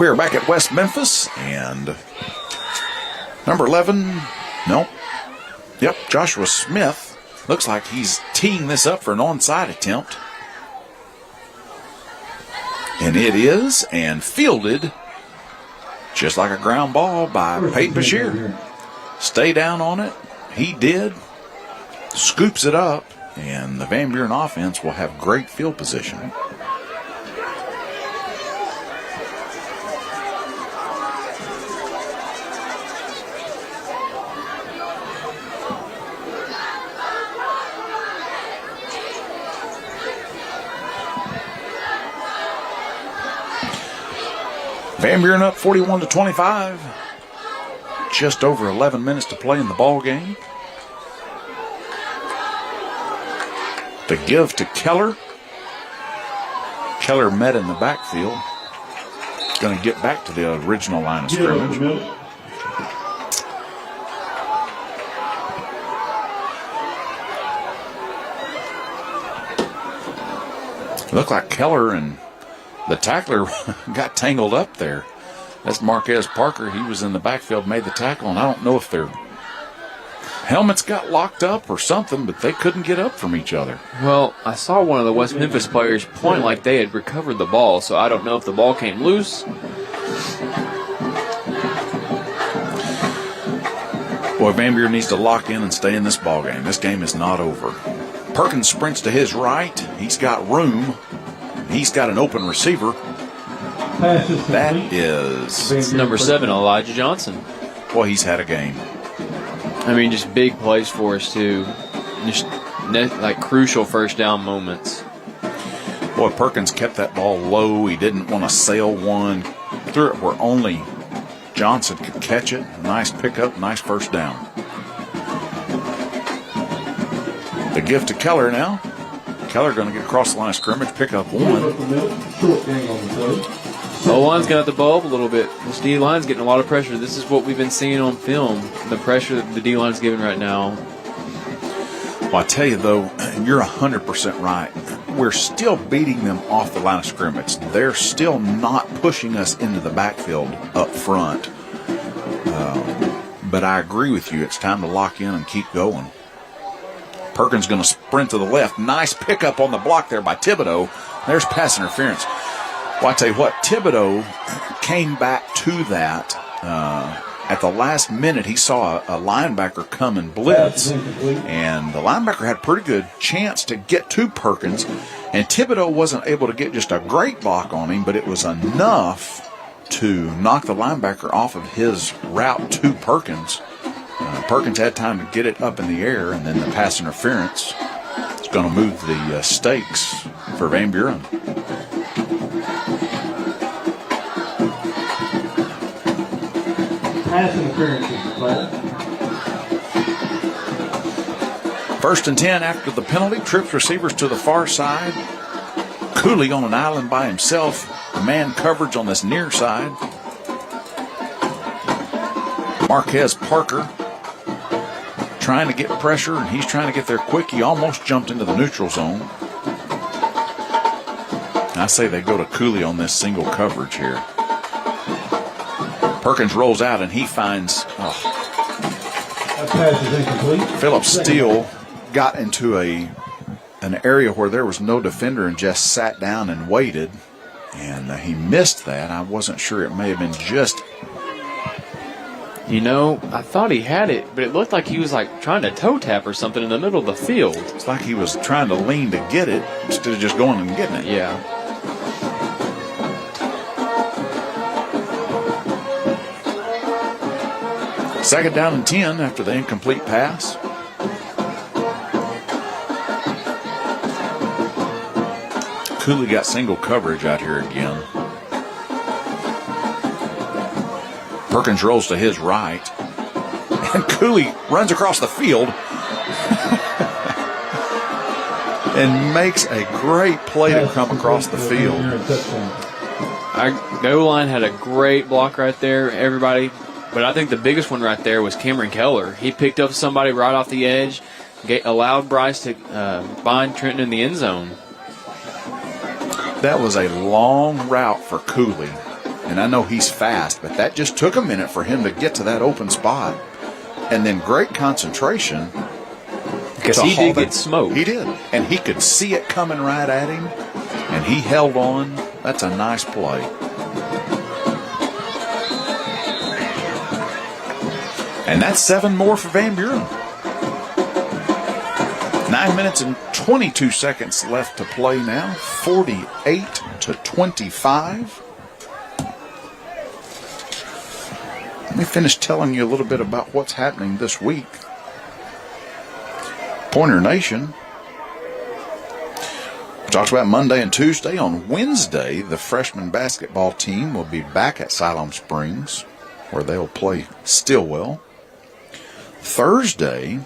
We are back at West Memphis, and number 11, no, yep, Joshua Smith looks like he's teeing this up for an onside attempt. And it is, and fielded just like a ground ball by Peyton Bashir. Stay down on it. He did. Scoops it up, and the Van Buren offense will have great field position. Van Buren up 41-25. Just over 11 minutes to play in the ball game. To give to Keller. Keller met in the backfield. Going to get back to the original line of scrimmage. Looked like Keller and the tackler got tangled up there. That's Marquez Parker. He was in the backfield, made the tackle, and I don't know if their helmets got locked up or something, but they couldn't get up from each other. Well, I saw one of the West Memphis players point like they had recovered the ball, so I don't know if the ball came loose. Boy, Van Buren needs to lock in and stay in this ball game. This game is not over. Perkins sprints to his right. He's got room. He's got an open receiver. That is number 7, Elijah Johnson. Boy, he's had a game. I mean, just big plays for us, too. Just like crucial first down moments. Boy, Perkins kept that ball low. He didn't want to sail one. Threw it where only Johnson could catch it. Nice pickup, nice first down. The give to Keller now. Keller going to get across the line of scrimmage, pick up one. O-line's got the bulb a little bit. This D-line's getting a lot of pressure. This is what we've been seeing on film, the pressure that the D-line's giving right now. Well, I tell you, though, you're 100% right. We're still beating them off the line of scrimmage. They're still not pushing us into the backfield up front. But I agree with you. It's time to lock in and keep going. Perkins going to sprint to the left. Nice pickup on the block there by Thibodeau. There's pass interference. Well, I tell you what, Thibodeau came back to that. At the last minute, he saw a linebacker come and blitz, and the linebacker had a pretty good chance to get to Perkins, and Thibodeau wasn't able to get just a great block on him, but it was enough to knock the linebacker off of his route to Perkins. Perkins had time to get it up in the air, and then the pass interference is going to move the stakes for Van Buren. Pass interference is declared. 1st and 10 after the penalty. Trips receivers to the far side. Cooley on an island by himself. Man coverage on this near side. Marquez Parker trying to get pressure, and he's trying to get there quick. He almost jumped into the neutral zone. I say they go to Cooley on this single coverage here. Perkins rolls out, and he finds Philip Steele got into an area where there was no defender and just sat down and waited, and he missed that. I wasn't sure. It may have been just... You know, I thought he had it, but it looked like he was like trying to toe tap or something in the middle of the field. It's like he was trying to lean to get it instead of just going and getting it. Yeah. Second down and 10 after the incomplete pass. Cooley got single coverage out here again. Perkins rolls to his right. And Cooley runs across the field and makes a great play to come across the field. Our goal line had a great block right there, everybody. But I think the biggest one right there was Cameron Keller. He picked up somebody right off the edge, allowed Bryce to bind Trenton in the end zone. That was a long route for Cooley. and I know he's fast, but that just took a minute for him to get to that open spot. And then great concentration. Because he did get smoked. He did. And he could see it coming right at him, and he held on. That's a nice play. And that's 7 more for Van Buren. 9 minutes and 22 seconds left to play now. 48-25. Let me finish telling you a little bit about what's happening this week. Pointer Nation. We talked about Monday and Tuesday. On Wednesday, the freshman basketball team will be back at Siloam Springs, where they'll play Stillwell. Thursday,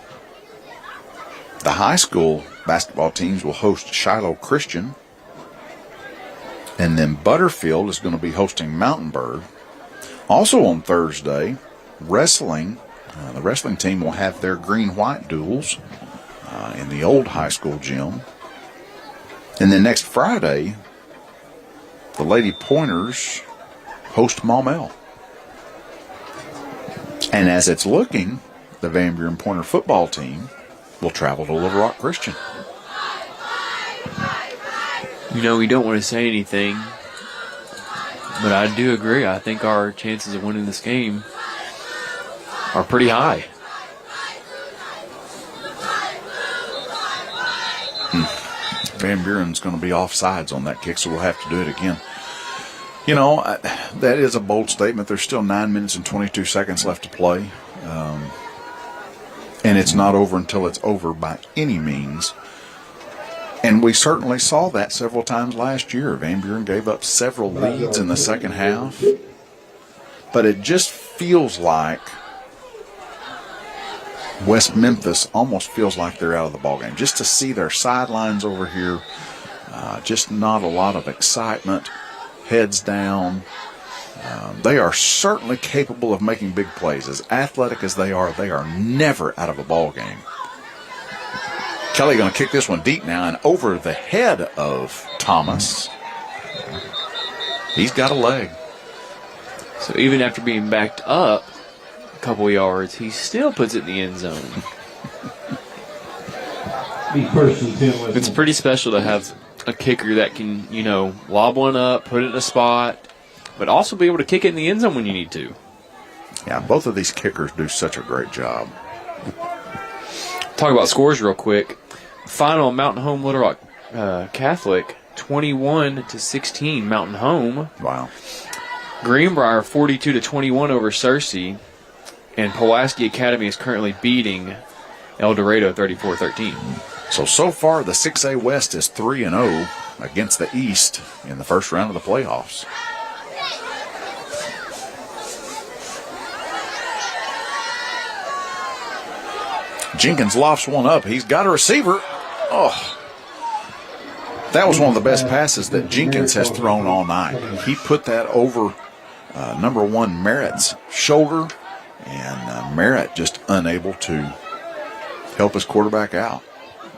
the high school basketball teams will host Shiloh Christian. And then Butterfield is going to be hosting Mountainburg. Also on Thursday, wrestling, the wrestling team will have their green-white duels in the old high school gym. And then next Friday, the Lady Pointers host Maumelle. And as it's looking, the Van Buren Pointer football team will travel to Little Rock Christian. You know, we don't want to say anything, but I do agree. I think our chances of winning this game are pretty high. Van Buren's going to be offsides on that kick, so we'll have to do it again. You know, that is a bold statement. There's still 9 minutes and 22 seconds left to play. And it's not over until it's over by any means. And we certainly saw that several times last year. Van Buren gave up several leads in the second half. But it just feels like West Memphis almost feels like they're out of the ballgame. Just to see their sidelines over here, just not a lot of excitement, heads down. They are certainly capable of making big plays. As athletic as they are never out of a ball game. Kelly going to kick this one deep now and over the head of Thomas. He's got a leg. So even after being backed up a couple yards, he still puts it in the end zone. It's pretty special to have a kicker that can, you know, lob one up, put it in a spot, but also be able to kick it in the end zone when you need to. Yeah, both of these kickers do such a great job. Talk about scores real quick. Final, Mountain Home Little Rock Catholic, 21-16, Mountain Home. Wow. Greenbrier, 42-21 over Searcy. And Pulaski Academy is currently beating El Dorado 34-13. So far, the 6A West is 3-0 against the East in the first round of the playoffs. Jenkins lofts one up. He's got a receiver. Oh, that was one of the best passes that Jenkins has thrown all night. He put that over number 1 Merritt's shoulder, and Merritt just unable to help his quarterback out.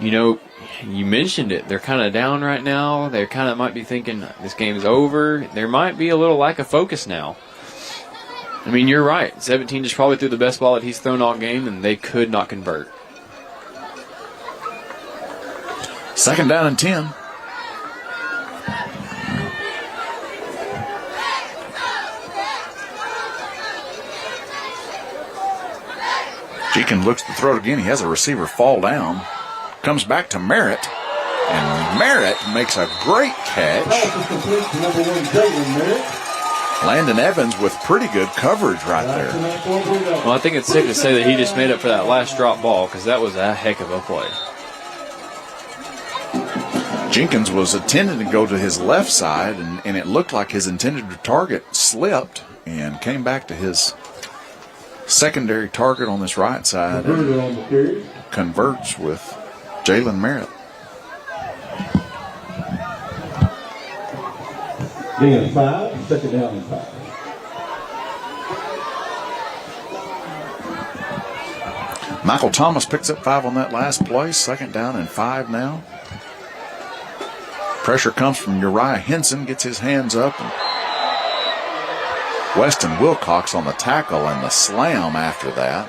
You know, you mentioned it. They're kind of down right now. They kind of might be thinking this game's over. There might be a little lack of focus now. I mean, you're right. 17 just probably threw the best ball that he's thrown all game, and they could not convert. Second down and 10. Jenkins looks to throw it again. He has a receiver fall down. Comes back to Merritt. And Merritt makes a great catch. Landon Evans with pretty good coverage right there. Well, I think it's safe to say that he just made up for that last drop ball because that was a heck of a play. Jenkins was intended to go to his left side, and it looked like his intended target slipped and came back to his secondary target on this right side and converts with Jalen Merritt. Gain of 5, second down and 5. Michael Thomas picks up 5 on that last play. Second down and 5 now. Pressure comes from Uriah Henson, gets his hands up. And Weston Wilcox on the tackle and the slam after that.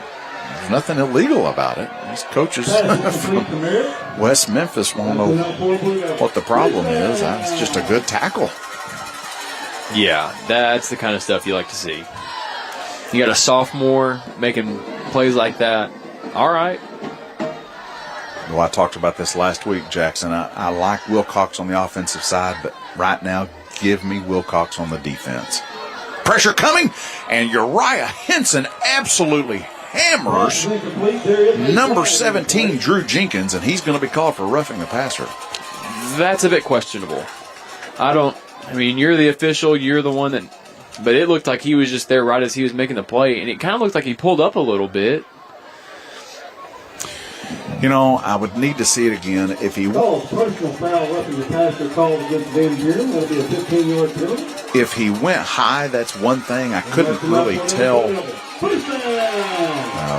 There's nothing illegal about it. These coaches from West Memphis won't know what the problem is. It's just a good tackle. Yeah, that's the kind of stuff you like to see. You got a sophomore making plays like that. All right. Well, I talked about this last week, Jackson. I like Wilcox on the offensive side, but right now, give me Wilcox on the defense. Pressure coming, and Uriah Henson absolutely hammers number 17, Drew Jenkins, and he's going to be called for roughing the passer. That's a bit questionable. I mean, you're the official, you're the one that, but it looked like he was just there right as he was making the play, and it kind of looked like he pulled up a little bit. You know, I would need to see it again. If he personal foul roughing the passer called against Van Buren, that'll be a 15-yard penalty. If he went high, that's one thing. I couldn't really tell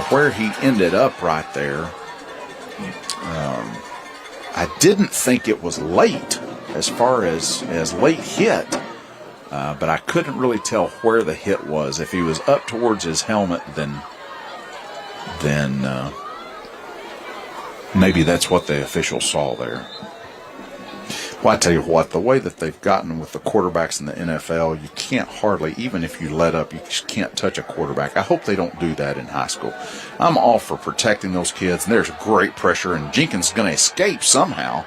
where he ended up right there. I didn't think it was late as far as late hit, but I couldn't really tell where the hit was. If he was up towards his helmet, then maybe that's what the official saw there. Well, I tell you what, the way that they've gotten with the quarterbacks in the NFL, you can't hardly, even if you let up, you just can't touch a quarterback. I hope they don't do that in high school. I'm all for protecting those kids, and there's great pressure, and Jenkins is going to escape somehow.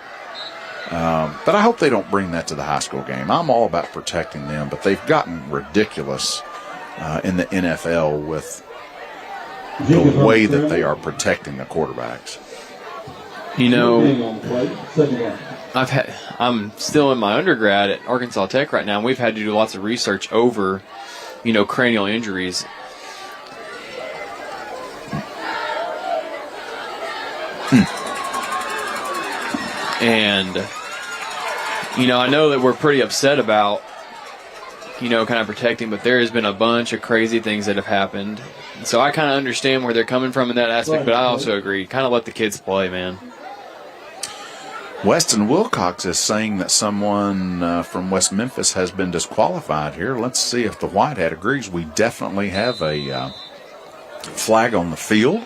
But I hope they don't bring that to the high school game. I'm all about protecting them, but they've gotten ridiculous in the NFL with the way that they are protecting the quarterbacks. You know, I'm still in my undergrad at Arkansas Tech right now, and we've had to do lots of research over, cranial injuries. And, I know that we're pretty upset about, kind of protecting, but there has been a bunch of crazy things that have happened. So I kind of understand where they're coming from in that aspect, but I also agree. Kind of let the kids play, man. Weston Wilcox is saying that someone from West Memphis has been disqualified here. Let's see if the White Hat agrees. We definitely have a flag on the field.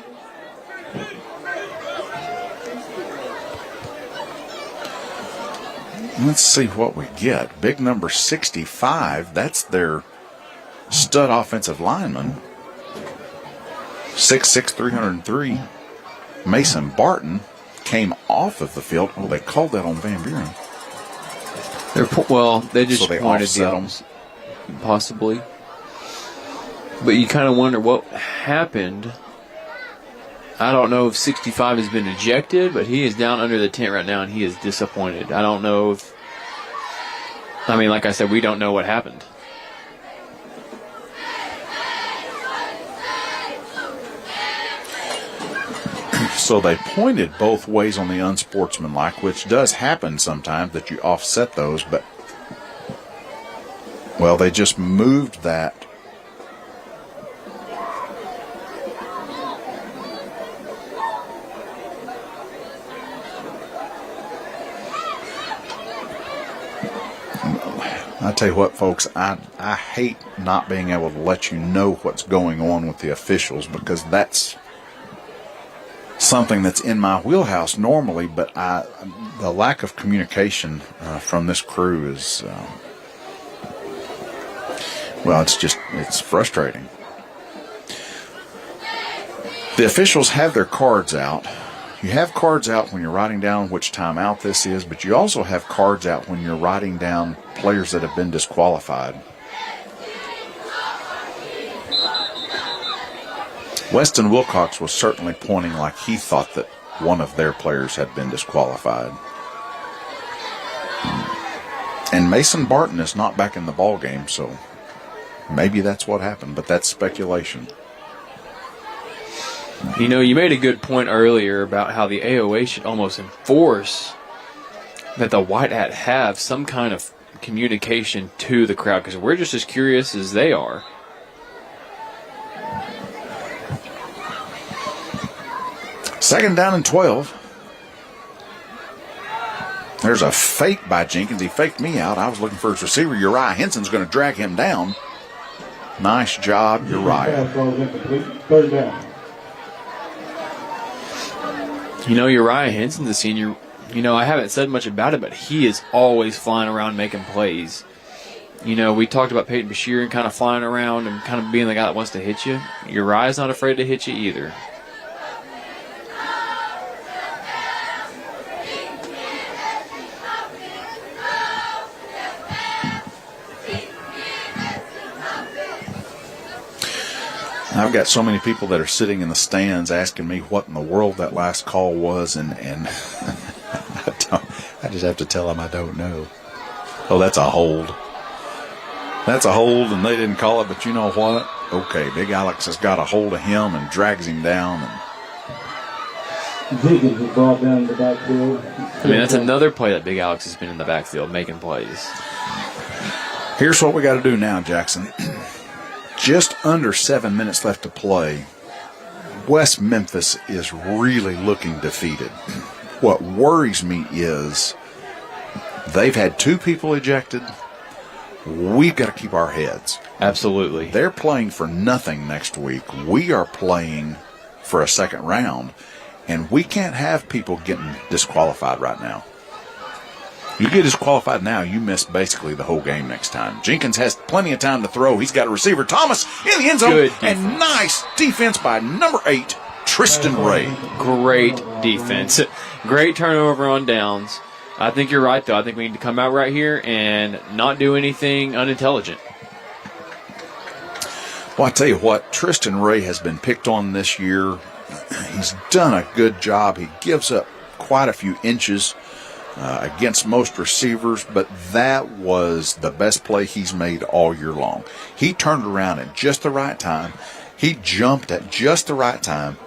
Let's see what we get. Big number 65, that's their stud offensive lineman. 6'6", 303. Mason Barton came off of the field. Oh, they called that on Van Buren. They just pointed the possibly. But you kind of wonder what happened. I don't know if 65 has been ejected, but he is down under the tent right now, and he is disappointed. I don't know if... like I said, we don't know what happened. So they pointed both ways on the unsportsmanlike, which does happen sometimes that you offset those, but, well, they just moved that. I tell you what, folks, I hate not being able to let you know what's going on with the officials, because that's something that's in my wheelhouse normally, but the lack of communication from this crew is, it's frustrating. The officials have their cards out. You have cards out when you're writing down which timeout this is, but you also have cards out when you're writing down players that have been disqualified. Weston Wilcox was certainly pointing like he thought that one of their players had been disqualified. And Mason Barton is not back in the ball game, so maybe that's what happened, but that's speculation. You made a good point earlier about how the AOA should almost enforce that the White Hat have some kind of communication to the crowd, because we're just as curious as they are. Second down and 12. There's a fake by Jenkins. He faked me out. I was looking for his receiver. Uriah Henson's going to drag him down. Nice job, Uriah. Pass ball is incomplete. Third down. You know, Uriah Henson's a senior. You know, I haven't said much about it, but he is always flying around making plays. You know, we talked about Peyton Bashir and kind of flying around and kind of being the guy that wants to hit you. Uriah's not afraid to hit you either. I've got so many people that are sitting in the stands asking me what in the world that last call was, and I just have to tell them I don't know. Oh, that's a hold. That's a hold, and they didn't call it, but you know what? Okay, Big Alex has got a hold of him and drags him down. Jenkins is brought down in the backfield. I mean, that's another play that Big Alex has been in the backfield making plays. Here's what we got to do now, Jackson. Just under 7 minutes left to play. West Memphis is really looking defeated. What worries me is they've had 2 people ejected. We've got to keep our heads. Absolutely. They're playing for nothing next week. We are playing for a second round, and we can't have people getting disqualified right now. You get disqualified now, you miss basically the whole game next time. Jenkins has plenty of time to throw. He's got a receiver, Thomas, in the end zone. And nice defense by number 8, Tristan Ray. Great defense. Great turnover on downs. I think you're right, though. I think we need to come out right here and not do anything unintelligent. Well, I tell you what, Tristan Ray has been picked on this year. He's done a good job. He gives up quite a few inches against most receivers, but that was the best play he's made all year long. He turned around at just the right time. He jumped at just the right time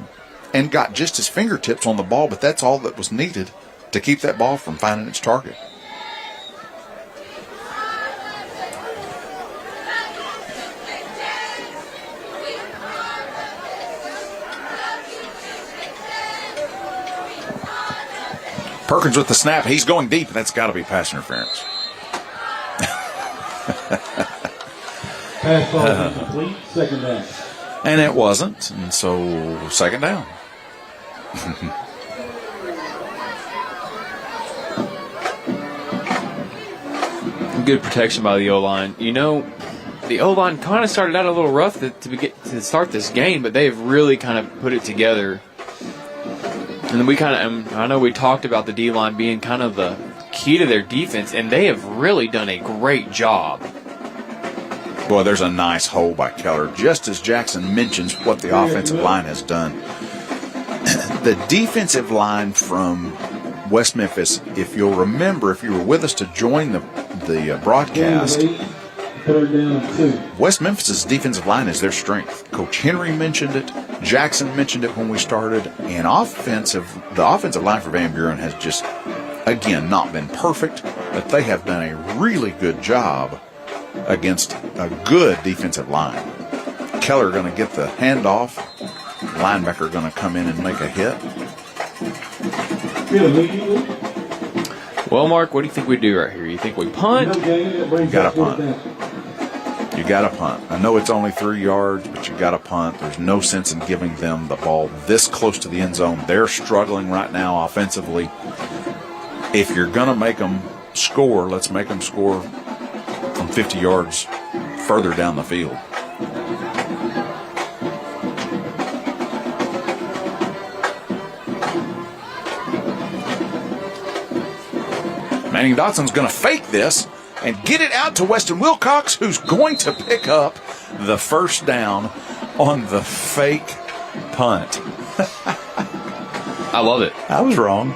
and got just his fingertips on the ball, but that's all that was needed to keep that ball from finding its target. Perkins with the snap. He's going deep. That's got to be pass interference. Pass ball is incomplete. Second down. And it wasn't. And so, second down. Good protection by the O-line. You know, the O-line kind of started out a little rough to start this game, but they've really kind of put it together. And then we kind of, I know we talked about the D-line being kind of the key to their defense, and they have really done a great job. Boy, there's a nice hole by Keller, just as Jackson mentions what the offensive line has done. The defensive line from West Memphis, if you'll remember, if you were with us to join the broadcast, Third down and 2. West Memphis' defensive line is their strength. Coach Henry mentioned it. Jackson mentioned it when we started. And the offensive line for Van Buren has just, again, not been perfect, but they have done a really good job against a good defensive line. Keller going to get the handoff. Linebacker going to come in and make a hit. Well, Mark, what do you think we do right here? You think we punt? You got to punt. You got to punt. I know it's only 3 yards, but you got to punt. There's no sense in giving them the ball this close to the end zone. They're struggling right now offensively. If you're going to make them score, let's make them score from 50 yards further down the field. Manning Dotson's going to fake this and get it out to Weston Wilcox, who's going to pick up the first down on the fake punt. I love it. I was wrong.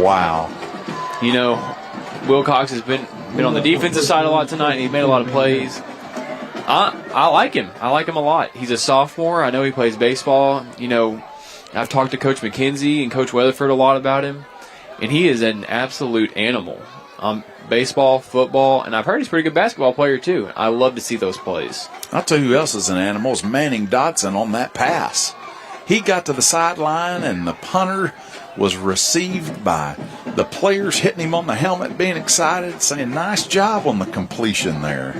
Wow. You know, Wilcox has been on the defensive side a lot tonight, and he made a lot of plays. I like him. I like him a lot. He's a sophomore. I know he plays baseball. You know, I've talked to Coach McKenzie and Coach Weatherford a lot about him, and he is an absolute animal. Baseball, football, and I've heard he's a pretty good basketball player too. I love to see those plays. I'll tell you who else is an animal is Manning Dotson on that pass. He got to the sideline, and the punter was received by the players hitting him on the helmet, being excited, saying, nice job on the completion there.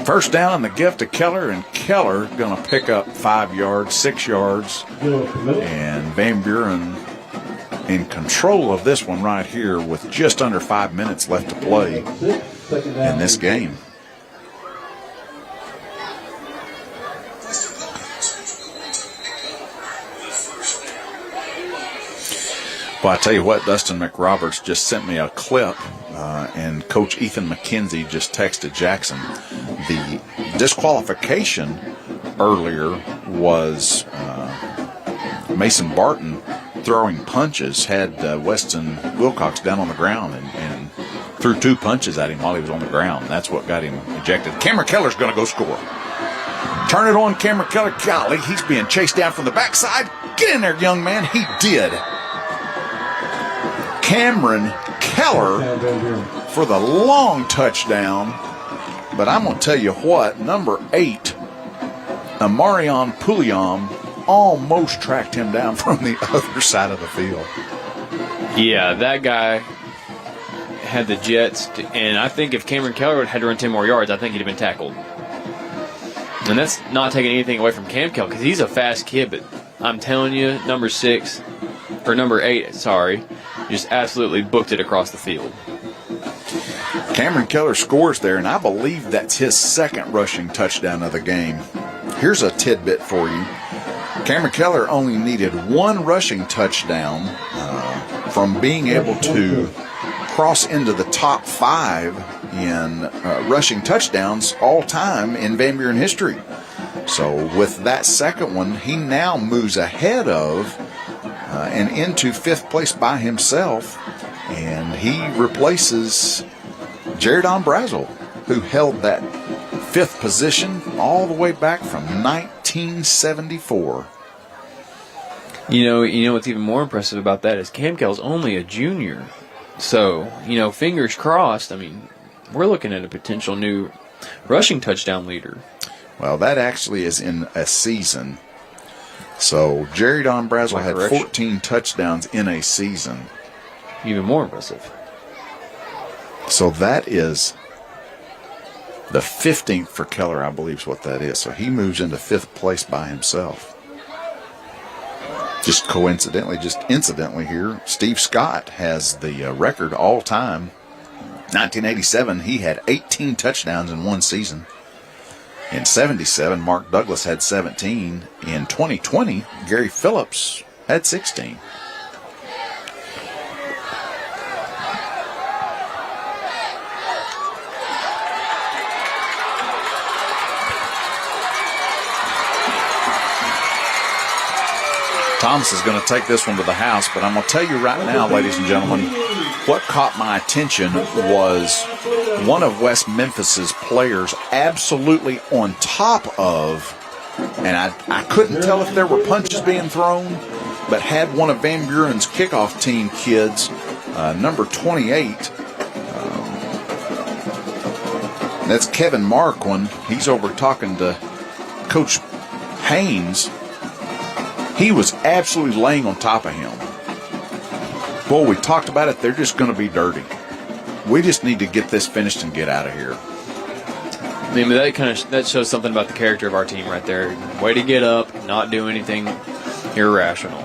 First down and the gift to Keller, and Keller going to pick up 5 yards, 6 yards. And Van Buren in control of this one right here with just under 5 minutes left to play in this game. Well, I tell you what, Dustin McRoberts just sent me a clip, and Coach Ethan McKenzie just texted Jackson. The disqualification earlier was Mason Barton throwing punches, had Weston Wilcox down on the ground and threw 2 punches at him while he was on the ground. That's what got him ejected. Cameron Keller's going to go score. Turn it on, Cameron Keller. Golly, he's being chased down from the backside. Get in there, young man. He did. Cameron Keller for the long touchdown. But I'm going to tell you what, number 8, Amarion Pulliam, almost tracked him down from the other side of the field. Yeah, that guy had the jets, and I think if Cameron Keller had to run 10 more yards, I think he'd have been tackled. And that's not taking anything away from Cam Keller, because he's a fast kid, but I'm telling you, number 8, just absolutely booked it across the field. Cameron Keller scores there, and I believe that's his second rushing touchdown of the game. Here's a tidbit for you. Cameron Keller only needed 1 rushing touchdown from being able to cross into the top 5 in rushing touchdowns all time in Van Buren history. So with that second one, he now moves ahead of and into 5th place by himself, and he replaces Jared Ombrazel, who held that 5th position all the way back from 1974. You know what's even more impressive about that is Cam Kell's only a junior. So, fingers crossed, we're looking at a potential new rushing touchdown leader. Well, that actually is in a season. So, Jared Ombrazel had 14 touchdowns in a season. Even more impressive. So that is the 15th for Keller, I believe is what that is. So he moves into 5th place by himself. Just coincidentally, just incidentally here, Steve Scott has the record all time. 1987, he had 18 touchdowns in one season. In 77, Mark Douglas had 17. In 2020, Gary Phillips had 16. Thomas is going to take this one to the house, but I'm going to tell you right now, ladies and gentlemen, what caught my attention was one of West Memphis's players absolutely on top of, and I couldn't tell if there were punches being thrown, but had one of Van Buren's kickoff team kids, number 28. That's Kevin Marquand. He's over talking to Coach Haynes. He was absolutely laying on top of him. Boy, we talked about it. They're just going to be dirty. We just need to get this finished and get out of here. That shows something about the character of our team right there. Way to get up, not do anything irrational.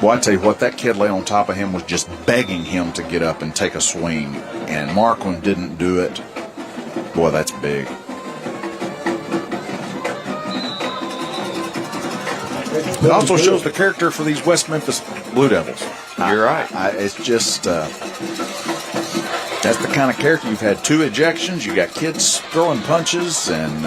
Well, I tell you what, that kid lay on top of him was just begging him to get up and take a swing, and Marquand didn't do it. Boy, that's big. It also shows the character for these West Memphis Blue Devils. You're right. It's just, that's the kind of character. You've had 2 ejections. You got kids throwing punches, and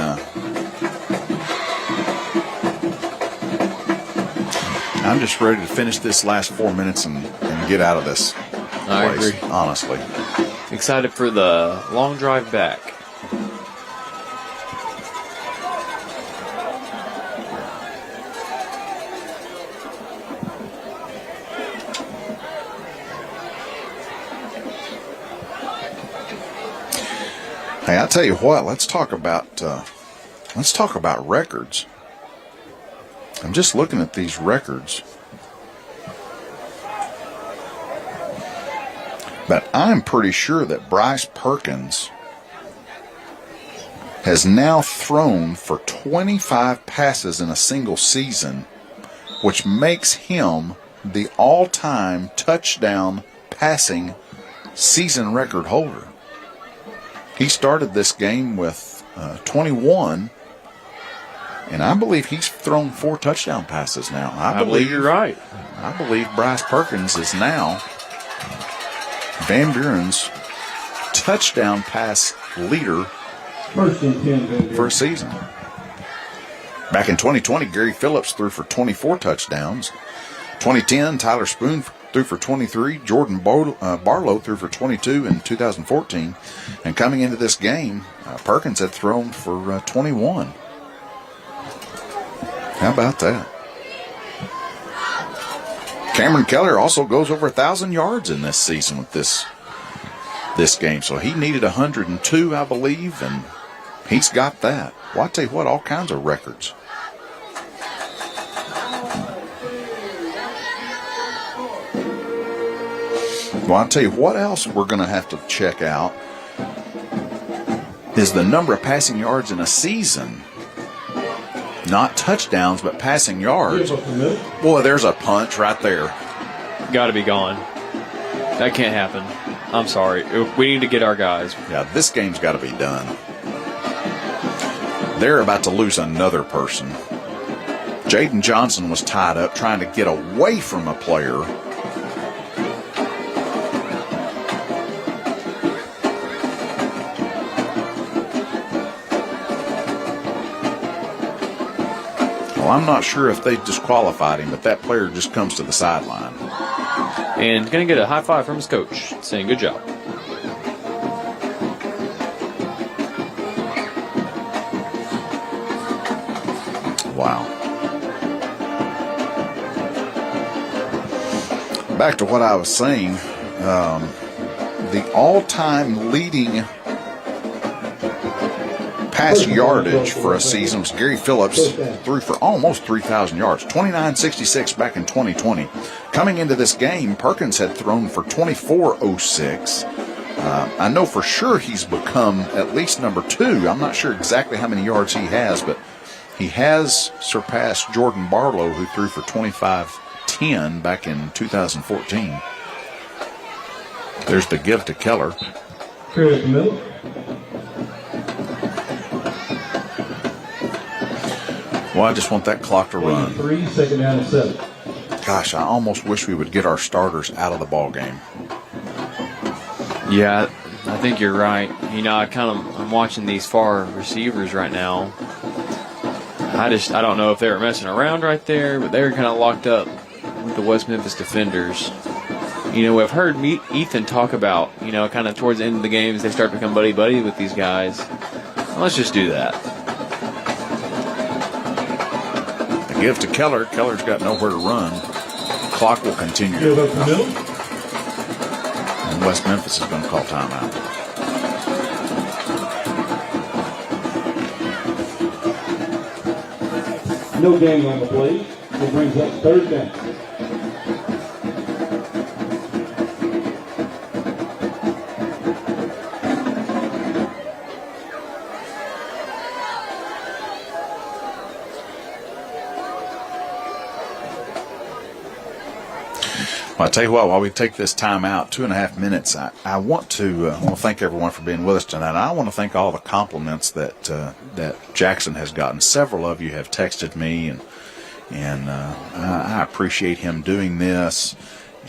I'm just ready to finish this last 4 minutes and get out of this place, I agree. Honestly. Excited for the long drive back. Hey, I'll tell you what. Let's talk about records. I'm just looking at these records, but I'm pretty sure that Bryce Perkins has now thrown for 25 passes in a single season, which makes him the all-time touchdown passing season record holder. He started this game with 21, and I believe he's thrown 4 touchdown passes now. I believe you're right. I believe Bryce Perkins is now Van Buren's touchdown pass leader First and 10, Van Buren. for a season. Back in 2020, Gary Phillips threw for 24 touchdowns. 2010, Tyler Spoon threw for 23. Jordan Barlow threw for 22 in 2014. And coming into this game, Perkins had thrown for 21. How about that? Cameron Keller also goes over 1,000 yards in this season with this game. So he needed 102, I believe, and he's got that. Well, I tell you what, all kinds of records. Well, I'll tell you what else we're going to have to check out is the number of passing yards in a season. Not touchdowns, but passing yards. Boy, there's a punch right there. Got to be gone. That can't happen. I'm sorry. We need to get our guys. Yeah, this game's got to be done. They're about to lose another person. Jaden Johnson was tied up trying to get away from a player. Well, I'm not sure if they disqualified him, but that player just comes to the sideline. And going to get a high five from his coach saying, good job. Wow. Back to what I was saying, the all-time leading pass yardage for a season was Gary Phillips, threw for almost 3,000 yards, 2966 back in 2020. Coming into this game, Perkins had thrown for 2406. I know for sure he's become at least number 2. I'm not sure exactly how many yards he has, but he has surpassed Jordan Barlow, who threw for 2510 back in 2014. There's the give to Keller. Clear at the middle. Well, I just want that clock to run. 3, second down and 7. Gosh, I almost wish we would get our starters out of the ball game. Yeah, I think you're right. You know, I'm watching these far receivers right now. I don't know if they were messing around right there, but they were kind of locked up with the West Memphis defenders. You know, I've heard Ethan talk about, you know, kind of towards the end of the games, they start to become buddy-buddy with these guys. Well, let's just do that. The give to Keller. Keller's got nowhere to run. Clock will continue. Give up the middle. And West Memphis is going to call timeout. No gain on the play. It brings up third down. Well, I tell you what, while we take this time out, 2.5 minutes, I want to thank everyone for being with us tonight. I want to thank all the compliments that Jackson has gotten. Several of you have texted me, and I appreciate him doing this,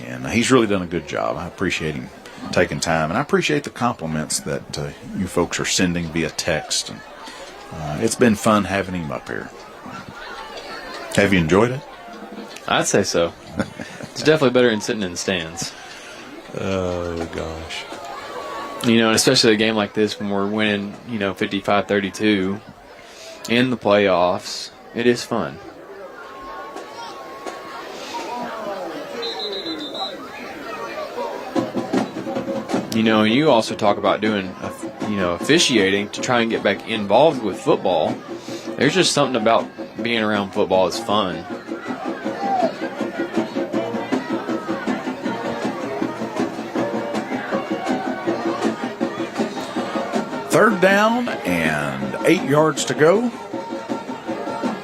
and he's really done a good job. I appreciate him taking time, and I appreciate the compliments that you folks are sending via text. And it's been fun having him up here. Have you enjoyed it? I'd say so. It's definitely better than sitting in the stands. Oh, gosh. You know, and especially a game like this when we're winning, you know, 55-32 in the playoffs. It is fun. You know, and you also talk about doing, officiating to try and get back involved with football. There's just something about being around football that's fun. Third down and 8 yards to go.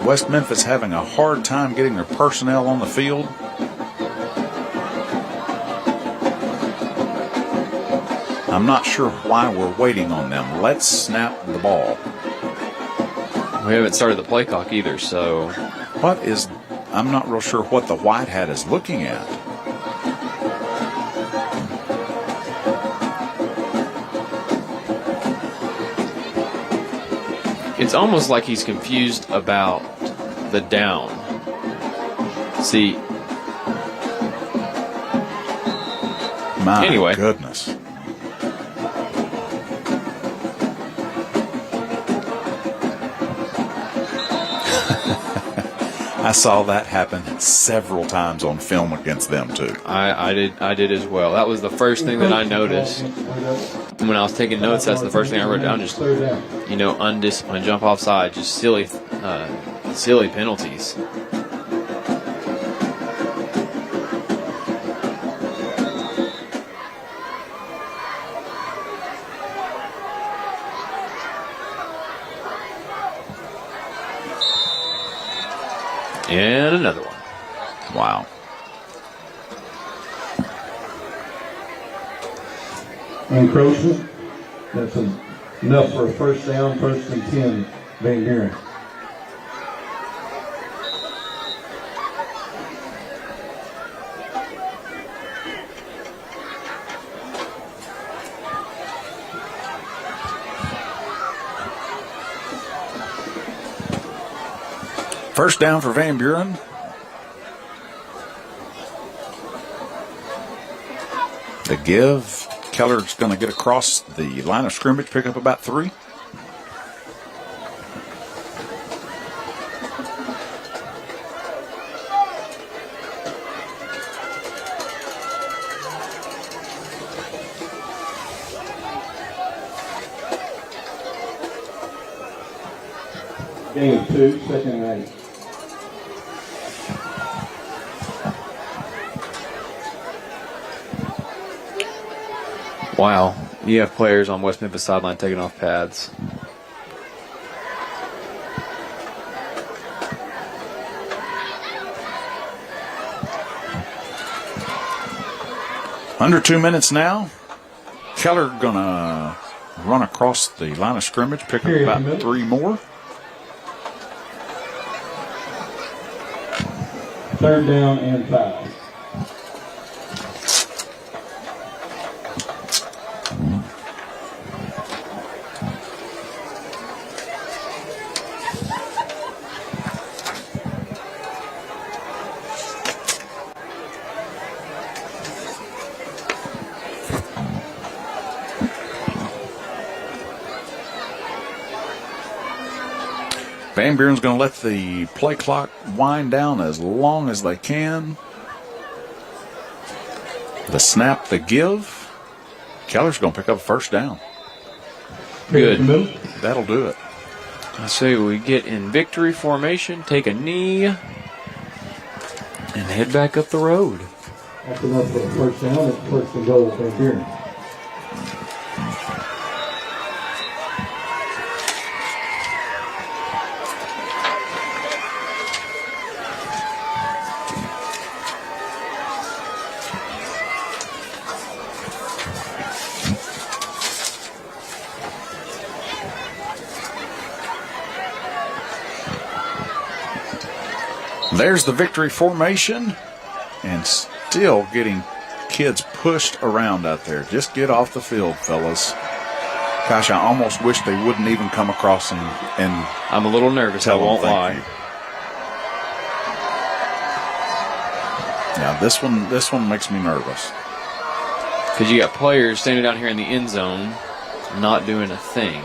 West Memphis having a hard time getting their personnel on the field. I'm not sure why we're waiting on them. Let's snap the ball. We haven't started the play clock either, so I'm not real sure what the white hat is looking at. it's almost like he's confused about the down. See, my goodness. I saw that happen several times on film against them too. I did as well. That was the first thing that I noticed when I was taking notes. That's the first thing I wrote down. Just undisciplined, jump offside, just silly penalties. And another one. Wow. Encroachment. That's enough for a first down, 1st and 10, Van Buren. First down for Van Buren. The give. Keller's going to get across the line of scrimmage, pick up about 3. Game of 2, 2nd and 8. Wow, you have players on West Memphis sideline taking off pads. Under 2 minutes now. Keller gonna run across the line of scrimmage, pick up about 3 more. 3rd down and 5. Van Buren's going to let the play clock wind down as long as they can. The snap, the give. Keller's going to pick up 1st down. Good. That'll do it. I say we get in victory formation, take a knee, and head back up the road. That's enough for a 1st down. It's 1st and goal, Van Buren. There's the victory formation, and still getting kids pushed around out there. Just get off the field, fellas. Gosh, I almost wish they wouldn't even come across and I'm a little nervous, I won't lie. Yeah, this one makes me nervous. Because you got players standing down here in the end zone not doing a thing.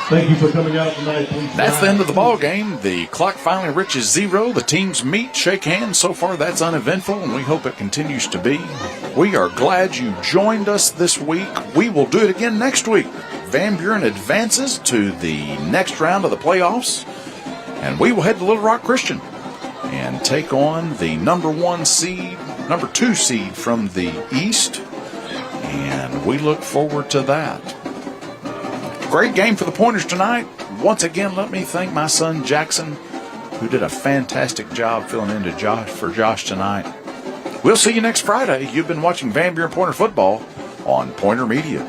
Thank you for coming out tonight. That's the end of the ball game. The clock finally reaches 0. The teams meet, shake hands. So far, that's uneventful, and we hope it continues to be. We are glad you joined us this week. We will do it again next week. Van Buren advances to the next round of the playoffs, And we will head to Little Rock Christian and take on the number 2 seed from the East. And we look forward to that. Great game for the Pointers tonight. Once again, let me thank my son Jackson, who did a fantastic job filling in for Josh tonight. We'll see you next Friday. You've been watching Van Buren Pointer Football on Pointer Media.